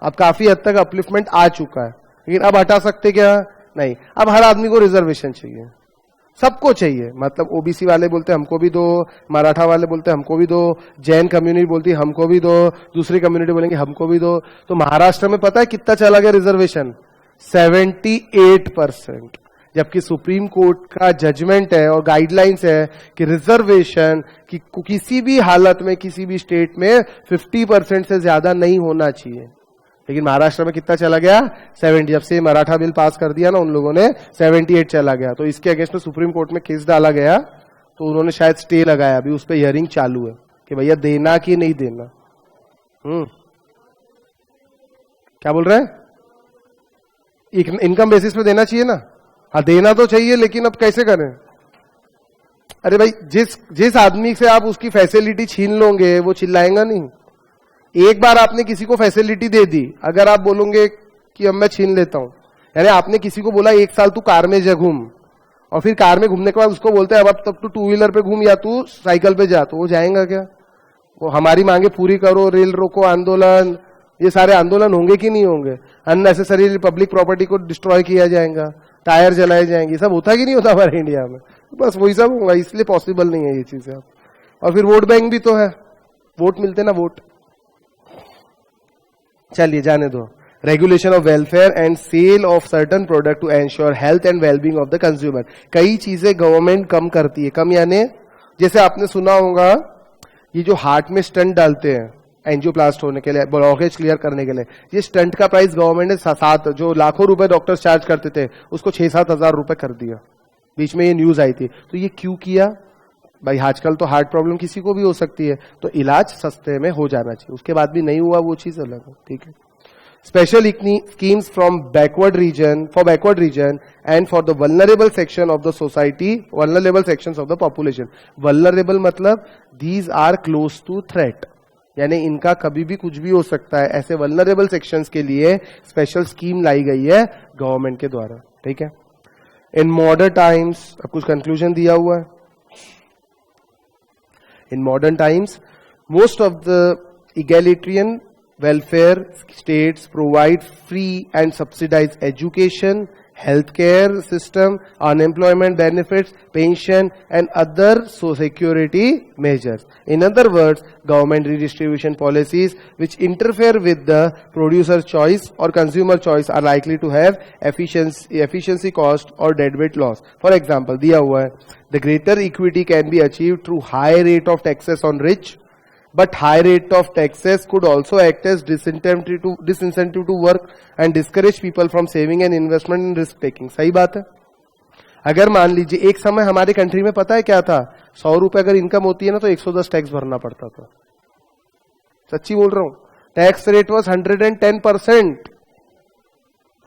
अब काफी हद तक अपलिफ्टमेंट आ चुका है. लेकिन अब हटा सकते क्या? नहीं. अब हर आदमी को रिजर्वेशन चाहिए, सबको चाहिए. मतलब ओबीसी वाले बोलते हमको भी दो, मराठा वाले बोलते हमको भी दो, जैन कम्युनिटी बोलती हमको भी दो, दूसरी कम्युनिटी बोलेंगे हमको भी दो. तो महाराष्ट्र में पता है कितना चला गया रिजर्वेशन? 78%. जबकि सुप्रीम कोर्ट का जजमेंट है और गाइडलाइंस है कि रिजर्वेशन कि किसी भी हालत में किसी भी स्टेट में 50% से ज्यादा नहीं होना चाहिए। लेकिन महाराष्ट्र में कितना चला गया? 70। जब से मराठा बिल पास कर दिया ना उन लोगों ने, 78 चला गया। तो इसके अगेंस्ट में सुप्रीम कोर्ट में केस डाला गया, तो उन्होंने शायद स्टे लगाया, अभी उस पर हियरिंग चालू है कि भैया देना कि नहीं देना। क्या बोल रहे हैं? इनकम बेसिस पे देना चाहिए ना? हाँ देना तो चाहिए, लेकिन अब कैसे करें? अरे भाई जिस आदमी से आप उसकी फैसिलिटी छीन लोगे वो चिल्लाएगा नहीं। एक बार आपने किसी को फैसिलिटी दे दी, अगर आप बोलोगे कि अब मैं छीन लेता हूं, यानी आपने किसी को बोला 1 साल तू कार में जा घूम, और फिर कार में घूमने के बाद उसको बोलते हैं अब तब तू 2 व्हीलर पे घूम या तू साइकिल पे जा, तो वो जाएगा क्या? वो हमारी मांगे पूरी करो, रेल रोको आंदोलन, ये सारे आंदोलन होंगे कि नहीं होंगे? अननेसेसरी पब्लिक प्रॉपर्टी को डिस्ट्रॉय किया जाएगा, टायर जलाए जाएंगे, सब होता कि नहीं होता हमारे इंडिया में? बस वही सब होगा, इसलिए पॉसिबल नहीं है ये चीजें। और फिर वोट बैंक भी तो है, वोट मिलते ना वोट। चलिए जाने दो। Regulation of welfare and sale of certain product to ensure health and wellbeing of the consumer. कई चीजें गवर्नमेंट कम करती है। कम यानी जैसे आपने सुना होगा ये जो हार्ट में स्टंट डालते हैं एंजियोप्लास्ट होने के लिए, ब्लॉकेज क्लियर करने के लिए, ये स्टंट का प्राइस गवर्नमेंट ने 7 जो लाखों रुपए डॉक्टर्स चार्ज करते थे उसको 6-7 हजार रुपए कर दिया। बीच में ये न्यूज आई थी। तो ये क्यों किया भाई? आजकल तो हार्ट प्रॉब्लम किसी को भी हो सकती है, तो इलाज सस्ते में हो जाना चाहिए। उसके बाद भी नहीं हुआ वो चीज अलग है, ठीक है। Special schemes from backward region and for the vulnerable section of the society, vulnerable sections of the population. Vulnerable मतलब these are close to threat, यानी इनका कभी भी कुछ भी हो सकता है। ऐसे vulnerable sections के लिए स्पेशल स्कीम लाई गई है गवर्नमेंट के द्वारा, ठीक है। In modern times, अब कुछ कंक्लूजन दिया हुआ है। In modern times, most of the egalitarian welfare states provide free and subsidized education, healthcare system, unemployment benefits, pension and other social security measures. In other words, government redistribution policies which interfere with the producer choice or consumer choice are likely to have efficiency cost or deadweight loss. For example, दिया हुआ है, the greater equity can be achieved through high rate of taxes on rich, but high rate of taxes could also act as disincentive to work and discourage people from saving and investment in risk taking. सही बात है। अगर मान लीजिए एक समय हमारे country में पता है क्या था, 100 रुपए अगर इनकम होती है ना तो 110 टैक्स भरना पड़ता था। सच्ची बोल रहा हूं, टैक्स रेट वॉज 110%।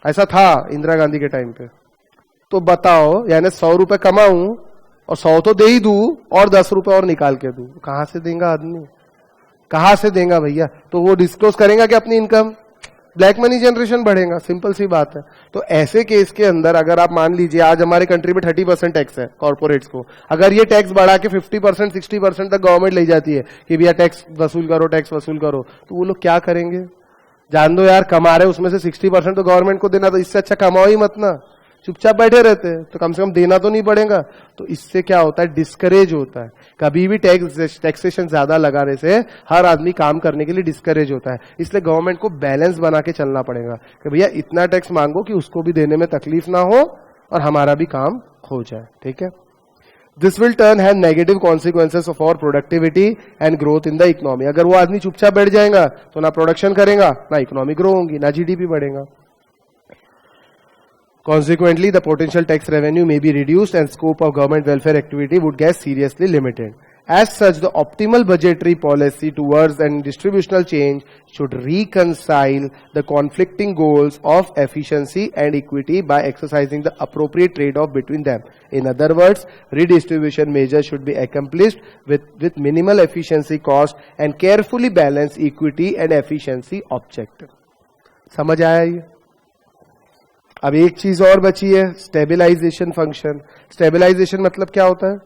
ऐसा था इंदिरा गांधी के टाइम पे। तो बताओ, यानी 100 रुपए कमाऊं और 100 तो दे ही दू और 10 रुपए और निकाल के दू, कहां से देगा आदमी? कहां से देगा भैया? तो वो डिस्क्लोज करेगा कि अपनी इनकम, ब्लैक मनी जनरेशन बढ़ेगा, सिंपल सी बात है। तो ऐसे केस के अंदर अगर आप मान लीजिए आज हमारे कंट्री में 30% टैक्स है कॉर्पोरेट्स को, अगर ये टैक्स बढ़ा के 50% 60% तक गवर्नमेंट ले जाती है कि भैया टैक्स वसूल करो, टैक्स वसूल करो, तो वो लोग क्या करेंगे? जान दो यार, कमा रहे उसमें से 60% तो गवर्नमेंट को देना, तो इससे अच्छा कमाओ ही मत ना, चुपचाप बैठे रहते हैं, तो कम से कम देना तो नहीं पड़ेगा। तो इससे क्या होता है? डिस्करेज होता है। कभी भी टैक्सेशन ज्यादा लगाने से हर आदमी काम करने के लिए डिस्करेज होता है। इसलिए गवर्नमेंट को बैलेंस बना के चलना पड़ेगा कि भैया इतना टैक्स मांगो कि उसको भी देने में तकलीफ ना हो और हमारा भी काम हो जाए, ठीक है। This will turn have negative consequences for productivity and growth in the economy. अगर वो आदमी चुपचाप बैठ जाएगा तो ना प्रोडक्शन करेगा, ना इकोनॉमी ग्रो होगी, ना जीडीपी बढ़ेगा। Consequently, the potential tax revenue may be reduced and scope of government welfare activity would get seriously limited. As such, the optimal budgetary policy towards and distributional change should reconcile the conflicting goals of efficiency and equity by exercising the appropriate trade-off between them. In other words, redistribution measures should be accomplished with minimal efficiency cost and carefully balance equity and efficiency objective. समझ आया ये? अब एक चीज और बची है, stabilization function. Stabilization मतलब क्या होता है?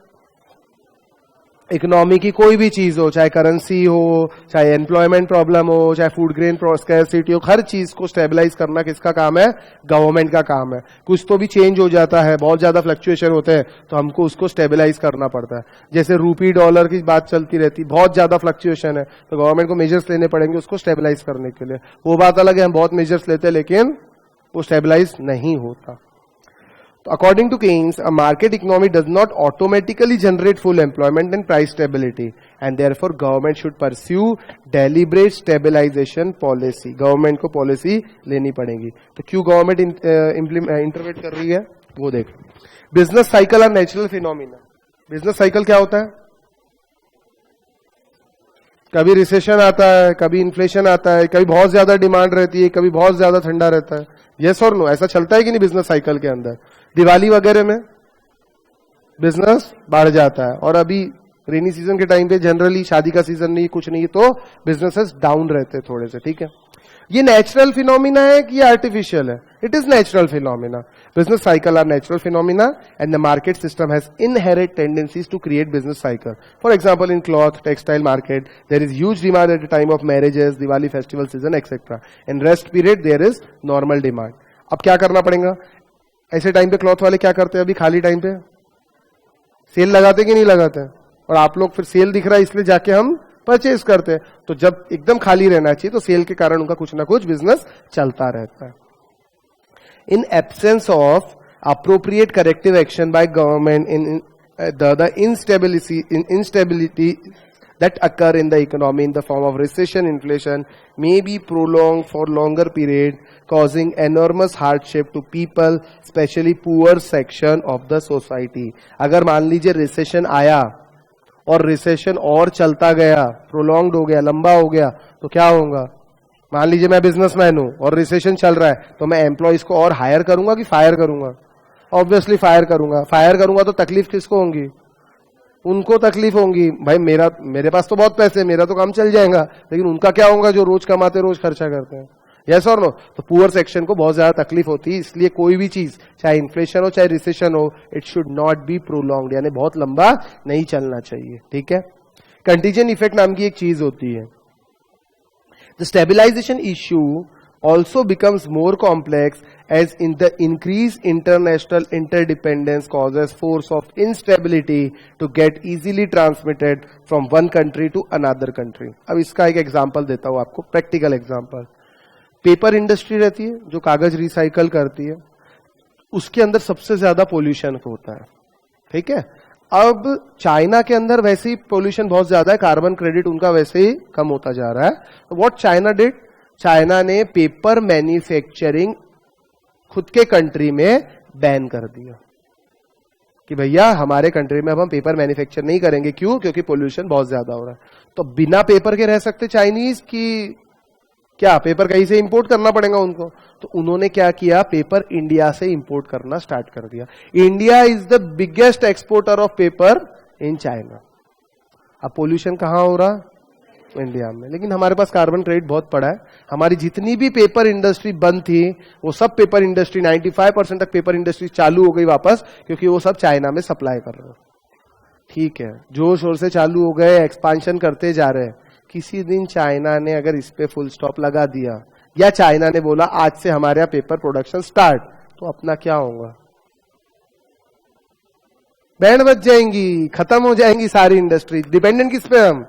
इकोनॉमी की कोई भी चीज हो, चाहे करेंसी हो, चाहे एम्प्लॉयमेंट प्रॉब्लम हो, चाहे फूड ग्रेन स्कैरसिटी हो, हर चीज को स्टेबलाइज करना किसका काम है? गवर्नमेंट का काम है। कुछ तो भी चेंज हो जाता है, बहुत ज्यादा फ्लक्चुएशन होते हैं, तो हमको उसको स्टेबलाइज करना पड़ता है। जैसे रूपी डॉलर की बात चलती रहती, बहुत ज्यादा फ्लक्चुएशन है, तो गवर्नमेंट को मेजर्स लेने पड़ेंगे उसको स्टेबलाइज करने के लिए। वो बात अलग है, हम बहुत मेजर्स लेते हैं लेकिन वो स्टेबलाइज नहीं होता। According to Keynes, a market economy does not automatically generate full employment and price stability, and therefore government should pursue deliberate stabilization policy. Government को policy लेनी पड़ेगी. तो क्यों government intervene कर रही है वो देख. Business cycle are natural phenomena. Business cycle क्या होता है? कभी रिसेशन आता है, कभी इन्फ्लेशन आता है, कभी बहुत ज्यादा डिमांड रहती है, कभी बहुत ज्यादा ठंडा रहता है. यस और नो, ऐसा चलता है कि नहीं बिजनेस साइकिल के अंदर? दिवाली वगैरह में बिजनेस बढ़ जाता है, और अभी रेनी सीजन के टाइम पे जनरली शादी का सीजन नहीं, कुछ नहीं, तो बिजनेसेस डाउन रहते हैं थोड़े से. ठीक है, ये नेचुरल फिनोमिना है कि आर्टिफिशियल है? It is natural phenomena. Business cycle are natural phenomena and the market system has inherent tendencies to create business cycle. For example in cloth textile market there is huge demand at the time of marriages, Diwali festival season etcetera. In rest period there is normal demand. अब क्या करना पड़ेगा? ऐसे time पे cloth वाले क्या करते हैं? अभी खाली टाइम पे सेल लगाते कि नहीं लगाते? और आप लोग फिर सेल दिख रहा है इसलिए जाके हम परचेज करते हैं. तो जब एकदम खाली रहना चाहिए तो सेल के कारण उनका कुछ ना कुछ बिजनेस चलता रहता है. In absence of appropriate corrective action by government in the instability that occur in the economy in the form of recession, inflation may be prolonged for longer period, causing enormous hardship to people, especially poor section of the society. अगर मान लीजिए recession आया और recession और चलता गया, prolonged हो गया, लंबा हो गया, तो क्या होगा? मान लीजिए मैं बिजनेसमैन हूं और रिसेशन चल रहा है, तो मैं एम्प्लॉइज को और हायर करूंगा कि फायर करूंगा? ऑब्वियसली फायर करूंगा. फायर करूंगा तो तकलीफ किसको होंगी? उनको तकलीफ होंगी. भाई मेरे पास तो बहुत पैसे, मेरा तो काम चल जाएगा, लेकिन उनका क्या होगा जो रोज कमाते रोज खर्चा करते हैं? यस और नो? तो पुअर सेक्शन को बहुत ज्यादा तकलीफ होती है. इसलिए कोई भी चीज, चाहे इन्फ्लेशन हो चाहे रिसेशन हो, it should not be prolonged, यानी बहुत लंबा नहीं चलना चाहिए. ठीक है. कंटीजेंट इफेक्ट नाम की एक चीज होती है. The stabilisation issue also becomes more complex as in the increased international interdependence causes force of instability to get easily transmitted from one country to another country. अब इसका एक एग्जांपल देता हूं आपको, प्रैक्टिकल एग्जांपल. पेपर इंडस्ट्री रहती है जो कागज रिसाइकल करती है, उसके अंदर सबसे ज्यादा पोल्यूशन होता है. ठीक है. अब चाइना के अंदर वैसे ही पोल्यूशन बहुत ज्यादा है, कार्बन क्रेडिट उनका वैसे ही कम होता जा रहा है. What China did? चाइना ने पेपर मैन्युफैक्चरिंग खुद के कंट्री में बैन कर दिया कि भैया हमारे कंट्री में अब हम पेपर मैन्युफैक्चर नहीं करेंगे. क्यों? क्योंकि पोल्यूशन बहुत ज्यादा हो रहा है. तो बिना पेपर के रह सकते चाइनीज की? क्या पेपर कहीं से इंपोर्ट करना पड़ेगा उनको? तो उन्होंने क्या किया? पेपर इंडिया से इंपोर्ट करना स्टार्ट कर दिया. India is the biggest exporter of paper in China. अब पोल्यूशन कहां हो रहा? इंडिया में. लेकिन हमारे पास कार्बन क्रेडिट बहुत पड़ा है. हमारी जितनी भी पेपर इंडस्ट्री बंद थी, वो सब पेपर इंडस्ट्री 95% तक पेपर इंडस्ट्री चालू हो गई वापस, क्योंकि वो सब चाइना में सप्लाई कर रहे हैं. ठीक है, जोर शोर से चालू हो गए, एक्सपांशन करते जा रहे हैं. किसी दिन चाइना ने अगर इस पे फुल स्टॉप लगा दिया, या चाइना ने बोला आज से हमारे यहाँ पेपर प्रोडक्शन स्टार्ट, तो अपना क्या होगा? बैंड बज जाएंगी, खत्म हो जाएंगी सारी इंडस्ट्री. डिपेंडेंट किस पे? हम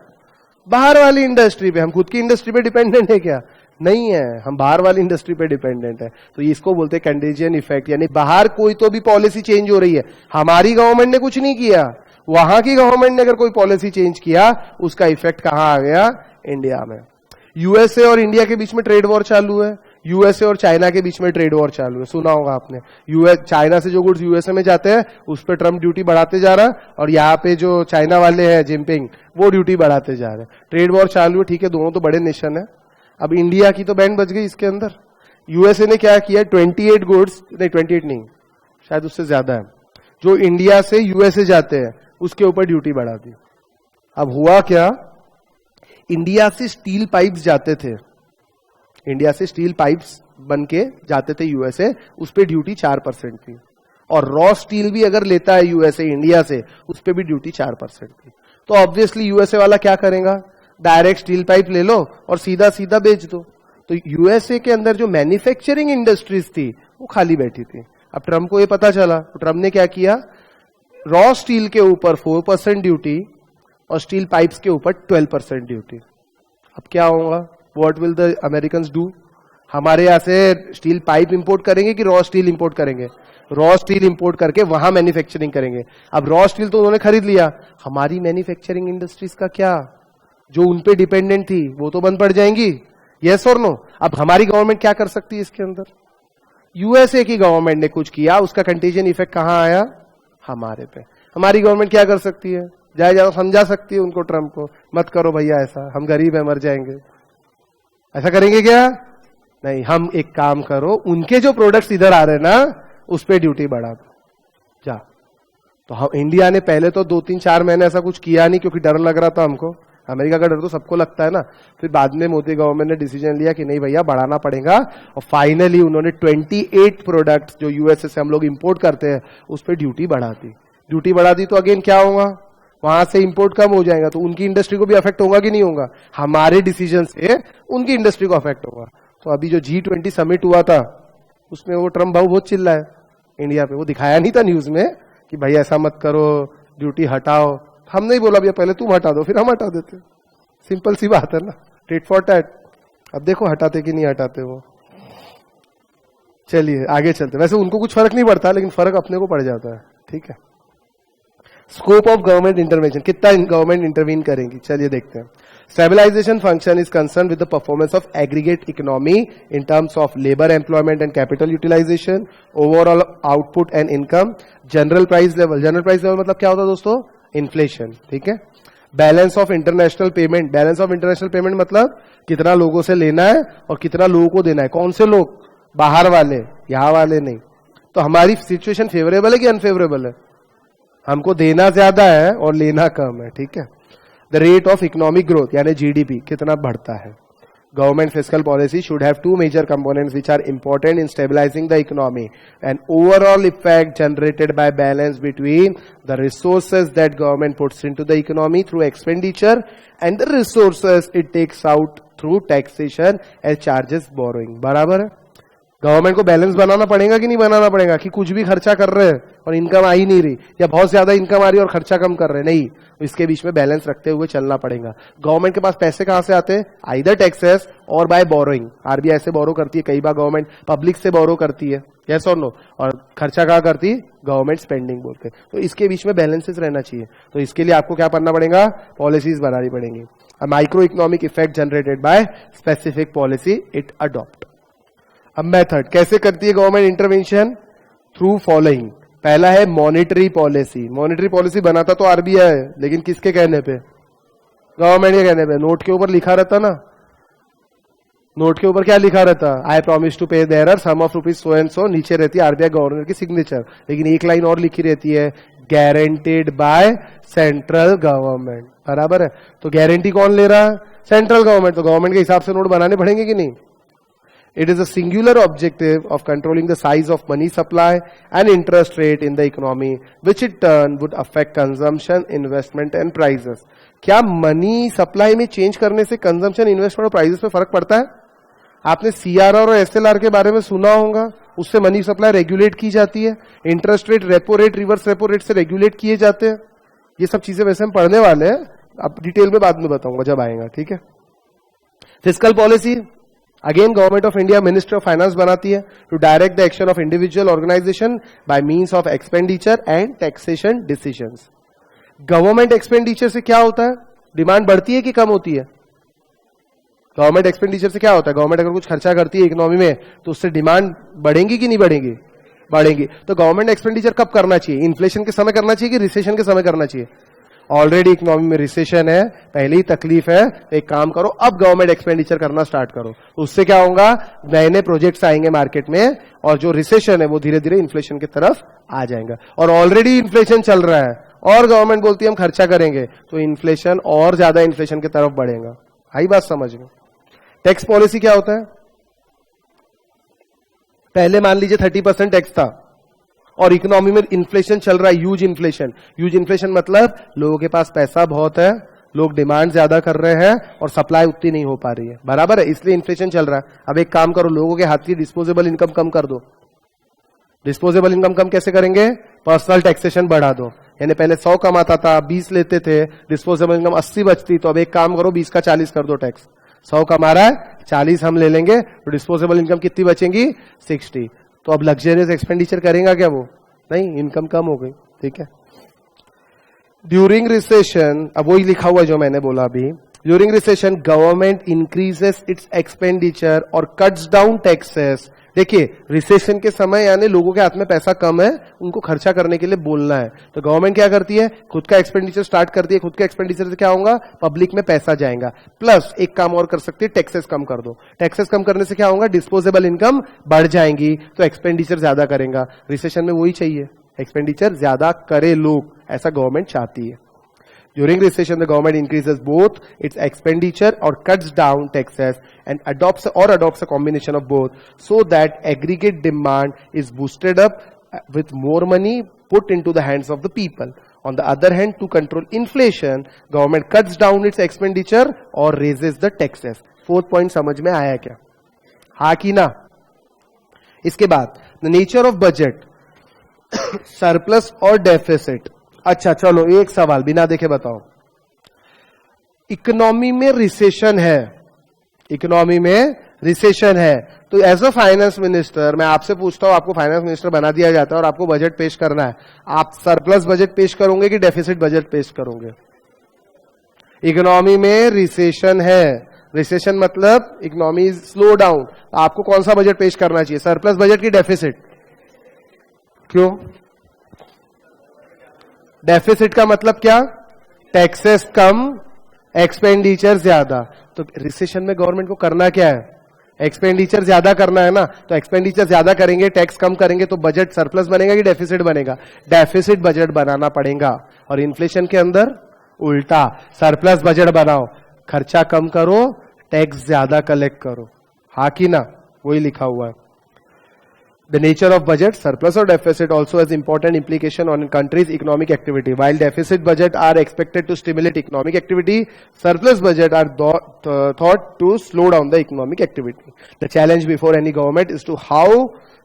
बाहर वाली इंडस्ट्री पे. हम खुद की इंडस्ट्री पे डिपेंडेंट है क्या? नहीं है, हम बाहर वाली इंडस्ट्री पे डिपेंडेंट है. तो इसको बोलते हैं कंटेजियन इफेक्ट. यानी बाहर कोई तो भी पॉलिसी चेंज हो रही है, हमारी गवर्नमेंट ने कुछ नहीं किया, वहां की गवर्नमेंट ने अगर कोई पॉलिसी चेंज किया, उसका इफेक्ट कहां आ गया? इंडिया में. यूएसए और इंडिया के बीच में ट्रेड वॉर चालू है. यूएसए और चाइना के बीच में ट्रेड वॉर चालू है, सुना होगा आपने. चाइना से जो गुड्स यूएसए में जाते हैं उस पर ट्रम्प ड्यूटी बढ़ाते जा रहा है, और यहाँ पे जो चाइना वाले हैं जिनपिंग, वो ड्यूटी बढ़ाते जा रहे हैं. ट्रेड वॉर चालू है. ठीक है, दोनों तो बड़े नेशन है. अब इंडिया की तो बैंड बच गई इसके अंदर. यूएसए ने क्या किया? 28 गुड्स, नहीं 28 नहीं, शायद उससे ज्यादा है, जो इंडिया से यूएसए जाते हैं उसके ऊपर ड्यूटी बढ़ा दी. अब हुआ क्या? इंडिया से स्टील पाइप्स जाते थे, इंडिया से स्टील पाइप्स बन के जाते थे यूएसए, उस पर ड्यूटी 4% थी. और रॉ स्टील भी अगर लेता है यूएसए इंडिया से, उस पर भी ड्यूटी 4% थी. तो ऑब्वियसली यूएसए वाला क्या करेगा? डायरेक्ट स्टील पाइप ले लो और सीधा सीधा बेच दो. तो यूएसए के अंदर जो मैन्युफैक्चरिंग इंडस्ट्रीज थी वो खाली बैठी थी. अब ट्रम्प को ये पता चला, तो ट्रम्प ने क्या किया? रॉ स्टील के ऊपर 4% ड्यूटी और स्टील पाइप्स के ऊपर 12% ड्यूटी. अब क्या होगा? What will the Americans do? हमारे यहां से स्टील पाइप इंपोर्ट करेंगे कि रॉ स्टील इंपोर्ट करेंगे? रॉ स्टील इंपोर्ट करके वहां मैन्युफैक्चरिंग करेंगे। अब रॉ स्टील तो उन्होंने खरीद लिया, हमारी मैन्युफैक्चरिंग इंडस्ट्रीज का क्या? जो उन पे डिपेंडेंट थी वो तो बंद पड़ जाएंगी। यस और नो? अब हमारी गवर्नमेंट क्या कर सकती है इसके अंदर? यूएसए की गवर्नमेंट ने कुछ किया, उसका कंटेजन इफेक्ट कहां आया? हमारे पे। हमारी गवर्नमेंट क्या कर सकती है? ज्यादा समझा सकती है उनको, ट्रंप को, मत करो भैया ऐसा, हम गरीब है, मर जाएंगे। ऐसा करेंगे क्या? नहीं। हम एक काम करो, उनके जो प्रोडक्ट्स इधर आ रहे हैं ना, उस पर ड्यूटी बढ़ा दो, जा। तो हम इंडिया ने पहले तो 2-3-4 महीने ऐसा कुछ किया नहीं, क्योंकि डर लग रहा था हमको। अमेरिका का डर तो सबको लगता है ना। फिर बाद में मोदी गवर्नमेंट ने डिसीजन लिया कि नहीं भैया, बढ़ाना पड़ेगा, और फाइनली उन्होंने 28 प्रोडक्ट्स जो यूएसए से हम लोग इंपोर्ट करते हैं उस पर ड्यूटी बढ़ा दी। ड्यूटी बढ़ा दी तो अगेन क्या होगा? वहां से इंपोर्ट कम हो जाएगा, तो उनकी इंडस्ट्री को भी अफेक्ट होगा कि नहीं होगा? हमारे डिसीजन से उनकी इंडस्ट्री को अफेक्ट होगा। तो अभी जो G20 समिट हुआ था, उसमें वो ट्रम्प भाऊ बहुत चिल्ला है इंडिया पे। वो दिखाया नहीं था न्यूज में कि भाई ऐसा मत करो, ड्यूटी हटाओ। हम नहीं बोला भैया, पहले तुम हटा दो फिर हम हटा देते। सिंपल सी बात है ना, टिट फॉर टैट। अब देखो हटाते कि नहीं हटाते वो। चलिए आगे चलते। वैसे उनको कुछ फर्क नहीं पड़ता, लेकिन फर्क अपने को पड़ जाता है। ठीक है। स्कोप ऑफ गवर्नमेंट इंटरवेंशन, कितना गवर्नमेंट इंटरवीन करेंगी? चलिए देखते हैं। Stabilisation function is concern with the performance of aggregate economy in terms of labour employment and capital utilisation, overall output and income, general price level. General price level मतलब क्या होता है दोस्तों? इन्फ्लेशन। ठीक है। Balance of international payment. Balance of international payment मतलब कितना लोगों से लेना है और कितना लोगों को देना है। कौन से लोग? बाहर वाले, यहां वाले नहीं। तो हमारी सिचुएशन फेवरेबल है कि अनफेवरेबल है? हमको देना ज्यादा है और लेना कम है। ठीक है। The rate of economic growth यानी जीडीपी कितना बढ़ता है। Government fiscal policy should have two major components which are important in stabilising the economy and overall effect generated by balance between the resources that government puts into the economy through expenditure and the resources it takes out through taxation and charges borrowing. बराबर है। Government को balance बनाना पड़ेगा कि नहीं बनाना पड़ेगा? कि कुछ भी खर्चा कर रहे हैं और इनकम आ ही नहीं रही, या बहुत ज्यादा इनकम आ रही है और खर्चा कम कर रहे हैं? नहीं, इसके बीच में बैलेंस रखते हुए चलना पड़ेगा। गवर्नमेंट के पास पैसे कहां से आते हैं? आइदर टैक्सेस और बाय बोरोइंग। आरबीआई से बोरो करती है, कई बार गवर्नमेंट पब्लिक से बोरो करती है। यस और नो? और खर्चा कहां करती है? गवर्नमेंट स्पेंडिंग बोलते हैं। तो इसके बीच में बैलेंसेस रहना चाहिए। तो इसके लिए आपको क्या करना पड़ेगा? पॉलिसीज बनानी पड़ेंगी। Micro economic effect generated by specific policy it adopt. अब मेथड कैसे करती है गवर्नमेंट इंटरवेंशन? Through following. पहला है मॉनेटरी पॉलिसी। मॉनेटरी पॉलिसी बनाता तो आरबीआई है, लेकिन किसके कहने पे? गवर्नमेंट के कहने पे। नोट के ऊपर लिखा रहता ना, नोट के ऊपर क्या लिखा रहता? I promise to pay there sum of rupees so and so, नीचे रहती है आरबीआई गवर्नर की सिग्नेचर। लेकिन एक लाइन और लिखी रहती है, गारंटेड बाय सेंट्रल गवर्नमेंट। बराबर है। तो गारंटी कौन ले रहा है? Central government. तो गवर्नमेंट के हिसाब से नोट बनाने पड़ेंगे कि नहीं? It is a singular objective of controlling the size of money supply and interest rate in the economy, which in turn would affect consumption, investment and prices. क्या money supply में change करने से consumption, investment और prices पे फर्क पड़ता है? आपने सीआरआर और एसएलआर के बारे में सुना होगा। उससे मनी सप्लाई रेगुलेट की जाती है। Interest rate, repo rate, reverse repo rate से रेगुलेट किए जाते हैं। ये सब चीजें वैसे हम पढ़ने वाले हैं, अब डिटेल में बाद में बताऊंगा जब आएगा। ठीक है। Fiscal policy again government of India ministry of finance बनाती है to direct the action of individual organisation by means of expenditure and taxation decisions. Government expenditure से क्या होता है? डिमांड बढ़ती है कि कम होती है? गवर्नमेंट एक्सपेंडिचर से क्या होता है? गवर्नमेंट अगर कुछ खर्चा करती है इकोनॉमी में तो उससे डिमांड बढ़ेगी कि नहीं बढ़ेगी? बढ़ेगी। तो गवर्नमेंट एक्सपेंडिचर कब करना चाहिए? इन्फ्लेशन के समय करना चाहिए कि रिसेशन के समय करना चाहिए? ऑलरेडी इकोनॉमी में रिसेशन है, पहले ही तकलीफ है, एक काम करो अब गवर्नमेंट एक्सपेंडिचर करना स्टार्ट करो। उससे क्या होगा? नए नए प्रोजेक्ट्स आएंगे मार्केट में और जो रिसेशन है वो धीरे धीरे इन्फ्लेशन की तरफ आ जाएगा। और ऑलरेडी इन्फ्लेशन चल रहा है और गवर्नमेंट बोलती है हम खर्चा करेंगे, तो इन्फ्लेशन और ज्यादा इन्फ्लेशन की तरफ बढ़ेगा। आई बात समझ में? टैक्स पॉलिसी क्या होता है? पहले मान लीजिए 30% टैक्स था और इकोनॉमी में इन्फ्लेशन चल रहा है, ह्यूज इन्फ्लेशन। ह्यूज इन्फ्लेशन मतलब लोगों के पास पैसा बहुत है, लोग डिमांड ज्यादा कर रहे हैं और सप्लाई उतनी नहीं हो पा रही है। बराबर है, इसलिए इन्फ्लेशन चल रहा है। अब एक काम करो, लोगों के हाथ की डिस्पोजेबल इनकम कम कर दो। डिस्पोजेबल इनकम कम कैसे करेंगे? पर्सनल टैक्सेशन बढ़ा दो। यानी पहले 100 कमाता था, 20 लेते थे, डिस्पोजेबल इनकम 80 बचती, तो अब एक काम करो 20 का 40 कर दो टैक्स। 100 कमा रहा है, 40 हम ले लेंगे, तो डिस्पोजेबल इनकम कितनी बचेंगी? 60। तो अब लग्जरियस एक्सपेंडिचर करेगा क्या वो? नहीं, इनकम कम हो गई। ठीक है। ड्यूरिंग रिसेशन, अब वही लिखा हुआ जो मैंने बोला अभी, during recession government increases it's expenditure और कट्स डाउन टैक्सेस। देखिए, रिसेशन के समय यानी लोगों के हाथ में पैसा कम है, उनको खर्चा करने के लिए बोलना है, तो गवर्नमेंट क्या करती है? खुद का एक्सपेंडिचर स्टार्ट करती है। खुद का एक्सपेंडिचर से क्या होगा? पब्लिक में पैसा जाएगा। प्लस एक काम और कर सकती है, टैक्सेस कम कर दो। टैक्सेस कम करने से क्या होगा? डिस्पोजेबल इनकम बढ़ जाएंगी, तो एक्सपेंडिचर ज्यादा करेगा। रिसेशन में वही चाहिए, एक्सपेंडिचर ज्यादा करे लोग, ऐसा गवर्नमेंट चाहती है। During recession, the government increases both its expenditure or cuts down taxes and adopts a combination of both, so that aggregate demand is boosted up with more money put into the hands of the people. On the other hand, to control inflation, government cuts down its expenditure or raises the taxes. Fourth point समझ में आया क्या? हाँ कि ना? इसके बाद the nature of budget, surplus और deficit. अच्छा चलो, एक सवाल बिना देखे बताओ, इकोनॉमी में रिसेशन है, इकोनॉमी में रिसेशन है, तो एज अ फाइनेंस मिनिस्टर मैं आपसे पूछता हूं, आपको फाइनेंस मिनिस्टर बना दिया जाता है और आपको बजट पेश करना है, आप सरप्लस बजट पेश करोगे कि डेफिसिट बजट पेश करोगे? इकोनॉमी में रिसेशन है, रिसेशन मतलब इकोनॉमी स्लो डाउन, आपको कौन सा बजट पेश करना चाहिए? सरप्लस बजट की डेफिसिट? क्यों? डेफिसिट का मतलब क्या? टैक्सेस कम, एक्सपेंडिचर ज्यादा। तो रिसेशन में गवर्नमेंट को करना क्या है? एक्सपेंडिचर ज्यादा करना है ना, तो एक्सपेंडिचर ज्यादा करेंगे, टैक्स कम करेंगे, तो बजट सरप्लस बनेगा कि डेफिसिट बनेगा? डेफिसिट बजट बनाना पड़ेगा। और इन्फ्लेशन के अंदर उल्टा, सरप्लस बजट बनाओ, खर्चा कम करो, टैक्स ज्यादा कलेक्ट करो। हाँ कि ना? वही लिखा हुआ है। The nature of budget, surplus or deficit, also has important implication on a country's economic activity. While deficit budget are expected to stimulate economic activity, surplus budget are thought to slow down the economic activity. The challenge before any government is to how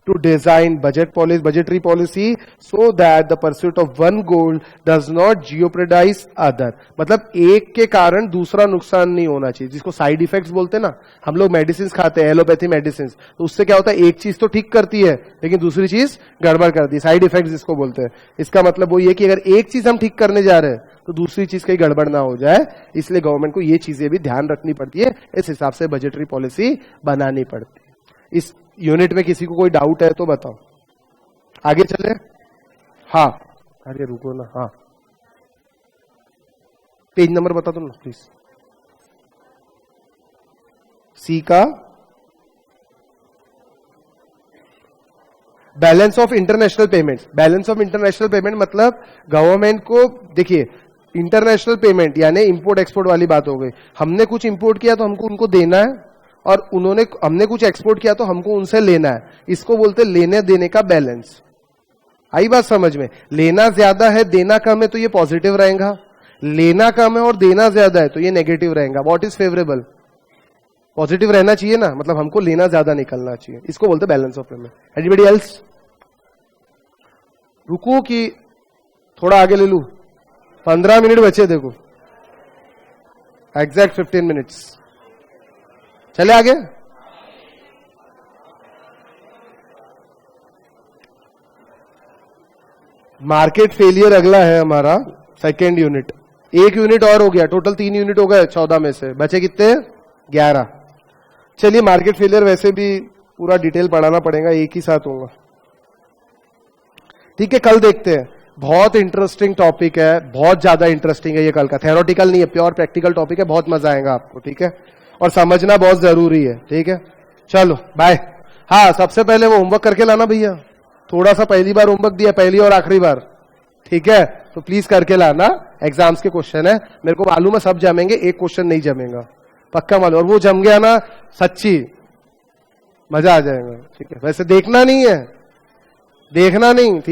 to design budgetary policy so that the pursuit of one goal does not jeopardize other. मतलब एक के कारण दूसरा नुकसान नहीं होना चाहिए, जिसको साइड इफेक्ट्स बोलते हैं ना। हम लोग मेडिसिन खाते हैं, एलोपैथी मेडिसिन, तो उससे क्या होता है? एक चीज तो ठीक करती है लेकिन दूसरी चीज गड़बड़ करती है, साइड इफेक्ट्स जिसको बोलते हैं। इसका मतलब वो ये कि अगर एक चीज हम ठीक करने जा रहे हैं तो दूसरी चीज कहीं गड़बड़ ना हो जाए, इसलिए गवर्नमेंट को ये चीजें भी ध्यान रखनी पड़ती है, इस हिसाब से बजटरी पॉलिसी बनानी पड़ती है। इस यूनिट में किसी को कोई डाउट है तो बताओ, आगे चले? हाँ, अरे रुको ना, हाँ पेज नंबर बता दो ना प्लीज। सी का balance of international payments. Balance of international payment मतलब गवर्नमेंट को, देखिए इंटरनेशनल पेमेंट यानी इंपोर्ट एक्सपोर्ट वाली बात हो गई। हमने कुछ इंपोर्ट किया तो हमको उनको देना है, और हमने कुछ एक्सपोर्ट किया तो हमको उनसे लेना है। इसको बोलते लेने देने का बैलेंस। आई बात समझ में? लेना ज्यादा है, देना कम है, तो ये पॉजिटिव रहेगा। लेना कम है और देना ज्यादा है तो ये नेगेटिव रहेगा। What is favourable? पॉजिटिव रहना चाहिए ना, मतलब हमको लेना ज्यादा निकलना चाहिए, इसको बोलते balance of payment. Anybody else? रुको कि थोड़ा आगे ले लू, 15 मिनट बचे, देखो एग्जैक्ट 15 मिनट्स। चले आगे। मार्केट फेलियर अगला है हमारा सेकेंड यूनिट। एक यूनिट और हो गया, टोटल 3 यूनिट हो गए 14 में से, बचे कितने? 11। चलिए, मार्केट फेलियर वैसे भी पूरा डिटेल पढ़ाना पड़ेगा, एक ही साथ होगा। ठीक है, कल देखते हैं। बहुत इंटरेस्टिंग टॉपिक है, बहुत ज्यादा इंटरेस्टिंग है ये कल का। थेरोटिकल नहीं है, प्योर प्रैक्टिकल टॉपिक है, बहुत मजा आएगा आपको। ठीक है, और समझना बहुत जरूरी है। ठीक है, चलो बाय। हाँ, सबसे पहले वो होमवर्क करके लाना भैया, थोड़ा सा पहली बार होमवर्क दिया, पहली और आखिरी बार। ठीक है, तो प्लीज करके लाना, एग्जाम्स के क्वेश्चन है। मेरे को मालूम है सब जमेंगे, एक क्वेश्चन नहीं जमेगा, पक्का मालूम। और वो जम गया ना, सच्ची मजा आ जाएगा। ठीक है, वैसे देखना नहीं है, देखना नहीं। ठीक